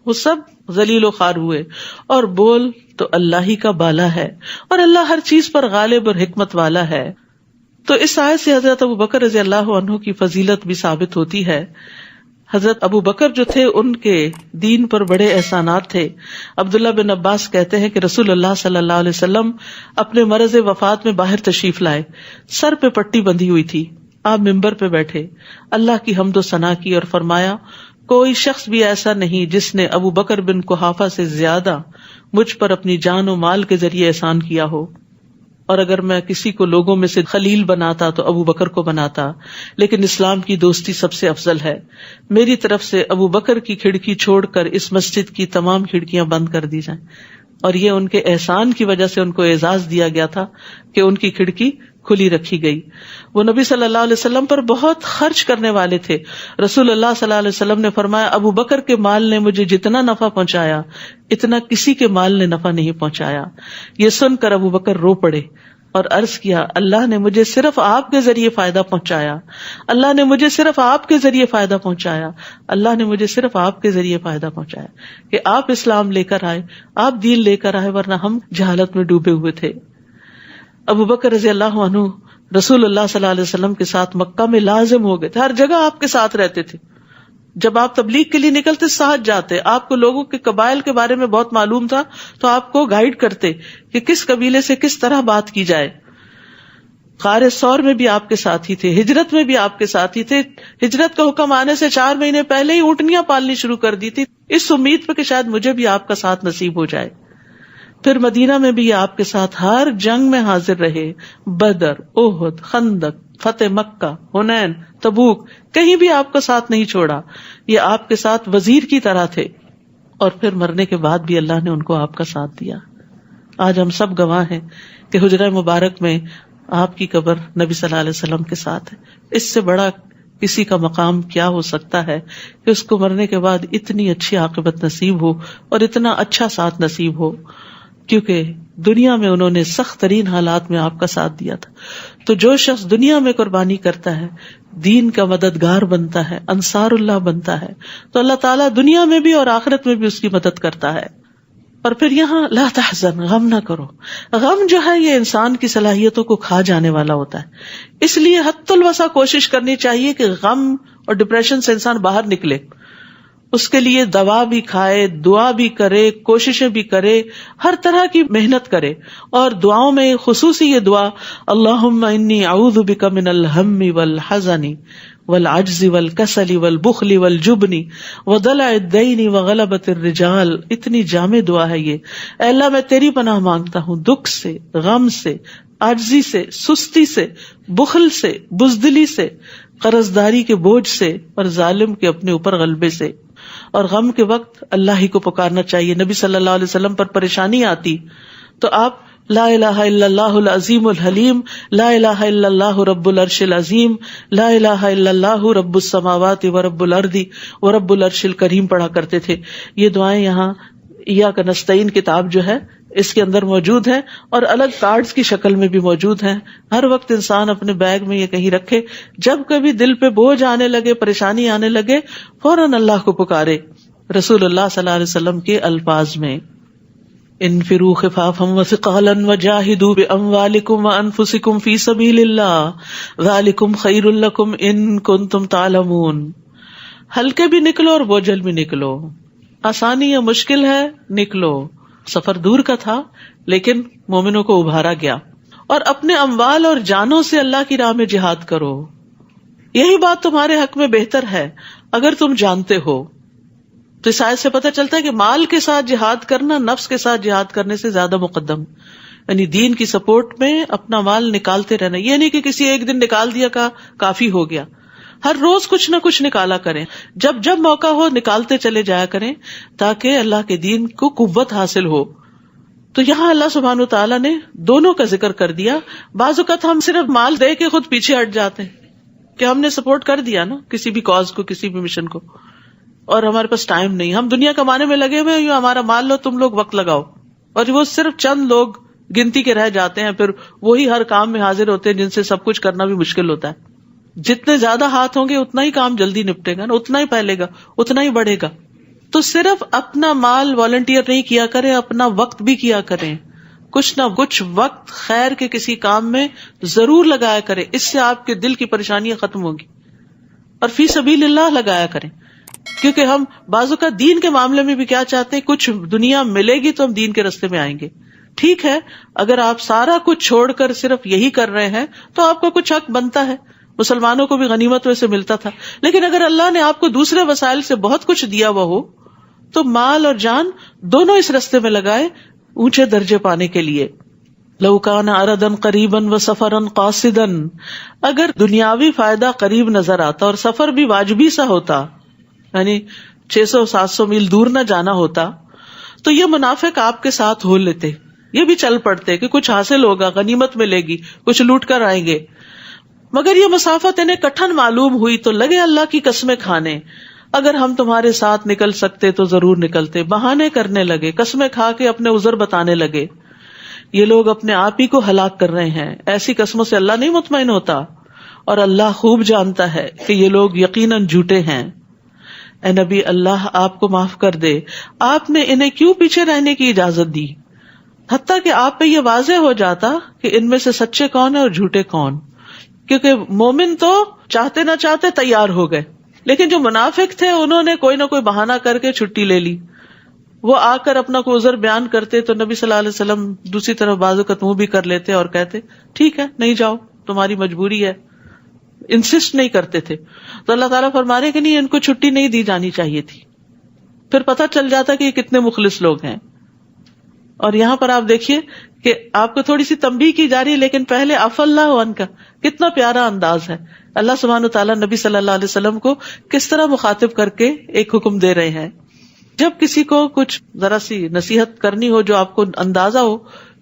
وہ سب ذلیل و خوار ہوئے. اور بول تو اللہ ہی کا بالا ہے، اور اللہ ہر چیز پر غالب اور حکمت والا ہے. تو اس آیت سے حضرت ابو بکر رضی اللہ عنہ کی فضیلت بھی ثابت ہوتی ہے. حضرت ابو بکر جو تھے ان کے دین پر بڑے احسانات تھے. عبداللہ بن عباس کہتے ہیں کہ رسول اللہ صلی اللہ علیہ وسلم اپنے مرض وفات میں باہر تشریف لائے، سر پہ پٹی بندھی ہوئی تھی. آپ ممبر پہ بیٹھے، اللہ کی حمد و ثنا کی اور فرمایا، کوئی شخص بھی ایسا نہیں جس نے ابو بکر بن قحافہ سے زیادہ مجھ پر اپنی جان و مال کے ذریعے احسان کیا ہو. اور اگر میں کسی کو لوگوں میں سے خلیل بناتا تو ابو بکر کو بناتا، لیکن اسلام کی دوستی سب سے افضل ہے. میری طرف سے ابو بکر کی کھڑکی چھوڑ کر اس مسجد کی تمام کھڑکیاں بند کر دی جائیں. اور یہ ان کے احسان کی وجہ سے ان کو اعزاز دیا گیا تھا کہ ان کی کھڑکی کھلی رکھی گئی. وہ نبی صلی اللہ علیہ وسلم پر بہت خرچ کرنے والے تھے. رسول اللہ صلی اللہ علیہ وسلم نے فرمایا ابو بکر کے مال نے مجھے جتنا نفع پہنچایا اتنا کسی کے مال نے نفع نہیں پہنچایا. یہ سن کر ابو بکر رو پڑے اور عرض کیا اللہ نے مجھے صرف آپ کے ذریعے فائدہ پہنچایا، اللہ نے مجھے صرف آپ کے ذریعے فائدہ پہنچایا، اللہ نے مجھے صرف آپ کے ذریعے فائدہ پہنچایا کہ آپ اسلام لے کر آئے، آپ دین لے کر آئے، ورنہ ہم جہالت میں ڈوبے ہوئے تھے. ابو بکر رضی اللہ عنہ رسول اللہ صلی اللہ علیہ وسلم کے ساتھ مکہ میں لازم ہو گئے تھے، ہر جگہ آپ کے ساتھ رہتے تھے. جب آپ تبلیغ کے لیے نکلتے ساتھ جاتے، آپ کو لوگوں کے قبائل کے بارے میں بہت معلوم تھا تو آپ کو گائیڈ کرتے کہ کس قبیلے سے کس طرح بات کی جائے. غار ثور میں بھی آپ کے ساتھ ہی تھے، ہجرت میں بھی آپ کے ساتھ ہی تھے. ہجرت کا حکم آنے سے 4 مہینے پہلے ہی اونٹنیاں پالنی شروع کر دی تھی اس امید پہ کہ شاید مجھے بھی آپ کا ساتھ نصیب ہو جائے. پھر مدینہ میں بھی آپ کے ساتھ ہر جنگ میں حاضر رہے، بدر، احد، خندق، فتح مکہ، حنین، تبوک، کہیں بھی آپ کا ساتھ نہیں چھوڑا. یہ آپ کے ساتھ وزیر کی طرح تھے. اور پھر مرنے کے بعد بھی اللہ نے ان کو آپ کا ساتھ دیا. آج ہم سب گواہ ہیں کہ حجرہ مبارک میں آپ کی قبر نبی صلی اللہ علیہ وسلم کے ساتھ ہے. اس سے بڑا کسی کا مقام کیا ہو سکتا ہے کہ اس کو مرنے کے بعد اتنی اچھی عاقبت نصیب ہو اور اتنا اچھا ساتھ نصیب ہو، کیونکہ دنیا میں انہوں نے سخت ترین حالات میں آپ کا ساتھ دیا تھا. تو جو شخص دنیا میں قربانی کرتا ہے، دین کا مددگار بنتا ہے، انصار اللہ بنتا ہے، تو اللہ تعالیٰ دنیا میں بھی اور آخرت میں بھی اس کی مدد کرتا ہے. اور پھر یہاں لا تحزن، غم نہ کرو. غم جو ہے یہ انسان کی صلاحیتوں کو کھا جانے والا ہوتا ہے. اس لیے حد الوسع کوشش کرنی چاہیے کہ غم اور ڈپریشن سے انسان باہر نکلے. اس کے لیے دوا بھی کھائے، دعا بھی کرے، کوششیں بھی کرے، ہر طرح کی محنت کرے. اور دعاؤں میں خصوصی یہ دعا اللہم انی اعوذ بک من الہم والحزن والعجز والکسل والبخل والجبن ودلع الدین وغلبۃ الرجال. اتنی جامع دعا ہے یہ. اے اللہ میں تیری پناہ مانگتا ہوں دکھ سے، غم سے، عاجزی سے، سستی سے، بخل سے، بزدلی سے، قرضداری کے بوجھ سے، اور ظالم کے اپنے اوپر غلبے سے. اور غم کے وقت اللہ ہی کو پکارنا چاہیے. نبی صلی اللہ علیہ وسلم پر پریشانی آتی تو آپ لا الہ الا اللہ العظیم الحلیم، لا الہ الا اللہ رب العرش العظیم، لا الہ الا اللہ رب السماوات ورب الارض ورب العرش الکریم پڑھا کرتے تھے. یہ دعائیں یہاں ایاک نستعین کتاب جو ہے اس کے اندر موجود ہے، اور الگ کارڈز کی شکل میں بھی موجود ہیں. ہر وقت انسان اپنے بیگ میں یہ کہیں رکھے، جب کبھی دل پہ بوجھ آنے لگے، پریشانی آنے لگے، فوراً اللہ کو پکارے. رسول اللہ صلی اللہ علیہ وسلم کے الفاظ میں انفروا خفافا وثقالا وجاہدوا باموالکم وانفسکم فی سبیل اللہ ذالکم خیر لکم ان کنتم تعلمون. ہلکے بھی نکلو اور بوجھل بھی نکلو. آسانی یا مشکل ہے نکلو. سفر دور کا تھا لیکن مومنوں کو ابھارا گیا. اور اپنے اموال اور جانوں سے اللہ کی راہ میں جہاد کرو. یہی بات تمہارے حق میں بہتر ہے اگر تم جانتے ہو. تو اس آیت سے پتہ چلتا ہے کہ مال کے ساتھ جہاد کرنا نفس کے ساتھ جہاد کرنے سے زیادہ مقدم. یعنی دین کی سپورٹ میں اپنا مال نکالتے رہنا. یہ نہیں کہ کسی ایک دن نکال دیا کا کافی ہو گیا. ہر روز کچھ نہ کچھ نکالا کریں. جب جب موقع ہو نکالتے چلے جایا کریں تاکہ اللہ کے دین کو قوت حاصل ہو. تو یہاں اللہ سبحانہ تعالیٰ نے دونوں کا ذکر کر دیا. بعض اوقات ہم صرف مال دے کے خود پیچھے ہٹ جاتے ہیں کہ ہم نے سپورٹ کر دیا نا کسی بھی کاز کو، کسی بھی مشن کو، اور ہمارے پاس ٹائم نہیں. ہم دنیا کمانے میں لگے ہوئے ہیں، ہمارا مال لو، تم لوگ وقت لگاؤ. اور وہ صرف چند لوگ گنتی کے رہ جاتے ہیں، پھر وہی ہر کام میں حاضر ہوتے ہیں جن سے سب کچھ کرنا بھی مشکل ہوتا ہے. جتنے زیادہ ہاتھ ہوں گے اتنا ہی کام جلدی نپٹے گا نا، اتنا ہی پھیلے گا، اتنا ہی بڑھے گا. تو صرف اپنا مال والنٹیئر نہیں کیا کریں، اپنا وقت بھی کیا کریں. کچھ نہ کچھ وقت خیر کے کسی کام میں ضرور لگایا کریں. اس سے آپ کے دل کی پریشانیاں ختم ہوگی. اور فی سبیل اللہ لگایا کریں، کیونکہ ہم بعض اوقات دین کے معاملے میں بھی کیا چاہتے ہیں، کچھ دنیا ملے گی تو ہم دین کے راستے میں آئیں گے. ٹھیک ہے، اگر آپ سارا کچھ چھوڑ کر صرف یہی کر رہے ہیں تو آپ کا کچھ حق بنتا ہے. مسلمانوں کو بھی غنیمت میں سے ملتا تھا. لیکن اگر اللہ نے آپ کو دوسرے وسائل سے بہت کچھ دیا ہوا ہو تو مال اور جان دونوں اس راستے میں لگائے اونچے درجے پانے کے لیے. لو کان عرضا قریبا وسفرا قاصدا، اگر دنیاوی فائدہ قریب نظر آتا اور سفر بھی واجبی سا ہوتا، یعنی 600-700 میل دور نہ جانا ہوتا، تو یہ منافق آپ کے ساتھ ہو لیتے، یہ بھی چل پڑتے کہ کچھ حاصل ہوگا، غنیمت ملے گی، کچھ لوٹ کر آئیں گے. مگر یہ مسافت انہیں کٹھن معلوم ہوئی تو لگے اللہ کی قسمیں کھانے، اگر ہم تمہارے ساتھ نکل سکتے تو ضرور نکلتے. بہانے کرنے لگے، قسمیں کھا کے اپنے عذر بتانے لگے. یہ لوگ اپنے آپ ہی کو ہلاک کر رہے ہیں، ایسی قسموں سے اللہ نہیں مطمئن ہوتا، اور اللہ خوب جانتا ہے کہ یہ لوگ یقیناً جھوٹے ہیں. اے نبی، اللہ آپ کو معاف کر دے، آپ نے انہیں کیوں پیچھے رہنے کی اجازت دی؟ حتیٰ کہ آپ پہ یہ واضح ہو جاتا کہ ان میں سے سچے کون ہیں اور جھوٹے کون. کیونکہ مومن تو چاہتے نہ چاہتے تیار ہو گئے، لیکن جو منافق تھے انہوں نے کوئی نہ کوئی بہانہ کر کے چھٹی لے لی. وہ آ کر اپنا کوئی عذر بیان کرتے تو نبی صلی اللہ علیہ وسلم دوسری طرف بازو کا منہ بھی کر لیتے اور کہتے ٹھیک ہے نہیں جاؤ، تمہاری مجبوری ہے. انسسٹ نہیں کرتے تھے. تو اللہ تعالیٰ فرما رہے کہ نہیں، ان کو چھٹی نہیں دی جانی چاہیے تھی. پھر پتہ چل جاتا کہ یہ کتنے مخلص لوگ ہیں. اور یہاں پر آپ دیکھیے کہ آپ کو تھوڑی سی تنبیہ کی جا رہی ہے، لیکن پہلے عفا اللہ عنہ کا کتنا پیارا انداز ہے. اللہ سبحانہ وتعالیٰ نبی صلی اللہ علیہ وسلم کو کس طرح مخاطب کر کے ایک حکم دے رہے ہیں. جب کسی کو کچھ ذرا سی نصیحت کرنی ہو جو آپ کو اندازہ ہو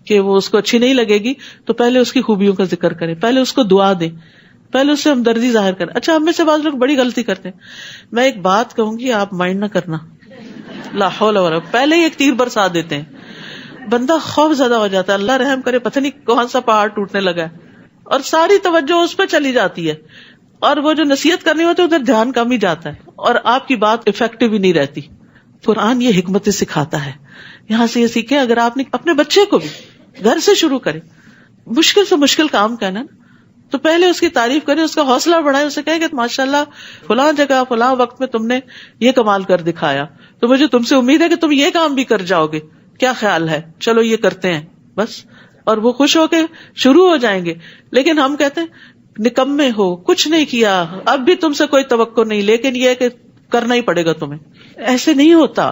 کہ وہ اس کو اچھی نہیں لگے گی، تو پہلے اس کی خوبیوں کا ذکر کریں، پہلے اس کو دعا دیں، پہلے اس سے ہمدردی ظاہر کریں. اچھا، ہم میں سے بعض لوگ بڑی غلطی کرتے ہیں. میں ایک بات کہوں گی، آپ مائنڈ نہ کرنا، لا حول ولا، پہلے ہی ایک تیر برسا دیتے ہیں. بندہ خوف زدہ ہو جاتا ہے، اللہ رحم کرے، پتہ نہیں کون سا پہاڑ ٹوٹنے لگا ہے، اور ساری توجہ اس پہ چلی جاتی ہے، اور وہ جو نصیحت کرنی ہوتی ہے ادھر دھیان کم ہی جاتا ہے، اور آپ کی بات افیکٹو ہی نہیں رہتی. قرآن یہ حکمتیں سکھاتا ہے. یہاں سے یہ سیکھیں، اگر آپ نے اپنے بچے کو بھی گھر سے شروع کریں، مشکل سے مشکل کام کہنا تو پہلے اس کی تعریف کریں، اس کا حوصلہ بڑھائیں، اسے کہیں کہ ماشاءاللہ فلاں جگہ فلاں وقت میں تم نے یہ کمال کر دکھایا، تو مجھے تم سے امید ہے کہ تم یہ کام بھی کر جاؤ گے، کیا خیال ہے، چلو یہ کرتے ہیں بس. اور وہ خوش ہو کے شروع ہو جائیں گے. لیکن ہم کہتے ہیں نکمے ہو، کچھ نہیں کیا، اب بھی تم سے کوئی توقع نہیں، لیکن یہ کہ کرنا ہی پڑے گا تمہیں. ایسے نہیں ہوتا،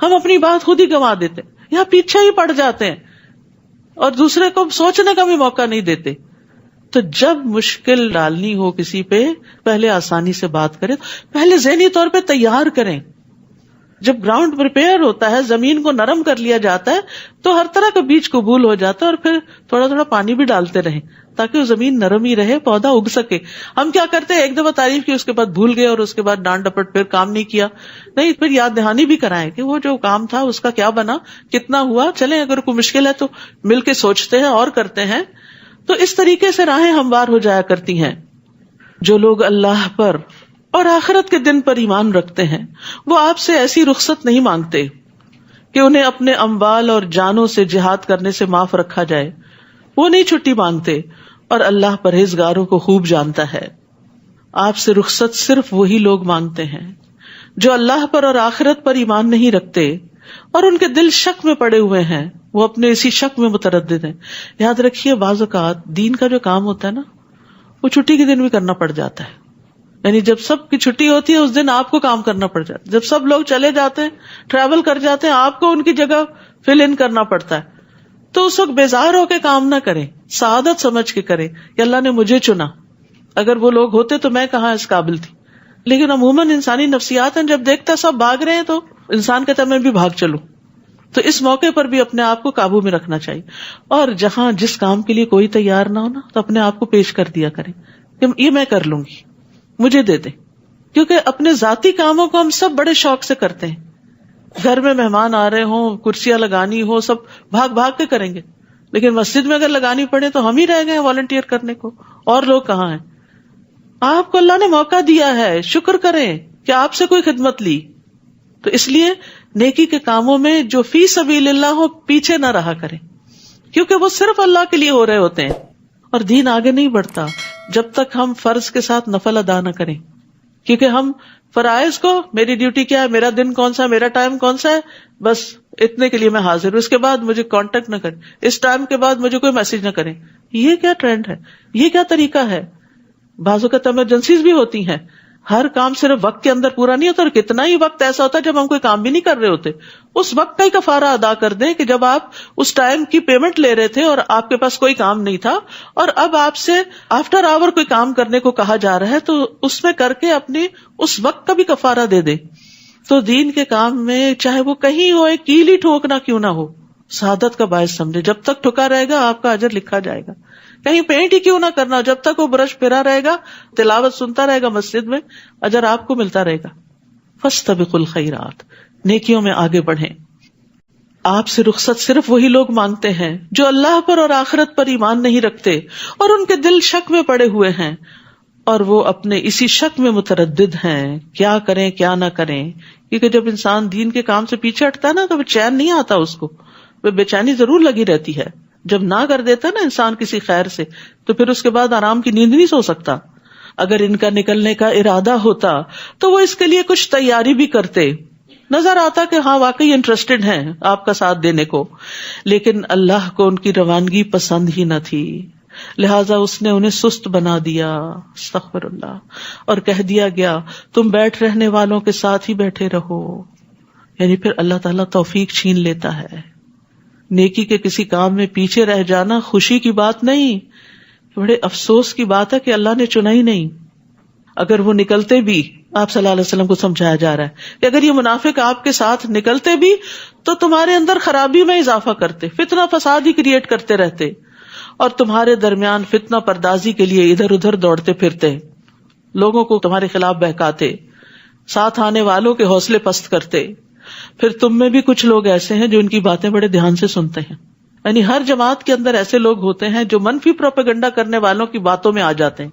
ہم اپنی بات خود ہی گنوا دیتے، یہاں پیچھے ہی پڑ جاتے ہیں اور دوسرے کو سوچنے کا بھی موقع نہیں دیتے. تو جب مشکل ڈالنی ہو کسی پہ، پہلے آسانی سے بات کریں، پہلے ذہنی طور پہ تیار کریں. جب گراؤنڈ پریپیئر ہوتا ہے، زمین کو نرم کر لیا جاتا ہے، تو ہر طرح کا بیج قبول ہو جاتا ہے، اور پھر تھوڑا تھوڑا پانی بھی ڈالتے رہیں تاکہ وہ زمین نرم ہی رہے، پودا اگ سکے. ہم کیا کرتے ہیں، ایک دفعہ تعریف کی، اس کے بعد بھول گئے، اور اس کے بعد ڈانٹ ڈپٹ، پھر کام نہیں کیا. نہیں، پھر یاد دہانی بھی کرائیں کہ وہ جو کام تھا اس کا کیا بنا، کتنا ہوا. چلیں، اگر کوئی مشکل ہے تو مل کے سوچتے ہیں اور کرتے ہیں. تو اس طریقے سے راہیں ہموار ہو جایا کرتی ہیں. جو لوگ اللہ پر اور آخرت کے دن پر ایمان رکھتے ہیں، وہ آپ سے ایسی رخصت نہیں مانگتے کہ انہیں اپنے اموال اور جانوں سے جہاد کرنے سے معاف رکھا جائے. وہ نہیں چھٹی مانگتے، اور اللہ پرہیزگاروں کو خوب جانتا ہے. آپ سے رخصت صرف وہی لوگ مانگتے ہیں جو اللہ پر اور آخرت پر ایمان نہیں رکھتے اور ان کے دل شک میں پڑے ہوئے ہیں، وہ اپنے اسی شک میں متردد ہیں. یاد رکھیے، بعض اوقات دین کا جو کام ہوتا ہے نا، وہ چھٹی کے دن بھی کرنا پڑ جاتا ہے. یعنی جب سب کی چھٹی ہوتی ہے اس دن آپ کو کام کرنا پڑ جاتا ہے. جب سب لوگ چلے جاتے ہیں، ٹریول کر جاتے ہیں، آپ کو ان کی جگہ فل ان کرنا پڑتا ہے. تو اس وقت بیزار ہو کے کام نہ کریں، سعادت سمجھ کے کریں کہ اللہ نے مجھے چنا. اگر وہ لوگ ہوتے تو میں کہاں اس قابل تھی. لیکن عموماً انسانی نفسیات ہیں، جب دیکھتا سب بھاگ رہے ہیں تو انسان کہتا ہے میں بھی بھاگ چلوں. تو اس موقع پر بھی اپنے آپ کو قابو میں رکھنا چاہیے. اور جہاں جس کام کے لیے کوئی تیار نہ ہونا تو اپنے آپ کو پیش کر دیا کریں کہ یہ میں کر لوں گی، مجھے دے دیں. کیونکہ اپنے ذاتی کاموں کو ہم سب بڑے شوق سے کرتے ہیں. گھر میں مہمان آ رہے ہوں، کرسیاں لگانی ہو، سب بھاگ بھاگ کے کریں گے. لیکن مسجد میں اگر لگانی پڑے تو ہم ہی رہ گئے والنٹیئر کرنے کو، اور لوگ کہاں ہیں. آپ کو اللہ نے موقع دیا ہے، شکر کریں کہ آپ سے کوئی خدمت لی. تو اس لیے نیکی کے کاموں میں جو فی سبیل اللہ ہو، پیچھے نہ رہا کریں، کیونکہ وہ صرف اللہ کے لیے ہو رہے ہوتے ہیں. اور دین آگے نہیں بڑھتا جب تک ہم فرض کے ساتھ نفل ادا نہ کریں. کیونکہ ہم فرائض کو، میری ڈیوٹی کیا ہے، میرا دن کون سا ہے، میرا ٹائم کون سا ہے، بس اتنے کے لیے میں حاضر ہوں، اس کے بعد مجھے کانٹیکٹ نہ کریں، اس ٹائم کے بعد مجھے کوئی میسج نہ کریں. یہ کیا ٹرینڈ ہے، یہ کیا طریقہ ہے. بعض اوقات ایمرجنسیز بھی ہوتی ہیں، ہر کام صرف وقت کے اندر پورا نہیں ہوتا، اور کتنا ہی وقت ایسا ہوتا ہے جب ہم کوئی کام بھی نہیں کر رہے ہوتے، اس وقت کا ہی کفارہ ادا کر دیں کہ جب آپ اس ٹائم کی پیمنٹ لے رہے تھے اور آپ کے پاس کوئی کام نہیں تھا، اور اب آپ سے آفٹر آور کوئی کام کرنے کو کہا جا رہا ہے، تو اس میں کر کے اپنی اس وقت کا بھی کفارہ دے دیں. تو دین کے کام میں چاہے وہ کہیں ہو، ایک کیل ہی ٹھوکنا کیوں نہ ہو، سعادت کا باعث سمجھے. جب تک ٹھکا رہے گا آپ کا اجر لکھا جائے گا. کہیں پینٹ ہی کیوں نہ کرنا، جب تک وہ برش پھرا رہے گا، تلاوت سنتا رہے گا مسجد میں، اجر آپ کو ملتا رہے گا. فاستبقوا الخیرات، نیکیوں میں آگے بڑھیں. آپ سے رخصت صرف وہی لوگ مانگتے ہیں جو اللہ پر اور آخرت پر ایمان نہیں رکھتے اور ان کے دل شک میں پڑے ہوئے ہیں، اور وہ اپنے اسی شک میں متردد ہیں کیا کریں کیا نہ کریں. کیونکہ جب انسان دین کے کام سے پیچھے ہٹتا ہے نا تو وہ چین نہیں آتا، اس کو وہ بے چینی ضرور لگی رہتی ہے. جب نہ کر دیتا نا انسان کسی خیر سے، تو پھر اس کے بعد آرام کی نیند نہیں سو سکتا. اگر ان کا نکلنے کا ارادہ ہوتا تو وہ اس کے لیے کچھ تیاری بھی کرتے. نظر آتا کہ ہاں واقعی انٹرسٹڈ ہیں آپ کا ساتھ دینے کو، لیکن اللہ کو ان کی روانگی پسند ہی نہ تھی، لہٰذا اس نے انہیں سست بنا دیا. استغفر اللہ. اور کہہ دیا گیا تم بیٹھ رہنے والوں کے ساتھ ہی بیٹھے رہو. یعنی پھر اللہ تعالیٰ توفیق چھین لیتا ہے. نیکی کے کسی کام میں پیچھے رہ جانا خوشی کی بات نہیں، بڑے افسوس کی بات ہے کہ اللہ نے چنا ہی نہیں. اگر وہ نکلتے بھی، آپ صلی اللہ علیہ وسلم کو سمجھایا جا رہا ہے کہ اگر یہ منافق آپ کے ساتھ نکلتے بھی تو تمہارے اندر خرابی میں اضافہ کرتے، فتنہ فساد ہی کریٹ کرتے رہتے، اور تمہارے درمیان فتنہ پردازی کے لیے ادھر ادھر دوڑتے پھرتے، لوگوں کو تمہارے خلاف بہکاتے، ساتھ آنے والوں کے حوصلے پست کرتے. پھر تم میں بھی کچھ لوگ ایسے ہیں جو ان کی باتیں بڑے دھیان سے سنتے ہیں. یعنی ہر جماعت کے اندر ایسے لوگ ہوتے ہیں جو منفی پروپیگنڈا کرنے والوں کی باتوں میں آ جاتے ہیں.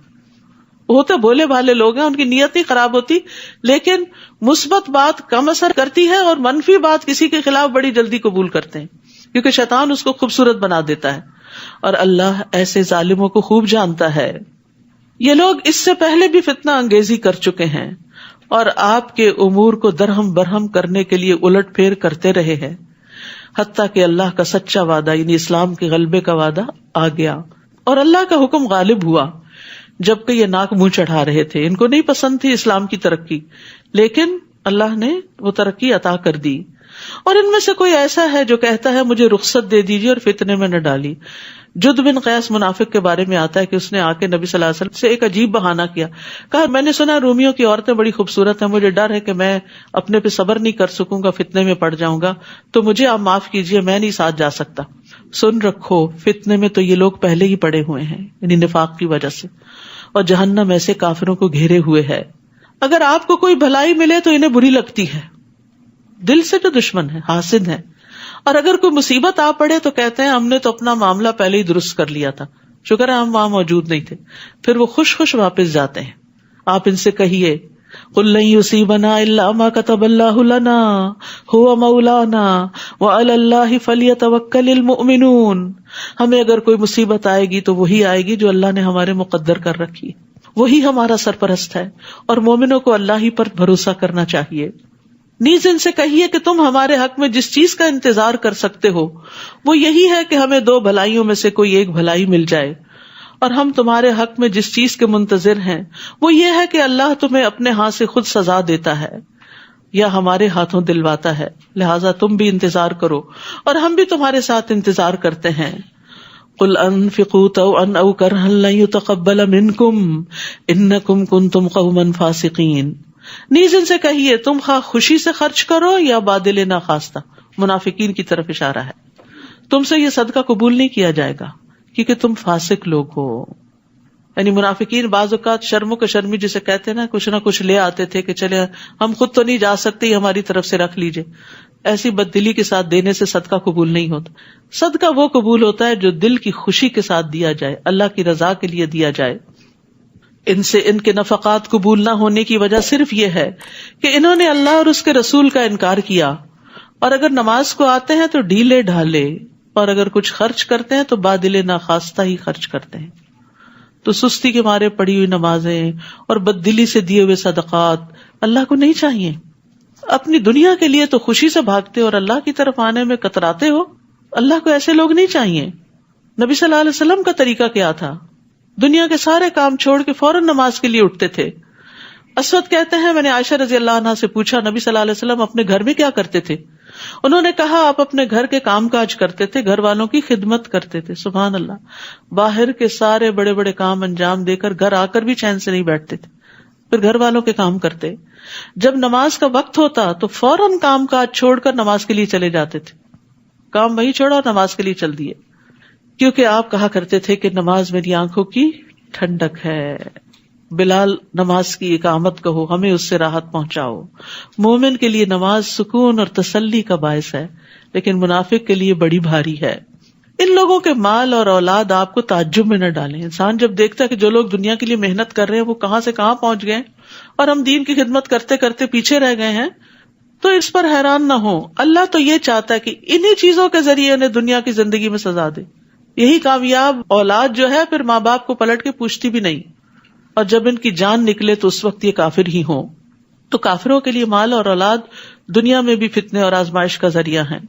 ہوتے بھولے بھالے لوگ ہیں، ان کی نیت نہیں خراب ہوتی، لیکن مثبت بات کم اثر کرتی ہے اور منفی بات کسی کے خلاف بڑی جلدی قبول کرتے ہیں، کیونکہ شیطان اس کو خوبصورت بنا دیتا ہے، اور اللہ ایسے ظالموں کو خوب جانتا ہے. یہ لوگ اس سے پہلے بھی فتنہ انگیزی کر چکے ہیں اور آپ کے امور کو درہم برہم کرنے کے لیے الٹ پھیر کرتے رہے ہیں، حتیٰ کہ اللہ کا سچا وعدہ یعنی اسلام کے غلبے کا وعدہ آ گیا اور اللہ کا حکم غالب ہوا. جبکہ یہ ناک منہ چڑھا رہے تھے، ان کو نہیں پسند تھی اسلام کی ترقی، لیکن اللہ نے وہ ترقی عطا کر دی. اور ان میں سے کوئی ایسا ہے جو کہتا ہے مجھے رخصت دے دیجیے اور فتنے میں نہ ڈالی. جد بن قیس منافق کے بارے میں آتا ہے کہ اس نے آ کے نبی صلی اللہ علیہ وسلم سے ایک عجیب بہانہ کیا، کہا میں نے سنا رومیوں کی عورتیں بڑی خوبصورت ہیں، مجھے ڈر ہے کہ میں اپنے پہ صبر نہیں کر سکوں گا، فتنے میں پڑ جاؤں گا، تو مجھے آپ معاف کیجیے، میں نہیں ساتھ جا سکتا. سن رکھو، فتنے میں تو یہ لوگ پہلے ہی پڑے ہوئے ہیں، یعنی نفاق کی وجہ سے، اور جہنم ایسے کافروں کو گھیرے ہوئے ہے. اگر آپ کو کوئی بھلائی ملے تو انہیں بری لگتی ہے، دل سے تو دشمن ہے، حاسد ہے، اور اگر کوئی مصیبت آ پڑے تو کہتے ہیں ہم نے تو اپنا معاملہ پہلے ہی درست کر لیا تھا، شکر ہے ہم وہاں موجود نہیں تھے. پھر وہ خوش خوش واپس جاتے ہیں. آپ ان سے کہیے قُل لَن يُصِيبَنَا إِلَّا مَا كَتَبَ اللَّهُ لَنَا هُوَ مَوْلَانَا وَعَلَى اللَّهِ فَلْيَتَوَكَّلِ الْمُؤْمِنُونَ. ہمیں اگر کوئی مصیبت آئے گی تو وہی آئے گی جو اللہ نے ہمارے مقدر کر رکھی، وہی ہمارا سرپرست ہے، اور مومنوں کو اللہ ہی پر بھروسہ کرنا چاہیے. نیز ان سے کہیے کہ تم ہمارے حق میں جس چیز کا انتظار کر سکتے ہو وہ یہی ہے کہ ہمیں دو بھلائیوں میں سے کوئی ایک بھلائی مل جائے، اور ہم تمہارے حق میں جس چیز کے منتظر ہیں وہ یہ ہے کہ اللہ تمہیں اپنے ہاتھ سے خود سزا دیتا ہے یا ہمارے ہاتھوں دلواتا ہے، لہٰذا تم بھی انتظار کرو اور ہم بھی تمہارے ساتھ انتظار کرتے ہیں. قُلْ أَنفِقُوا طَوْعًا أَوْ كَرْهًا لَن يُتَقَبَّلَ مِنكُمْ إِنَّكُمْ كُنتُمْ قَوْمًا فَاسِقِينَ. نیز ان سے کہیے تم خواہ خوشی سے خرچ کرو یا بادل ناخواستہ، منافقین کی طرف اشارہ ہے، تم سے یہ صدقہ قبول نہیں کیا جائے گا کیونکہ تم فاسق لوگ ہو. یعنی منافقین بعض اوقات شرم و شرمی جسے کہتے ہیں نا، کچھ نہ کچھ لے آتے تھے کہ چلے ہم خود تو نہیں جا سکتے، ہماری طرف سے رکھ لیجئے. ایسی بددلی کے ساتھ دینے سے صدقہ قبول نہیں ہوتا. صدقہ وہ قبول ہوتا ہے جو دل کی خوشی کے ساتھ دیا جائے، اللہ کی رضا کے لیے دیا جائے. ان سے ان کے نفقات قبول نہ ہونے کی وجہ صرف یہ ہے کہ انہوں نے اللہ اور اس کے رسول کا انکار کیا، اور اگر نماز کو آتے ہیں تو ڈھیلے ڈھالے، اور اگر کچھ خرچ کرتے ہیں تو بادل ناخواستہ ہی خرچ کرتے ہیں. تو سستی کے مارے پڑی ہوئی نمازیں اور بددلی سے دیے ہوئے صدقات اللہ کو نہیں چاہیے. اپنی دنیا کے لیے تو خوشی سے بھاگتے اور اللہ کی طرف آنے میں کتراتے ہو، اللہ کو ایسے لوگ نہیں چاہیے. نبی صلی اللہ علیہ وسلم کا طریقہ کیا تھا؟ دنیا کے سارے کام چھوڑ کے فوراً نماز کے لیے اٹھتے تھے، اسود کہتے ہیں میں نے عائشہ رضی اللہ عنہا سے پوچھا نبی صلی اللہ علیہ وسلم اپنے گھر میں کیا کرتے تھے؟ انہوں نے کہا آپ اپنے گھر کے کام کاج کرتے تھے، گھر والوں کی خدمت کرتے تھے. سبحان اللہ، باہر کے سارے بڑے بڑے کام انجام دے کر گھر آ کر بھی چین سے نہیں بیٹھتے تھے، پھر گھر والوں کے کام کرتے. جب نماز کا وقت ہوتا تو فوراً کام کاج چھوڑ کر نماز کے لیے چلے جاتے تھے، کام وہی چھوڑا اور نماز کے لیے چل دیے، کیونکہ آپ کہا کرتے تھے کہ نماز میری آنکھوں کی ٹھنڈک ہے. بلال نماز کی اقامت کہو، ہمیں اس سے راحت پہنچاؤ. مومن کے لیے نماز سکون اور تسلی کا باعث ہے، لیکن منافق کے لیے بڑی بھاری ہے. ان لوگوں کے مال اور اولاد آپ کو تعجب میں نہ ڈالیں. انسان جب دیکھتا ہے کہ جو لوگ دنیا کے لیے محنت کر رہے ہیں وہ کہاں سے کہاں پہنچ گئے اور ہم دین کی خدمت کرتے کرتے پیچھے رہ گئے ہیں، تو اس پر حیران نہ ہو. اللہ تو یہ چاہتا ہے کہ انہی چیزوں کے ذریعے انہیں دنیا کی زندگی میں سزا دے. یہی کامیاب اولاد جو ہے پھر ماں باپ کو پلٹ کے پوچھتی بھی نہیں، اور جب ان کی جان نکلے تو اس وقت یہ کافر ہی ہوں. تو کافروں کے لیے مال اور اولاد دنیا میں بھی فتنے اور آزمائش کا ذریعہ ہیں،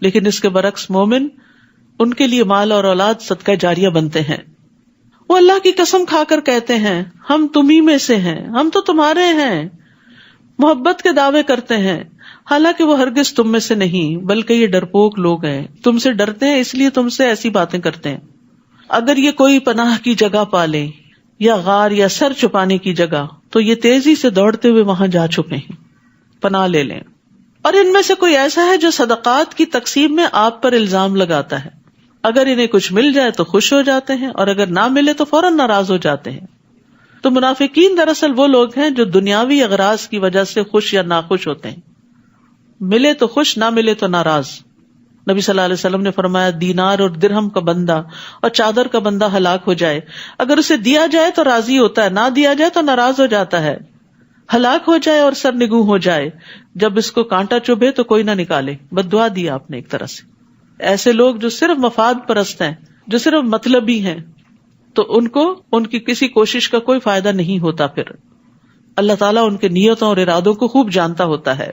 لیکن اس کے برعکس مومن، ان کے لیے مال اور اولاد صدقہ جاریہ بنتے ہیں. وہ اللہ کی قسم کھا کر کہتے ہیں ہم تمہیں میں سے ہیں، ہم تو تمہارے ہیں. محبت کے دعوے کرتے ہیں، حالانکہ وہ ہرگز تم میں سے نہیں، بلکہ یہ ڈرپوک لوگ ہیں، تم سے ڈرتے ہیں اس لیے تم سے ایسی باتیں کرتے ہیں. اگر یہ کوئی پناہ کی جگہ پالے یا غار یا سر چھپانے کی جگہ تو یہ تیزی سے دوڑتے ہوئے وہاں جا چھپے ہیں، پناہ لے لیں. اور ان میں سے کوئی ایسا ہے جو صدقات کی تقسیم میں آپ پر الزام لگاتا ہے، اگر انہیں کچھ مل جائے تو خوش ہو جاتے ہیں اور اگر نہ ملے تو فوراً ناراض ہو جاتے ہیں. تو منافقین دراصل وہ لوگ ہیں جو دنیاوی اغراض کی وجہ سے خوش یا ناخوش ہوتے ہیں، ملے تو خوش، نہ ملے تو ناراض. نبی صلی اللہ علیہ وسلم نے فرمایا دینار اور درہم کا بندہ اور چادر کا بندہ ہلاک ہو جائے، اگر اسے دیا جائے تو راضی ہوتا ہے، نہ دیا جائے تو ناراض ہو جاتا ہے. ہلاک ہو جائے اور سرنگوں ہو جائے، جب اس کو کانٹا چبھے تو کوئی نہ نکالے. بد دعا دی آپ نے ایک طرح سے. ایسے لوگ جو صرف مفاد پرست ہیں، جو صرف مطلبی ہیں، تو ان کو ان کی کسی کوشش کا کوئی فائدہ نہیں ہوتا. پھر اللہ تعالیٰ ان کے نیتوں اور ارادوں کو خوب جانتا ہوتا ہے.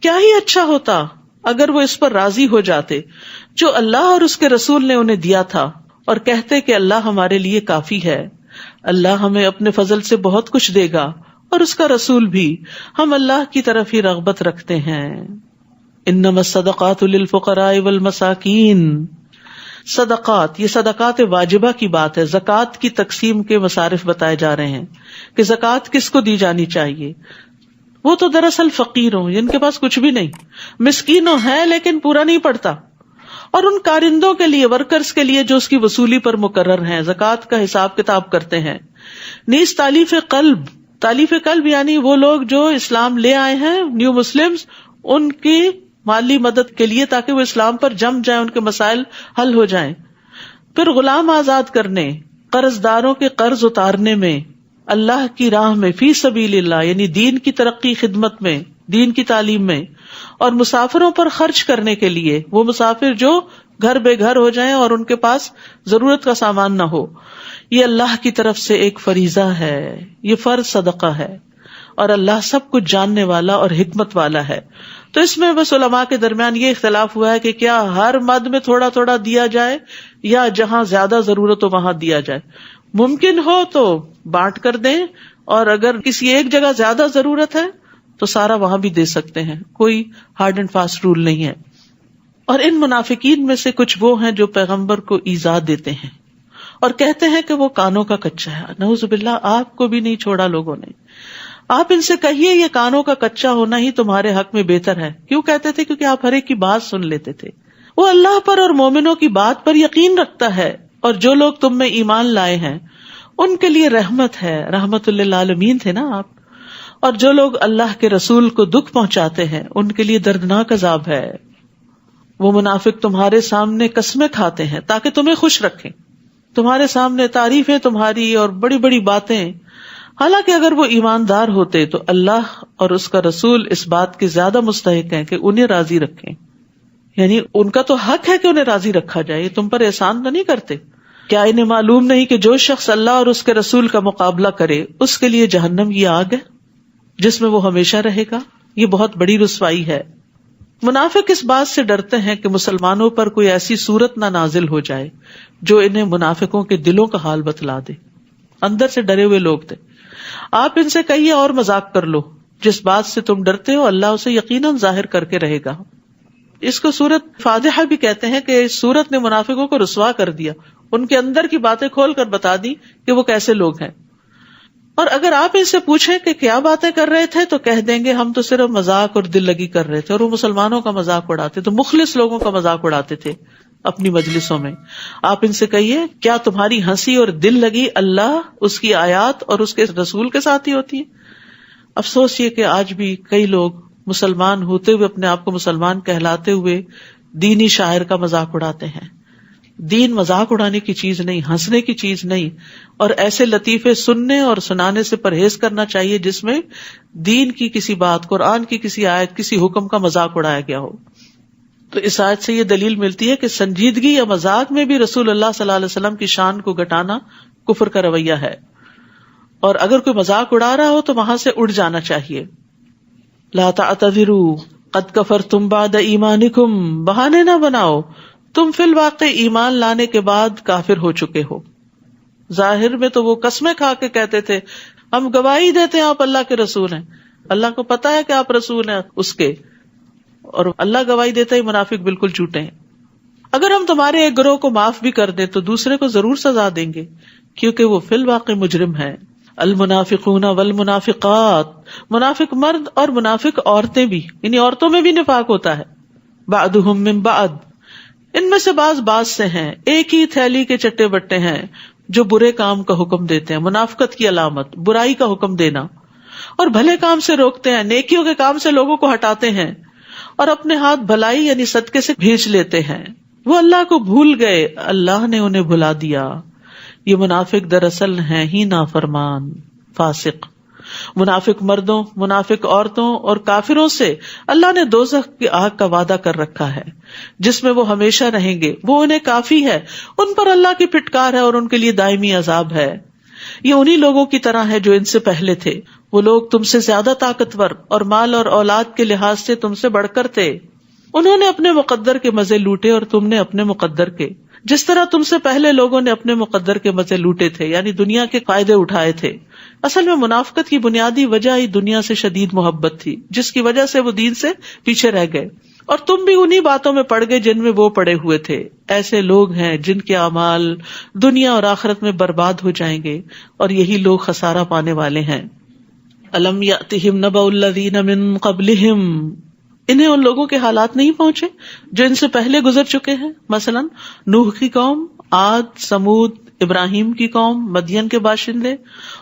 کیا ہی اچھا ہوتا اگر وہ اس پر راضی ہو جاتے جو اللہ اور اس کے رسول نے انہیں دیا تھا، اور کہتے کہ اللہ ہمارے لیے کافی ہے، اللہ ہمیں اپنے فضل سے بہت کچھ دے گا اور اس کا رسول بھی، ہم اللہ کی طرف ہی رغبت رکھتے ہیں. انما الصدقات للفقراء والمساکین. صدقات، یہ صدقات واجبہ کی بات ہے. زکوٰۃ کی تقسیم کے مصارف بتائے جا رہے ہیں کہ زکوٰۃ کس کو دی جانی چاہیے. وہ تو دراصل فقیروں، جن کے پاس کچھ بھی نہیں، مسکینوں ہیں لیکن پورا نہیں پڑتا، اور ان کارندوں کے لیے، ورکرز کے لیے جو اس کی وصولی پر مقرر ہیں، زکوٰۃ کا حساب کتاب کرتے ہیں. نیز تالیف قلب یعنی وہ لوگ جو اسلام لے آئے ہیں، نیو مسلمز، ان کی مالی مدد کے لیے تاکہ وہ اسلام پر جم جائیں، ان کے مسائل حل ہو جائیں. پھر غلام آزاد کرنے، قرض داروں کے قرض اتارنے میں، اللہ کی راہ میں، فی سبیل اللہ یعنی دین کی ترقی خدمت میں، دین کی تعلیم میں، اور مسافروں پر خرچ کرنے کے لیے، وہ مسافر جو گھر بے گھر ہو جائیں اور ان کے پاس ضرورت کا سامان نہ ہو. یہ اللہ کی طرف سے ایک فریضہ ہے، یہ فرض صدقہ ہے، اور اللہ سب کچھ جاننے والا اور حکمت والا ہے. تو اس میں بس علماء کے درمیان یہ اختلاف ہوا ہے کہ کیا ہر مد میں تھوڑا تھوڑا دیا جائے یا جہاں زیادہ ضرورت ہو وہاں دیا جائے. ممکن ہو تو بانٹ کر دیں، اور اگر کسی ایک جگہ زیادہ ضرورت ہے تو سارا وہاں بھی دے سکتے ہیں، کوئی ہارڈ اینڈ فاسٹ رول نہیں ہے. اور ان منافقین میں سے کچھ وہ ہیں جو پیغمبر کو ایذا دیتے ہیں اور کہتے ہیں کہ وہ کانوں کا کچا ہے. نعوذ باللہ، آپ کو بھی نہیں چھوڑا لوگوں نے. آپ ان سے کہیے یہ کانوں کا کچا ہونا ہی تمہارے حق میں بہتر ہے. کیوں کہتے تھے؟ کیونکہ آپ ہر ایک کی بات سن لیتے تھے. وہ اللہ پر اور مومنوں کی بات پر یقین رکھتا ہے، اور جو لوگ تم میں ایمان لائے ہیں ان کے لیے رحمت ہے. رحمت للعالمین تھے نا آپ. اور جو لوگ اللہ کے رسول کو دکھ پہنچاتے ہیں ان کے لیے دردناک عذاب ہے. وہ منافق تمہارے سامنے قسمیں کھاتے ہیں تاکہ تمہیں خوش رکھیں، تمہارے سامنے تعریفیں تمہاری اور بڑی بڑی باتیں، حالانکہ اگر وہ ایماندار ہوتے تو اللہ اور اس کا رسول اس بات کے زیادہ مستحق ہیں کہ انہیں راضی رکھیں. یعنی ان کا تو حق ہے کہ انہیں راضی رکھا جائے، یہ تم پر احسان تو نہیں کرتے. کیا انہیں معلوم نہیں کہ جو شخص اللہ اور اس کے رسول کا مقابلہ کرے اس کے لیے جہنم یہ آگ ہے جس میں وہ ہمیشہ رہے گا. یہ بہت بڑی رسوائی ہے. منافق اس بات سے ڈرتے ہیں کہ مسلمانوں پر کوئی ایسی صورت نہ نازل ہو جائے جو انہیں منافقوں کے دلوں کا حال بتلا دے. اندر سے ڈرے ہوئے لوگ تھے. آپ ان سے کہیے اور مذاق کر لو، جس بات سے تم ڈرتے ہو اللہ اسے یقیناً ظاہر کر کے رہے گا. اس کو سورت فاتحہ بھی کہتے ہیں کہ اس سورت نے منافقوں کو رسوا کر دیا، ان کے اندر کی باتیں کھول کر بتا دی کہ وہ کیسے لوگ ہیں. اور اگر آپ ان سے پوچھیں کہ کیا باتیں کر رہے تھے تو کہہ دیں گے ہم تو صرف مذاق اور دل لگی کر رہے تھے. اور وہ مسلمانوں کا مذاق اڑاتے، تو مخلص لوگوں کا مذاق اڑاتے تھے اپنی مجلسوں میں. آپ ان سے کہیے کیا تمہاری ہنسی اور دل لگی اللہ، اس کی آیات اور اس کے رسول کے ساتھ ہی ہوتی ہے؟ افسوس یہ کہ آج بھی کئی لوگ مسلمان ہوتے ہوئے اپنے آپ کو مسلمان کہلاتے ہوئے دینی شاعر کا مذاق اڑاتے ہیں. دین مذاق اڑانے کی چیز نہیں، ہنسنے کی چیز نہیں، اور ایسے لطیفے سننے اور سنانے سے پرہیز کرنا چاہیے جس میں دین کی کسی بات، قرآن کی کسی آیت، کسی حکم کا مذاق اڑایا گیا ہو. تو اس آیت سے یہ دلیل ملتی ہے کہ سنجیدگی یا مذاق میں بھی رسول اللہ صلی اللہ علیہ وسلم کی شان کو گھٹانا کفر کا رویہ ہے. اور اگر کوئی مذاق اڑا رہا ہو تو وہاں سے اڑ جانا چاہیے. لا تعتذروا قد کفرتم بعد ایمانکم، بہانے نہ بناؤ، تم فی الواقع ایمان لانے کے بعد کافر ہو چکے ہو. ظاہر میں تو وہ قسمیں کھا کے کہتے تھے ہم گواہی دیتے ہیں آپ اللہ کے رسول ہیں، اللہ کو پتا ہے کہ آپ رسول ہیں اس کے، اور اللہ گواہی دیتا ہی منافق بالکل جھوٹے ہیں. اگر ہم تمہارے ایک گروہ کو معاف بھی کر دیں تو دوسرے کو ضرور سزا دیں گے کیونکہ وہ فی الواقع مجرم ہے. المنافقون والمنافقات، منافق مرد اور منافق عورتیں بھی، یعنی عورتوں میں بھی نفاق ہوتا ہے. بعضهم من بعض، ان میں سے بعض سے ہیں، ایک ہی تھیلی کے چٹے بٹے ہیں جو برے کام کا حکم دیتے ہیں. منافقت کی علامت برائی کا حکم دینا، اور بھلے کام سے روکتے ہیں، نیکیوں کے کام سے لوگوں کو ہٹاتے ہیں، اور اپنے ہاتھ بھلائی یعنی صدقے سے بھیج لیتے ہیں. وہ اللہ کو بھول گئے، اللہ نے انہیں بھلا دیا. یہ منافق دراصل ہیں ہی نافرمان، فاسق. منافق مردوں، منافق عورتوں اور کافروں سے اللہ نے دوزخ کی آگ کا وعدہ کر رکھا ہے جس میں وہ ہمیشہ رہیں گے. وہ انہیں کافی ہے، ان پر اللہ کی پھٹکار ہے اور ان کے لیے دائمی عذاب ہے. یہ انہی لوگوں کی طرح ہے جو ان سے پہلے تھے. وہ لوگ تم سے زیادہ طاقتور اور مال اور اولاد کے لحاظ سے تم سے بڑھ کر تھے. انہوں نے اپنے مقدر کے مزے لوٹے اور تم نے اپنے مقدر کے، جس طرح تم سے پہلے لوگوں نے اپنے مقدر کے مزے لوٹے تھے، یعنی دنیا کے فائدے اٹھائے تھے. اصل میں منافقت کی بنیادی وجہ ہی دنیا سے شدید محبت تھی جس کی وجہ سے وہ دین سے پیچھے رہ گئے. اور تم بھی انہی باتوں میں پڑ گئے جن میں وہ پڑے ہوئے تھے. ایسے لوگ ہیں جن کے اعمال دنیا اور آخرت میں برباد ہو جائیں گے، اور یہی لوگ خسارہ پانے والے ہیں. الم یأتہم نبأ الذین من قبلہم، انہیں ان لوگوں کے حالات نہیں پہنچے جو ان سے پہلے گزر چکے ہیں. مثلا نوح کی قوم، عاد، سمود، ابراہیم کی قوم، مدین کے باشندے،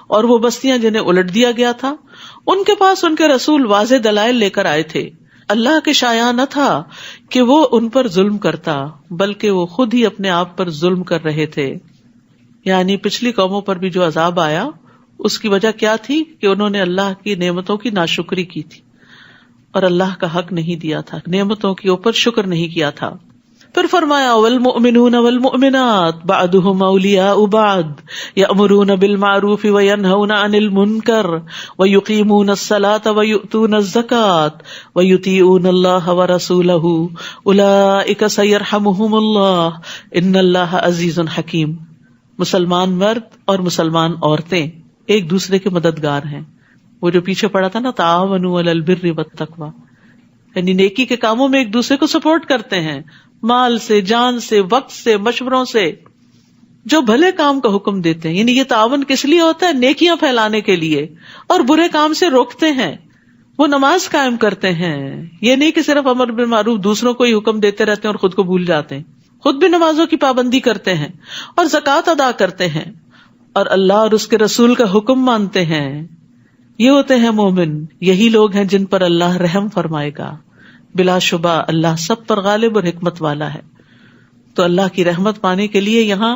اور وہ بستیاں جنہیں الٹ دیا گیا تھا. ان کے پاس ان کے رسول واضح دلائل لے کر آئے تھے. اللہ کے شایع نہ تھا کہ وہ ان پر ظلم کرتا، بلکہ وہ خود ہی اپنے آپ پر ظلم کر رہے تھے. یعنی پچھلی قوموں پر بھی جو عذاب آیا اس کی وجہ کیا تھی کہ انہوں نے اللہ کی نعمتوں کی ناشکری کی تھی اور اللہ کا حق نہیں دیا تھا، نعمتوں کے اوپر شکر نہیں کیا تھا. پھر فرمایا والمؤمنون والمؤمنات بعضهم اولیاء بعض یأمرون بالمعروف وینہون عن المنکر ویقیمون الصلاة ویؤتون الزکاة ویطیعون اللہ ورسولہ اولئک سیرحمہم اللہ ان اللہ عزیز حکیم. مسلمان مرد اور مسلمان عورتیں ایک دوسرے کے مددگار ہیں. وہ جو پیچھے پڑا تھا نا تعاونوا علی البر والتقوی، یعنی نیکی کے کاموں میں ایک دوسرے کو سپورٹ کرتے ہیں، مال سے، جان سے، وقت سے، مشوروں سے، جو بھلے کام کا حکم دیتے ہیں. یعنی یہ تعاون کس لیے ہوتا ہے؟ نیکیاں پھیلانے کے لیے، اور برے کام سے روکتے ہیں. وہ نماز قائم کرتے ہیں، یہ نہیں کہ صرف امر بالمعروف دوسروں کو ہی حکم دیتے رہتے ہیں اور خود کو بھول جاتے ہیں. خود بھی نمازوں کی پابندی کرتے ہیں اور زکوٰۃ ادا کرتے ہیں اور اللہ اور اس کے رسول کا حکم مانتے ہیں. یہ ہوتے ہیں مومن. یہی لوگ ہیں جن پر اللہ رحم فرمائے گا. بلا شبہ اللہ سب پر غالب اور حکمت والا ہے. تو اللہ کی رحمت پانے کے لیے یہاں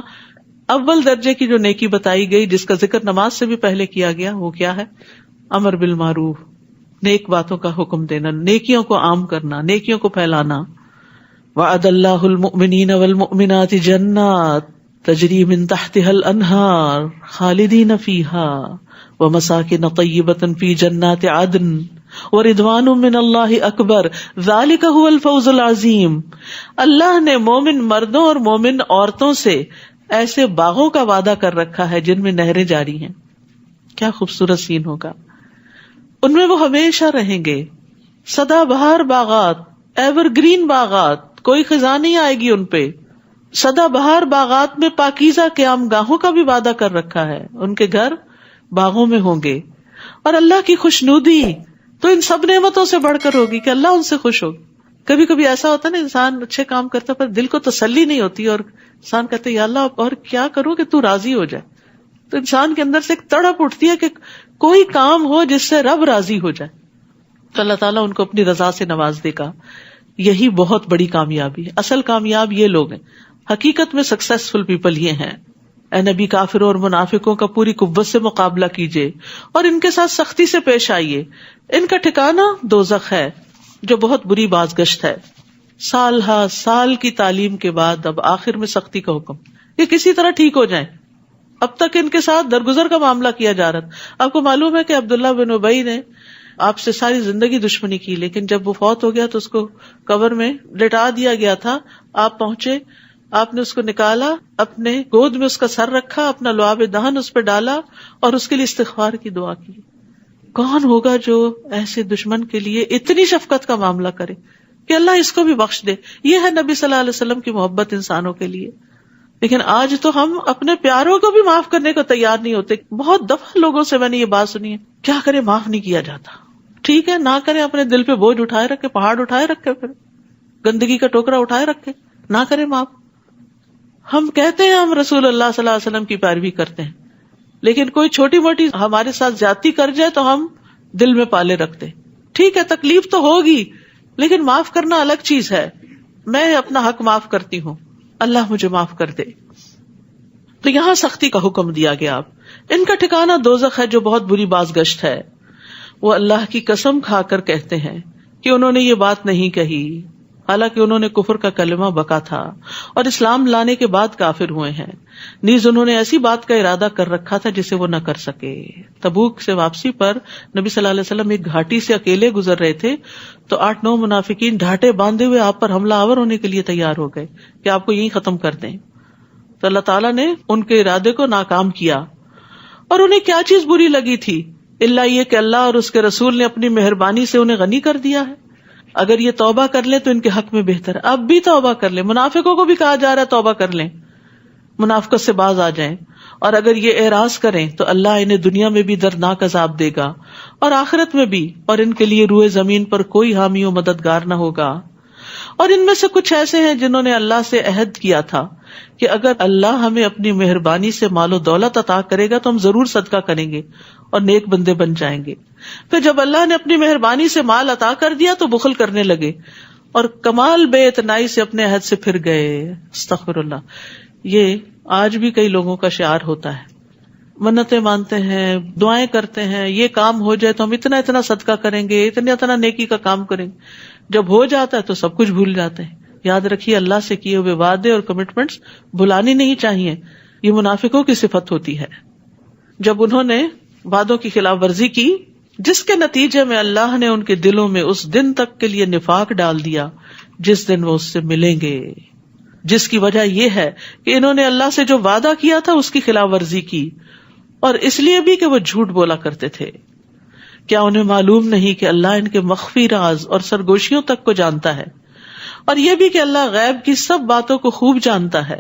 اول درجے کی جو نیکی بتائی گئی، جس کا ذکر نماز سے بھی پہلے کیا گیا، وہ کیا ہے؟ امر بالمعروف، نیک باتوں کا حکم دینا، نیکیوں کو عام کرنا، نیکیوں کو پھیلانا. وعد اللہ المؤمنین والمؤمنات جنات تجری من تحتها الانہار خالدین فیہا ومساکن طیبۃ فی جنات عدن ورضوان من اللہ اکبر ذالک هو الفوز العظیم. اللہ نے مومن مردوں اور مومن عورتوں سے ایسے باغوں کا وعدہ کر رکھا ہے جن میں نہریں جاری ہیں. کیا خوبصورت سین ہوگا. ان میں وہ ہمیشہ رہیں گے, سدا بہار باغات, ایور گرین باغات, کوئی خزاں نہیں آئے گی ان پہ. سدا بہار باغات میں پاکیزہ قیام گاہوں کا بھی وعدہ کر رکھا ہے, ان کے گھر باغوں میں ہوں گے. اور اللہ کی خوشنودی تو ان سب نعمتوں سے بڑھ کر ہوگی کہ اللہ ان سے خوش ہوگا. کبھی کبھی ایسا ہوتا ہے نا, انسان اچھے کام کرتا پر دل کو تسلی نہیں ہوتی, اور انسان کہتے یا اللہ اور کیا کروں کہ تو راضی ہو جائے. تو انسان کے اندر سے ایک تڑپ اٹھتی ہے کہ کوئی کام ہو جس سے رب راضی ہو جائے, تو اللہ تعالیٰ ان کو اپنی رضا سے نواز دے گا. یہی بہت بڑی کامیابی ہے. اصل کامیاب یہ لوگ ہیں, حقیقت میں سکسیسفل پیپل یہ ہیں. اے نبی, کافروں اور منافقوں کا پوری قوت سے مقابلہ کیجیے اور ان کے ساتھ سختی سے پیش آئیے. ان کا ٹھکانہ دوزخ ہے جو بہت بری بازگشت ہے. سال ہا سال کی تعلیم کے بعد اب آخر میں سختی کا حکم, یہ کسی طرح ٹھیک ہو جائیں. اب تک ان کے ساتھ درگزر کا معاملہ کیا جا رہا تھا. آپ کو معلوم ہے کہ عبداللہ بن ابی نے آپ سے ساری زندگی دشمنی کی, لیکن جب وہ فوت ہو گیا تو اس کو قبر میں لٹا دیا گیا تھا. آپ پہنچے, آپ نے اس کو نکالا, اپنے گود میں اس کا سر رکھا, اپنا لعاب دہن اس پہ ڈالا اور اس کے لیے استغفار کی دعا کی. کون ہوگا جو ایسے دشمن کے لیے اتنی شفقت کا معاملہ کرے کہ اللہ اس کو بھی بخش دے. یہ ہے نبی صلی اللہ علیہ وسلم کی محبت انسانوں کے لیے. لیکن آج تو ہم اپنے پیاروں کو بھی معاف کرنے کو تیار نہیں ہوتے. بہت دفعہ لوگوں سے میں نے یہ بات سنی ہے, کیا کرے معاف نہیں کیا جاتا. ٹھیک ہے, نہ کرے, اپنے دل پہ بوجھ اٹھائے رکھے, پہاڑ اٹھائے رکھے, پھر گندگی کا ٹوکرا اٹھائے رکھے, نہ کرے معاف. ہم کہتے ہیں ہم رسول اللہ صلی اللہ علیہ وسلم کی پیروی کرتے ہیں, لیکن کوئی چھوٹی موٹی ہمارے ساتھ زیادتی کر جائے تو ہم دل میں پالے رکھتے. ٹھیک ہے, تکلیف تو ہوگی, لیکن معاف کرنا الگ چیز ہے. میں اپنا حق معاف کرتی ہوں, اللہ مجھے معاف کر دے. تو یہاں سختی کا حکم دیا گیا. ان کا ٹھکانہ دوزخ ہے جو بہت بری بازگشت ہے. وہ اللہ کی قسم کھا کر کہتے ہیں کہ انہوں نے یہ بات نہیں کہی, حالانکہ انہوں نے کفر کا کلمہ بکا تھا اور اسلام لانے کے بعد کافر ہوئے ہیں. نیز انہوں نے ایسی بات کا ارادہ کر رکھا تھا جسے وہ نہ کر سکے. تبوک سے واپسی پر نبی صلی اللہ علیہ وسلم ایک گھاٹی سے اکیلے گزر رہے تھے تو 8-9 منافقین ڈھاٹے باندھے ہوئے آپ پر حملہ آور ہونے کے لیے تیار ہو گئے کہ آپ کو یہیں ختم کر دیں. تو اللہ تعالیٰ نے ان کے ارادے کو ناکام کیا. اور انہیں کیا چیز بری لگی تھی الا یہ کہ اللہ اور اس کے رسول نے اپنی مہربانی سے انہیں غنی کر دیا ہے. اگر یہ توبہ کر لیں تو ان کے حق میں بہتر ہے. اب بھی توبہ کر لیں. منافقوں کو بھی کہا جا رہا ہے توبہ کر لیں, منافقت سے باز آ جائیں. اور اگر یہ اعراض کریں تو اللہ انہیں دنیا میں بھی دردناک عذاب دے گا اور آخرت میں بھی, اور ان کے لیے روئے زمین پر کوئی حامی و مددگار نہ ہوگا. اور ان میں سے کچھ ایسے ہیں جنہوں نے اللہ سے عہد کیا تھا کہ اگر اللہ ہمیں اپنی مہربانی سے مال و دولت عطا کرے گا تو ہم ضرور صدقہ کریں گے اور نیک بندے بن جائیں گے. پھر جب اللہ نے اپنی مہربانی سے مال عطا کر دیا تو بخل کرنے لگے اور کمال بے اعتنائی سے اپنے عہد سے پھر گئے. استغفر اللہ. یہ آج بھی کئی لوگوں کا شعار ہوتا ہے, منتیں مانتے ہیں, دعائیں کرتے ہیں, یہ کام ہو جائے تو ہم اتنا صدقہ کریں گے, اتنا نیکی کا کام کریں گے. جب ہو جاتا ہے تو سب کچھ بھول جاتے ہیں. یاد رکھیے, اللہ سے کیے ہوئے وعدے اور کمٹمنٹس بھلانی نہیں چاہیے. یہ منافقوں کی صفت ہوتی ہے. جب انہوں نے وعدوں کی خلاف ورزی کی جس کے نتیجے میں اللہ نے ان کے دلوں میں اس دن تک کے لیے نفاق ڈال دیا جس دن وہ اس سے ملیں گے, جس کی وجہ یہ ہے کہ انہوں نے اللہ سے جو وعدہ کیا تھا اس کی خلاف ورزی کی, اور اس لیے بھی کہ وہ جھوٹ بولا کرتے تھے. کیا انہیں معلوم نہیں کہ اللہ ان کے مخفی راز اور سرگوشیوں تک کو جانتا ہے, اور یہ بھی کہ اللہ غیب کی سب باتوں کو خوب جانتا ہے.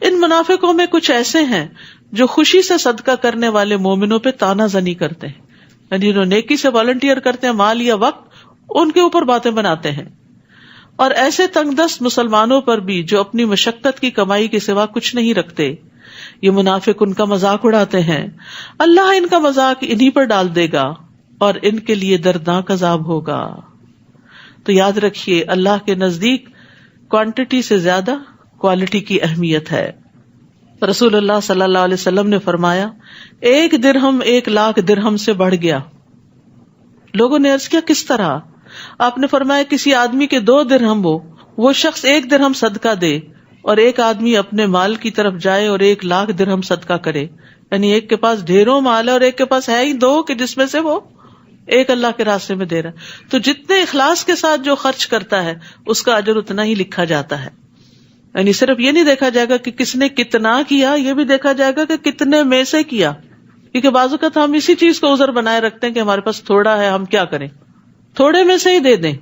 ان منافقوں میں کچھ ایسے ہیں جو خوشی سے صدقہ کرنے والے مومنوں پہ تانا زنی کرتے ہیں, یعنی جو نیکی سے والنٹیئر کرتے ہیں, مال یا وقت ان کے اوپر باتیں بناتے ہیں. اور ایسے تنگ دست مسلمانوں پر بھی جو اپنی مشقت کی کمائی کے سوا کچھ نہیں رکھتے. یہ منافق ان کا مذاق اڑاتے ہیں. اللہ ان کا مذاق انہی پر ڈال دے گا اور ان کے لیے دردناک عذاب ہوگا. تو یاد رکھیے, اللہ کے نزدیک کوانٹٹی سے زیادہ کوالٹی کی اہمیت ہے. رسول اللہ صلی اللہ علیہ وسلم نے فرمایا, 1 درہم 1,00,000 درہم سے بڑھ گیا. لوگوں نے عرض کیا کس طرح؟ آپ نے فرمایا کسی آدمی کے 2 درہم ہو, وہ شخص 1 درہم صدقہ دے, اور ایک آدمی اپنے مال کی طرف جائے اور 1,00,000 درہم صدقہ کرے. یعنی ایک کے پاس ڈھیروں مال ہے اور ایک کے پاس ہے ہی 2 کہ جس میں سے وہ ایک اللہ کے راستے میں دے رہا ہے. تو جتنے اخلاص کے ساتھ جو خرچ کرتا ہے اس کا اجر اتنا ہی لکھا جاتا ہے. یعنی صرف یہ نہیں دیکھا جائے گا کہ کس نے کتنا کیا, یہ بھی دیکھا جائے گا کہ کتنے میں سے کیا. کیونکہ بعض اوقات ہم اسی چیز کو عذر بنائے رکھتے ہیں کہ ہمارے پاس تھوڑا ہے، ہم کیا کریں، تھوڑے میں سے ہی دے دیں.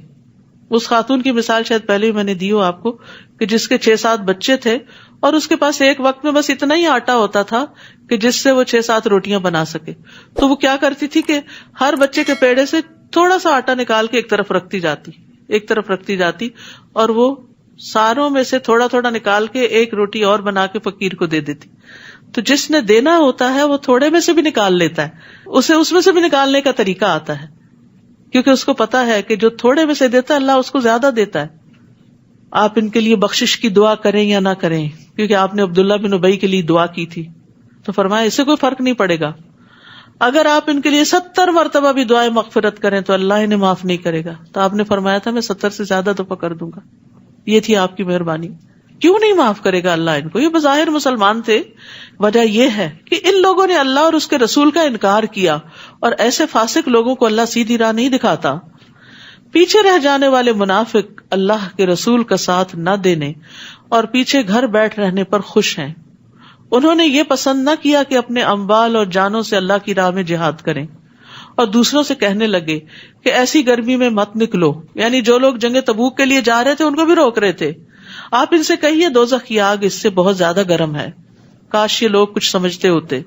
اس خاتون کی مثال شاید پہلے ہی میں نے دی ہو آپ کو کہ جس کے 6-7 بچے تھے اور اس کے پاس ایک وقت میں بس اتنا ہی آٹا ہوتا تھا کہ جس سے وہ 6-7 روٹیاں بنا سکے. تو وہ کیا کرتی تھی کہ ہر بچے کے پیڑے سے تھوڑا سا آٹا نکال کے ایک طرف رکھتی جاتی اور وہ ساروں میں سے تھوڑا تھوڑا نکال کے ایک روٹی اور بنا کے فقیر کو دے دیتی. تو جس نے دینا ہوتا ہے وہ تھوڑے میں سے بھی نکال لیتا ہے، اسے اس میں سے بھی نکالنے کا طریقہ آتا ہے، کیونکہ اس کو پتا ہے کہ جو تھوڑے میں سے دیتا ہے اللہ اس کو زیادہ دیتا ہے. آپ ان کے لیے بخشش کی دعا کریں یا نہ کریں، کیونکہ آپ نے عبداللہ بن ابی کے لیے دعا کی تھی تو فرمایا اس سے کوئی فرق نہیں پڑے گا. اگر آپ ان کے لیے 70 مرتبہ بھی دعائیں مغفرت کریں تو اللہ انہیں معاف نہیں کرے گا. تو آپ نے فرمایا تھا میں 70 سے زیادہ دفعہ کر دوں گا. یہ تھی آپ کی مہربانی. کیوں نہیں معاف کرے گا اللہ ان کو؟ یہ بظاہر مسلمان تھے. وجہ یہ ہے کہ ان لوگوں نے اللہ اور اس کے رسول کا انکار کیا، اور ایسے فاسق لوگوں کو اللہ سیدھی راہ نہیں دکھاتا. پیچھے رہ جانے والے منافق اللہ کے رسول کا ساتھ نہ دینے اور پیچھے گھر بیٹھ رہنے پر خوش ہیں. انہوں نے یہ پسند نہ کیا کہ اپنے اموال اور جانوں سے اللہ کی راہ میں جہاد کریں، اور دوسروں سے کہنے لگے کہ ایسی گرمی میں مت نکلو. یعنی جو لوگ جنگ تبوک کے لیے جا رہے تھے ان کو بھی روک رہے تھے. آپ ان سے کہیے دوزخ کی آگ اس سے بہت زیادہ گرم ہے. کاش یہ لوگ کچھ سمجھتے ہوتے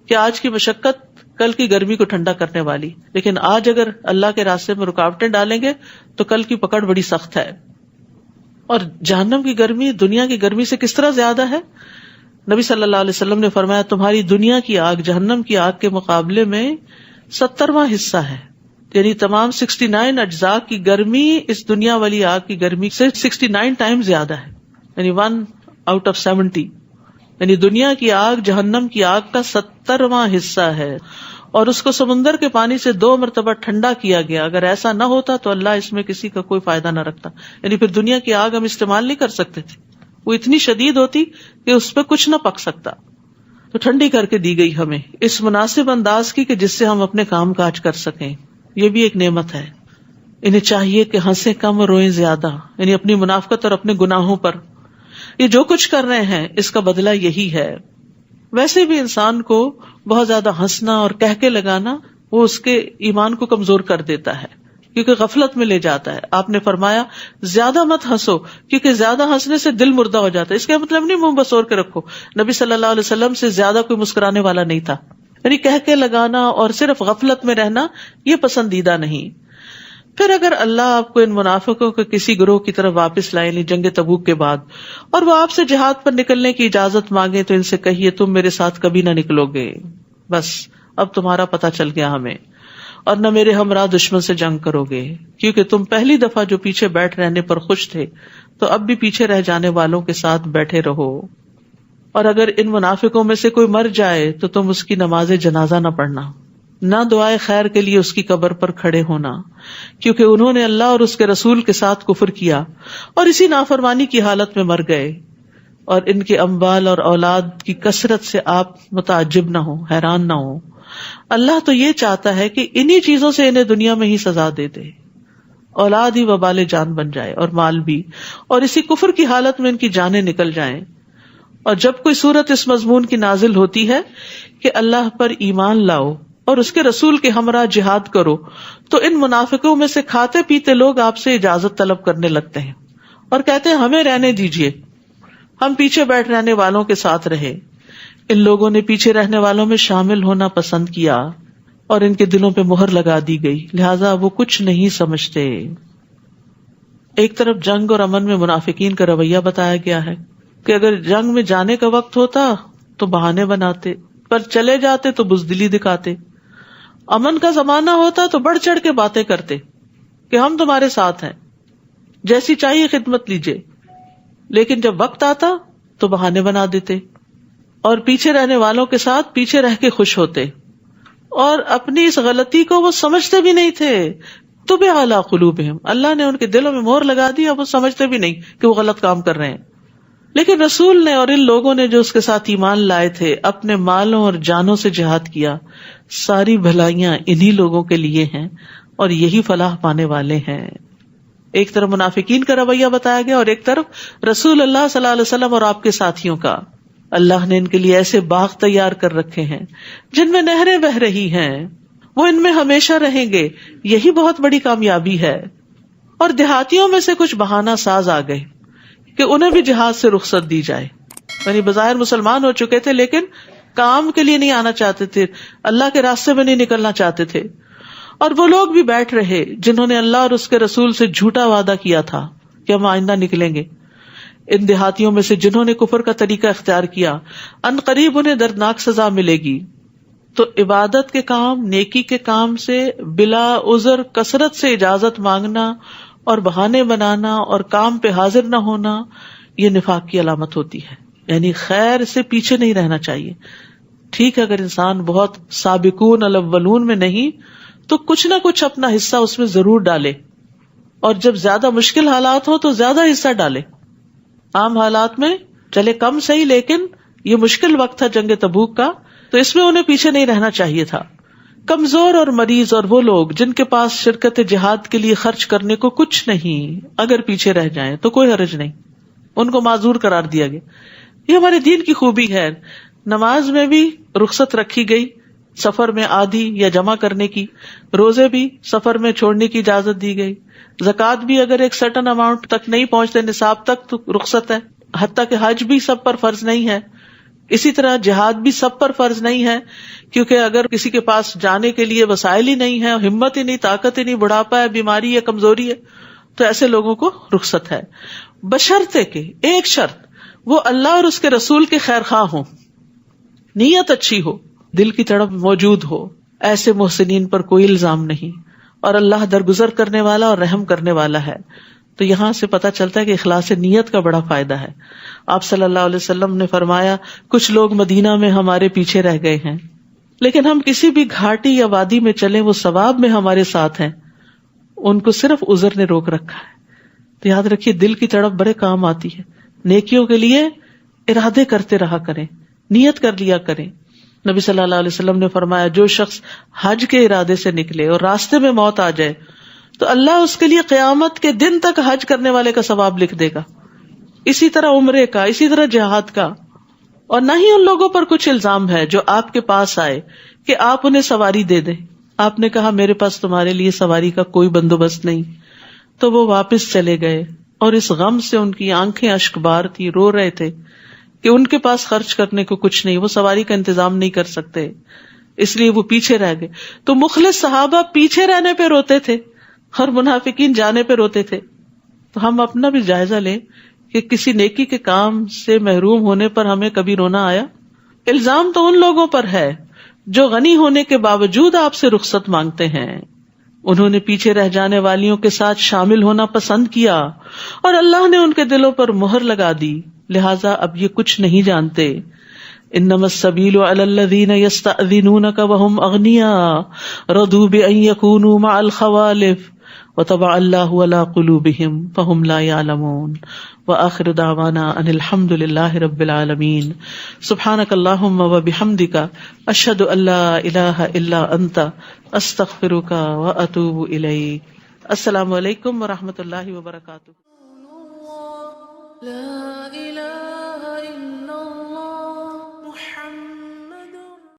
کہ آج کی مشقت کل کی گرمی کو ٹھنڈا کرنے والی، لیکن آج اگر اللہ کے راستے میں رکاوٹیں ڈالیں گے تو کل کی پکڑ بڑی سخت ہے. اور جہنم کی گرمی دنیا کی گرمی سے کس طرح زیادہ ہے؟ نبی صلی اللہ علیہ وسلم نے فرمایا تمہاری دنیا کی آگ جہنم کی آگ کے مقابلے میں 70واں حصہ ہے. یعنی تمام 69 اجزاء کی گرمی اس دنیا والی آگ کی گرمی سے 69 ٹائم زیادہ ہے. یعنی 1 out of 70. یعنی دنیا کی آگ جہنم کی آگ کا 70واں حصہ ہے، اور اس کو سمندر کے پانی سے 2 مرتبہ ٹھنڈا کیا گیا. اگر ایسا نہ ہوتا تو اللہ اس میں کسی کا کوئی فائدہ نہ رکھتا. یعنی پھر دنیا کی آگ ہم استعمال نہیں کر سکتے تھے، وہ اتنی شدید ہوتی کہ اس پہ کچھ نہ پک سکتا. تو ٹھنڈی کر کے دی گئی ہمیں اس مناسب انداز کی کہ جس سے ہم اپنے کام کاج کر سکیں. یہ بھی ایک نعمت ہے. انہیں چاہیے کہ ہنسیں کم اور روئیں زیادہ، یعنی اپنی منافقت اور اپنے گناہوں پر. یہ جو کچھ کر رہے ہیں اس کا بدلہ یہی ہے. ویسے بھی انسان کو بہت زیادہ ہنسنا اور کہہ کے لگانا وہ اس کے ایمان کو کمزور کر دیتا ہے، کیونکہ غفلت میں لے جاتا ہے. آپ نے فرمایا زیادہ مت ہنسو، کیونکہ زیادہ ہنسنے سے دل مردہ ہو جاتا ہے. اس کا مطلب نہیں منہ بسور کے رکھو. نبی صلی اللہ علیہ وسلم سے زیادہ کوئی مسکرانے والا نہیں تھا. یعنی کہہ کے لگانا اور صرف غفلت میں رہنا یہ پسندیدہ نہیں. پھر اگر اللہ آپ کو ان منافقوں کے کسی گروہ کی طرف واپس لائے، یعنی جنگ تبوک کے بعد، اور وہ آپ سے جہاد پر نکلنے کی اجازت مانگے تو ان سے کہیے تم میرے ساتھ کبھی نہ نکلو گے. بس اب تمہارا پتہ چل گیا ہمیں، اور نہ میرے ہمراہ دشمن سے جنگ کرو گے، کیونکہ تم پہلی دفعہ جو پیچھے بیٹھ رہنے پر خوش تھے تو اب بھی پیچھے رہ جانے والوں کے ساتھ بیٹھے رہو. اور اگر ان منافقوں میں سے کوئی مر جائے تو تم اس کی نماز جنازہ نہ پڑھنا، نہ دعائے خیر کے لیے اس کی قبر پر کھڑے ہونا، کیونکہ انہوں نے اللہ اور اس کے رسول کے ساتھ کفر کیا اور اسی نافرمانی کی حالت میں مر گئے. اور ان کے اموال اور اولاد کی کثرت سے آپ متعجب نہ ہو، حیران نہ ہو. اللہ تو یہ چاہتا ہے کہ انہی چیزوں سے انہیں دنیا میں ہی سزا دے دے، اولاد ہی وبال جان بن جائے اور مال بھی، اور اسی کفر کی حالت میں ان کی جانیں نکل جائیں. اور جب کوئی صورت اس مضمون کی نازل ہوتی ہے کہ اللہ پر ایمان لاؤ اور اس کے رسول کے ہمراہ جہاد کرو، تو ان منافقوں میں سے کھاتے پیتے لوگ آپ سے اجازت طلب کرنے لگتے ہیں اور کہتے ہیں ہمیں رہنے دیجئے، ہم پیچھے بیٹھ رہنے والوں کے ساتھ رہے. ان لوگوں نے پیچھے رہنے والوں میں شامل ہونا پسند کیا اور ان کے دلوں پہ مہر لگا دی گئی، لہذا وہ کچھ نہیں سمجھتے. ایک طرف جنگ اور امن میں منافقین کا رویہ بتایا گیا ہے کہ اگر جنگ میں جانے کا وقت ہوتا تو بہانے بناتے، پر چلے جاتے تو بزدلی دکھاتے. امن کا زمانہ ہوتا تو بڑھ چڑھ کے باتیں کرتے کہ ہم تمہارے ساتھ ہیں، جیسی چاہیے خدمت لیجیے. لیکن جب وقت آتا تو بہانے بنا دیتے اور پیچھے رہنے والوں کے ساتھ پیچھے رہ کے خوش ہوتے، اور اپنی اس غلطی کو وہ سمجھتے بھی نہیں تھے. طبع علی قلوبہم، اللہ نے ان کے دلوں میں مہر لگا دی، اب وہ سمجھتے بھی نہیں کہ وہ غلط کام کر رہے ہیں. لیکن رسول نے اور ان لوگوں نے جو اس کے ساتھ ایمان لائے تھے اپنے مالوں اور جانوں سے جہاد کیا. ساری بھلائیاں انہی لوگوں کے لیے ہیں اور یہی فلاح پانے والے ہیں. ایک طرف منافقین کا رویہ بتایا گیا اور ایک طرف رسول اللہ صلی اللہ علیہ وسلم اور آپ کے ساتھیوں کا. اللہ نے ان کے لیے ایسے باغ تیار کر رکھے ہیں جن میں نہریں بہ رہی ہیں، وہ ان میں ہمیشہ رہیں گے، یہی بہت بڑی کامیابی ہے۔ اور دیہاتیوں میں سے کچھ بہانہ ساز آ گئے کہ انہیں بھی جہاد سے رخصت دی جائے، یعنی بظاہر مسلمان ہو چکے تھے لیکن کام کے لیے نہیں آنا چاہتے تھے، اللہ کے راستے میں نہیں نکلنا چاہتے تھے۔ اور وہ لوگ بھی بیٹھ رہے جنہوں نے اللہ اور اس کے رسول سے جھوٹا وعدہ کیا تھا کہ ہم آئندہ نکلیں گے۔ ان دیہاتیوں میں سے جنہوں نے کفر کا طریقہ اختیار کیا، ان قریب انہیں دردناک سزا ملے گی۔ تو عبادت کے کام، نیکی کے کام سے بلا عذر کثرت سے اجازت مانگنا اور بہانے بنانا اور کام پہ حاضر نہ ہونا، یہ نفاق کی علامت ہوتی ہے۔ یعنی خیر سے پیچھے نہیں رہنا چاہیے۔ ٹھیک ہے، اگر انسان بہت سابقون الاولون میں نہیں تو کچھ نہ کچھ اپنا حصہ اس میں ضرور ڈالے، اور جب زیادہ مشکل حالات ہوں تو زیادہ حصہ ڈالے۔ عام حالات میں چلے کم صحیح، لیکن یہ مشکل وقت تھا جنگ تبوک کا، تو اس میں انہیں پیچھے نہیں رہنا چاہیے تھا۔ کمزور اور مریض اور وہ لوگ جن کے پاس شرکت جہاد کے لیے خرچ کرنے کو کچھ نہیں، اگر پیچھے رہ جائیں تو کوئی حرج نہیں، ان کو معذور قرار دیا گیا۔ یہ ہمارے دین کی خوبی ہے۔ نماز میں بھی رخصت رکھی گئی سفر میں آدھی یا جمع کرنے کی، روزے بھی سفر میں چھوڑنے کی اجازت دی گئی، زکوٰۃ بھی اگر ایک سرٹن اماؤنٹ تک نہیں پہنچتے نصاب تک تو رخصت ہے، حتیٰ کہ حج بھی سب پر فرض نہیں ہے۔ اسی طرح جہاد بھی سب پر فرض نہیں ہے، کیونکہ اگر کسی کے پاس جانے کے لیے وسائل ہی نہیں ہے، ہمت ہی نہیں، طاقت ہی نہیں، بڑھاپا ہے، بیماری ہے، کمزوری ہے، تو ایسے لوگوں کو رخصت ہے، بشرطے کہ ایک شرط، وہ اللہ اور اس کے رسول کے خیر خواہ ہوں، نیت اچھی ہو، دل کی تڑپ موجود ہو، ایسے محسنین پر کوئی الزام نہیں، اور اللہ درگزر کرنے والا اور رحم کرنے والا ہے۔ تو یہاں سے پتہ چلتا ہے کہ اخلاص نیت کا بڑا فائدہ ہے۔ آپ صلی اللہ علیہ وسلم نے فرمایا، کچھ لوگ مدینہ میں ہمارے پیچھے رہ گئے ہیں، لیکن ہم کسی بھی گھاٹی یا وادی میں چلیں وہ ثواب میں ہمارے ساتھ ہیں، ان کو صرف عذر نے روک رکھا ہے۔ تو یاد رکھیے، دل کی تڑپ بڑے کام آتی ہے۔ نیکیوں کے لیے ارادے کرتے رہا کریں، نیت کر لیا کریں۔ نبی صلی اللہ علیہ وسلم نے فرمایا، جو شخص حج کے ارادے سے نکلے اور راستے میں موت آ جائے تو اللہ اس کے لیے قیامت کے دن تک حج کرنے والے کا ثواب لکھ دے گا، اسی طرح عمرے کا، اسی طرح جہاد کا۔ اور نہ ہی ان لوگوں پر کچھ الزام ہے جو آپ کے پاس آئے کہ آپ انہیں سواری دے دیں۔ آپ نے کہا میرے پاس تمہارے لیے سواری کا کوئی بندوبست نہیں، تو وہ واپس چلے گئے، اور اس غم سے ان کی آنکھیں اشک بار تھی، رو رہے تھے کہ ان کے پاس خرچ کرنے کو کچھ نہیں، وہ سواری کا انتظام نہیں کر سکتے، اس لیے وہ پیچھے رہ گئے۔ تو مخلص صحابہ پیچھے رہنے پہ روتے تھے اور منافقین جانے پہ روتے تھے۔ تو ہم اپنا بھی جائزہ لیں کہ کسی نیکی کے کام سے محروم ہونے پر ہمیں کبھی رونا آیا؟ الزام تو ان لوگوں پر ہے جو غنی ہونے کے باوجود آپ سے رخصت مانگتے ہیں، انہوں نے پیچھے رہ جانے والیوں کے ساتھ شامل ہونا پسند کیا اور اللہ نے ان کے دلوں پر مہر لگا دی، لہٰذا اب یہ کچھ نہیں جانتے۔ انما السبیل علی الذین یستأذنونک وہم اغنیاء رضوا بان یکونوا مع الخوالف وطبع اللہ علی قلوبہم فہم لا یعلمون۔ وآخر دعوانا ان الحمد للہ رب العالمین۔ سبحانک اللہم وبحمدک، اشہد ان لا الہ الا انت، استغفرک واتوب الیک۔ السلام علیکم ورحمۃ اللہ وبرکاتہ۔ لا إله